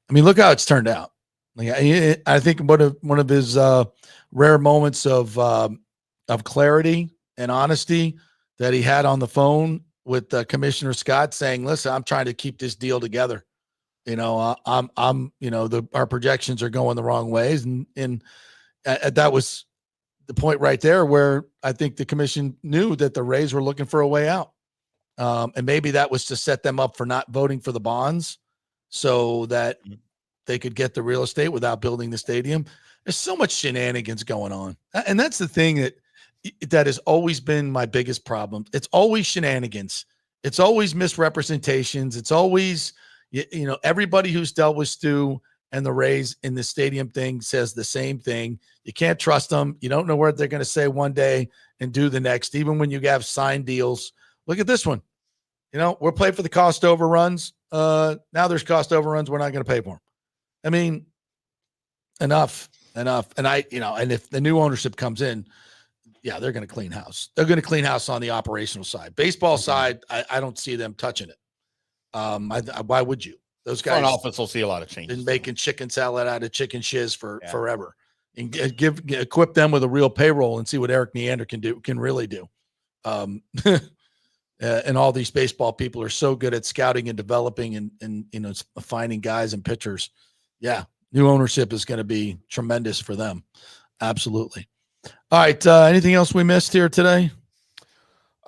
I mean, look how it's turned out. Like I think one of his rare moments of clarity and honesty that he had on the phone with Commissioner Scott saying, "Listen, I'm trying to keep this deal together. Our projections are going the wrong ways," and that was the point right there where I think the commission knew that the Rays were looking for a way out, and maybe that was to set them up for not voting for the bonds, so that they could get the real estate without building the stadium. There's so much shenanigans going on, and that's the thing that has always been my biggest problem. It's always shenanigans. It's always misrepresentations. It's always, everybody who's dealt with Stu and the Rays in the stadium thing says the same thing. You can't trust them. You don't know what they're going to say one day and do the next, even when you have signed deals. Look at this one. We're playing for the cost overruns. Now there's cost overruns. We're not going to pay for them. I mean, enough. And and if the new ownership comes in, yeah, they're going to clean house. They're going to clean house on the operational side. Baseball side, I don't see them touching it. Why would you? Those guys, front office will see a lot of changes. Been making chicken salad out of chicken shiz for forever, and equip them with a real payroll and see what Eric Neander can really do. And all these baseball people are so good at scouting and developing and finding guys and pitchers. Yeah, new ownership is going to be tremendous for them. Absolutely. All right. Anything else we missed here today?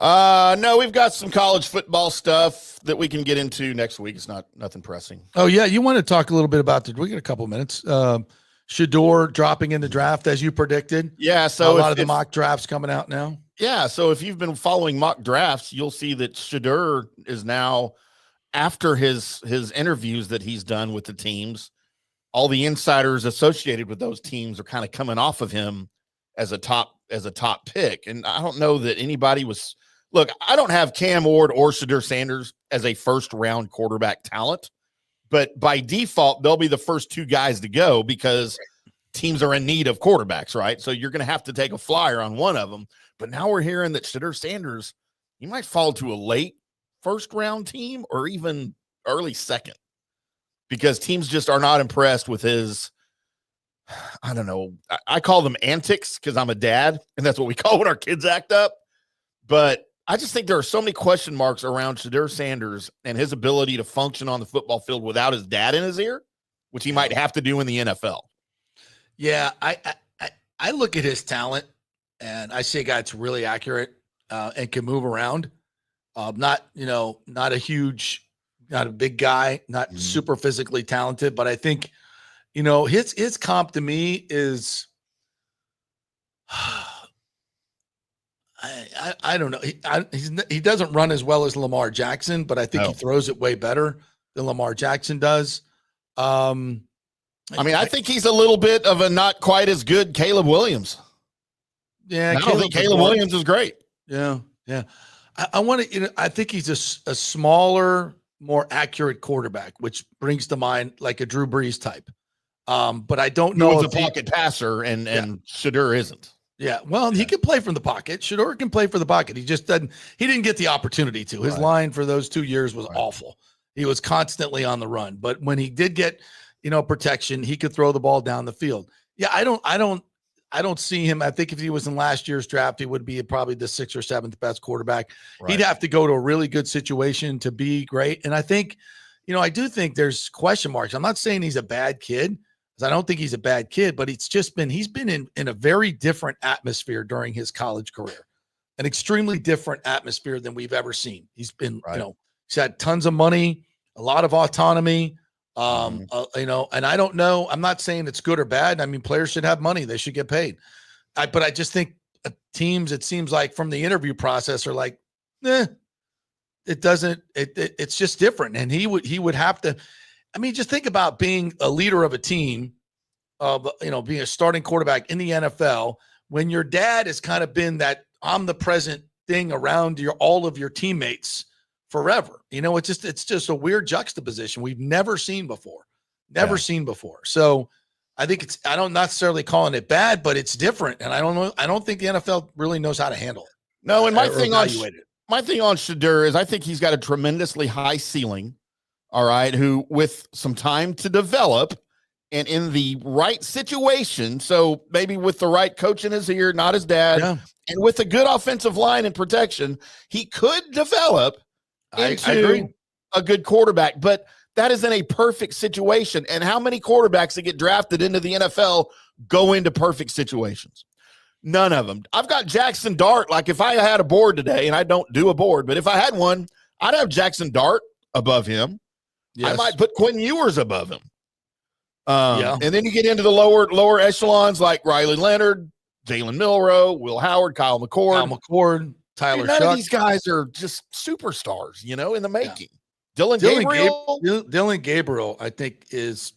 No, we've got some college football stuff that we can get into next week. It's nothing pressing. Oh yeah. You want to talk a little bit about we got a couple minutes. Shador dropping in the draft as you predicted. Yeah. So a lot of the mock drafts coming out now. Yeah. So if you've been following mock drafts, you'll see that Shador is now after his interviews that he's done with the teams, all the insiders associated with those teams are kind of coming off of him as a top pick. And I don't know that anybody was. Look, I don't have Cam Ward or Shadur Sanders as a first-round quarterback talent, but by default, they'll be the first two guys to go because teams are in need of quarterbacks, right? So you're going to have to take a flyer on one of them. But now we're hearing that Shadur Sanders, he might fall to a late first-round team or even early second because teams just are not impressed with his, I don't know, I call them antics because I'm a dad, and that's what we call when our kids act up. But I just think there are so many question marks around Shadur Sanders and his ability to function on the football field without his dad in his ear, which he might have to do in the NFL. Yeah, I look at his talent, and I see a guy that's really accurate and can move around. Not a big guy, not super physically talented, but I think, his comp to me is – I don't know. He doesn't run as well as Lamar Jackson, but I think he throws it way better than Lamar Jackson does. I think he's a little bit of a not quite as good Caleb Williams. Yeah, I don't think Caleb Williams is great. Yeah. I want to. I think he's a smaller, more accurate quarterback, which brings to mind like a Drew Brees type. But I don't know if he's a pocket passer, and Shadur isn't. Yeah, well, he can play from the pocket. Shadur can play for the pocket. He just doesn't. He didn't get the opportunity to. His line for those 2 years was awful. He was constantly on the run. But when he did get, protection, he could throw the ball down the field. Yeah, I don't see him. I think if he was in last year's draft, he would be probably the 6th or 7th best quarterback. Right. He'd have to go to a really good situation to be great. And I think, I do think there's question marks. I'm not saying he's a bad kid. I don't think he's a bad kid, but he's been in a very different atmosphere during his college career, an extremely different atmosphere than we've ever seen. He's been, he's had tons of money, a lot of autonomy, and I don't know. I'm not saying it's good or bad. I mean, players should have money. They should get paid. But I just think teams, it seems like from the interview process are like, it doesn't, it's just different. And he would have to, just think about being a leader of a team, being a starting quarterback in the NFL when your dad has kind of been that omnipresent thing around all of your teammates forever. It's just a weird juxtaposition we've never seen before. So I think I don't necessarily calling it bad, but it's different. And I don't know. I don't think the NFL really knows how to handle it. No. And my thing on Shadur is I think he's got a tremendously high ceiling. All right, who with some time to develop and in the right situation, so maybe with the right coach in his ear, not his dad, and with a good offensive line and protection, he could develop into a good quarterback. But that is in a perfect situation. And how many quarterbacks that get drafted into the NFL go into perfect situations? None of them. I've got Jackson Dart. Like if I had a board today, and I don't do a board, but if I had one, I'd have Jackson Dart above him. Yes. I might put Quinn Ewers above him. And then you get into the lower echelons like Riley Leonard, Jalen Milroe, Will Howard, Kyle McCord, Tyler Shuck. None of these guys are just superstars, in the making. Yeah. Dylan Gabriel, I think is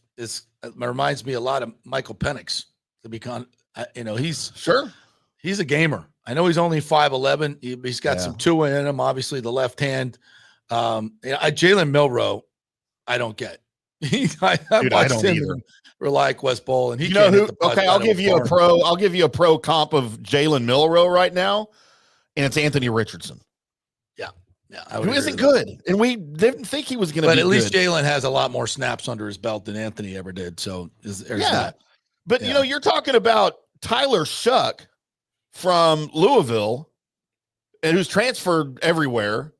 reminds me a lot of Michael Penix to become. He's a gamer. I know he's only 5'11". He's got some two in him. Obviously, the left hand. Jalen Milroe. I don't get. I don't either. Like West Bowl, and he I'll give you a pro. I'll give you a pro comp of Jalen Milroe right now, and it's Anthony Richardson. Yeah, who isn't good, and we didn't think he was going to. But at least Jalen has a lot more snaps under his belt than Anthony ever did. So there's that. But you're talking about Tyler Shuck from Louisville, and who's transferred everywhere.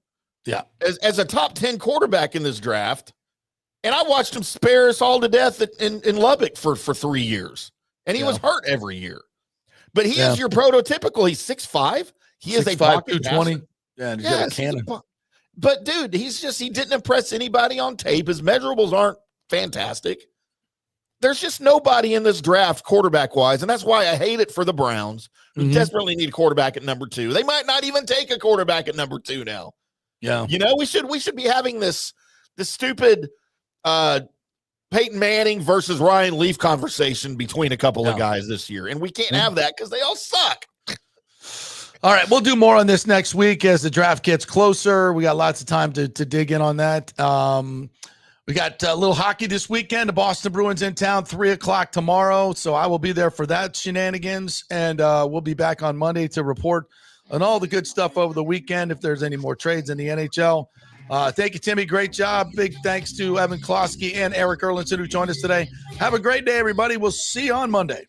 Yeah, as a top 10 quarterback in this draft. And I watched him spare us all to death in Lubbock for 3 years. And he was hurt every year. But he is your prototypical. He's 6'5". He is a pocket 220. Yeah, and he's got a cannon. But, dude, he didn't impress anybody on tape. His measurables aren't fantastic. There's just nobody in this draft quarterback-wise, and that's why I hate it for the Browns, who desperately need a quarterback at number 2. They might not even take a quarterback at number 2 now. Yeah. We should be having this the stupid Peyton Manning versus Ryan Leaf conversation between a couple of guys this year. And we can't have that because they all suck. All right, we'll do more on this next week as the draft gets closer. We got lots of time to dig in on that. We got a little hockey this weekend. The Boston Bruins in town, 3:00 tomorrow. So I will be there for that shenanigans. And we'll be back on Monday to report on all the good stuff over the weekend if there's any more trades in the NHL. Thank you, Timmy. Great job. Big thanks to Evan Klosky and Eric Erlinson who joined us today. Have a great day, everybody. We'll see you on Monday.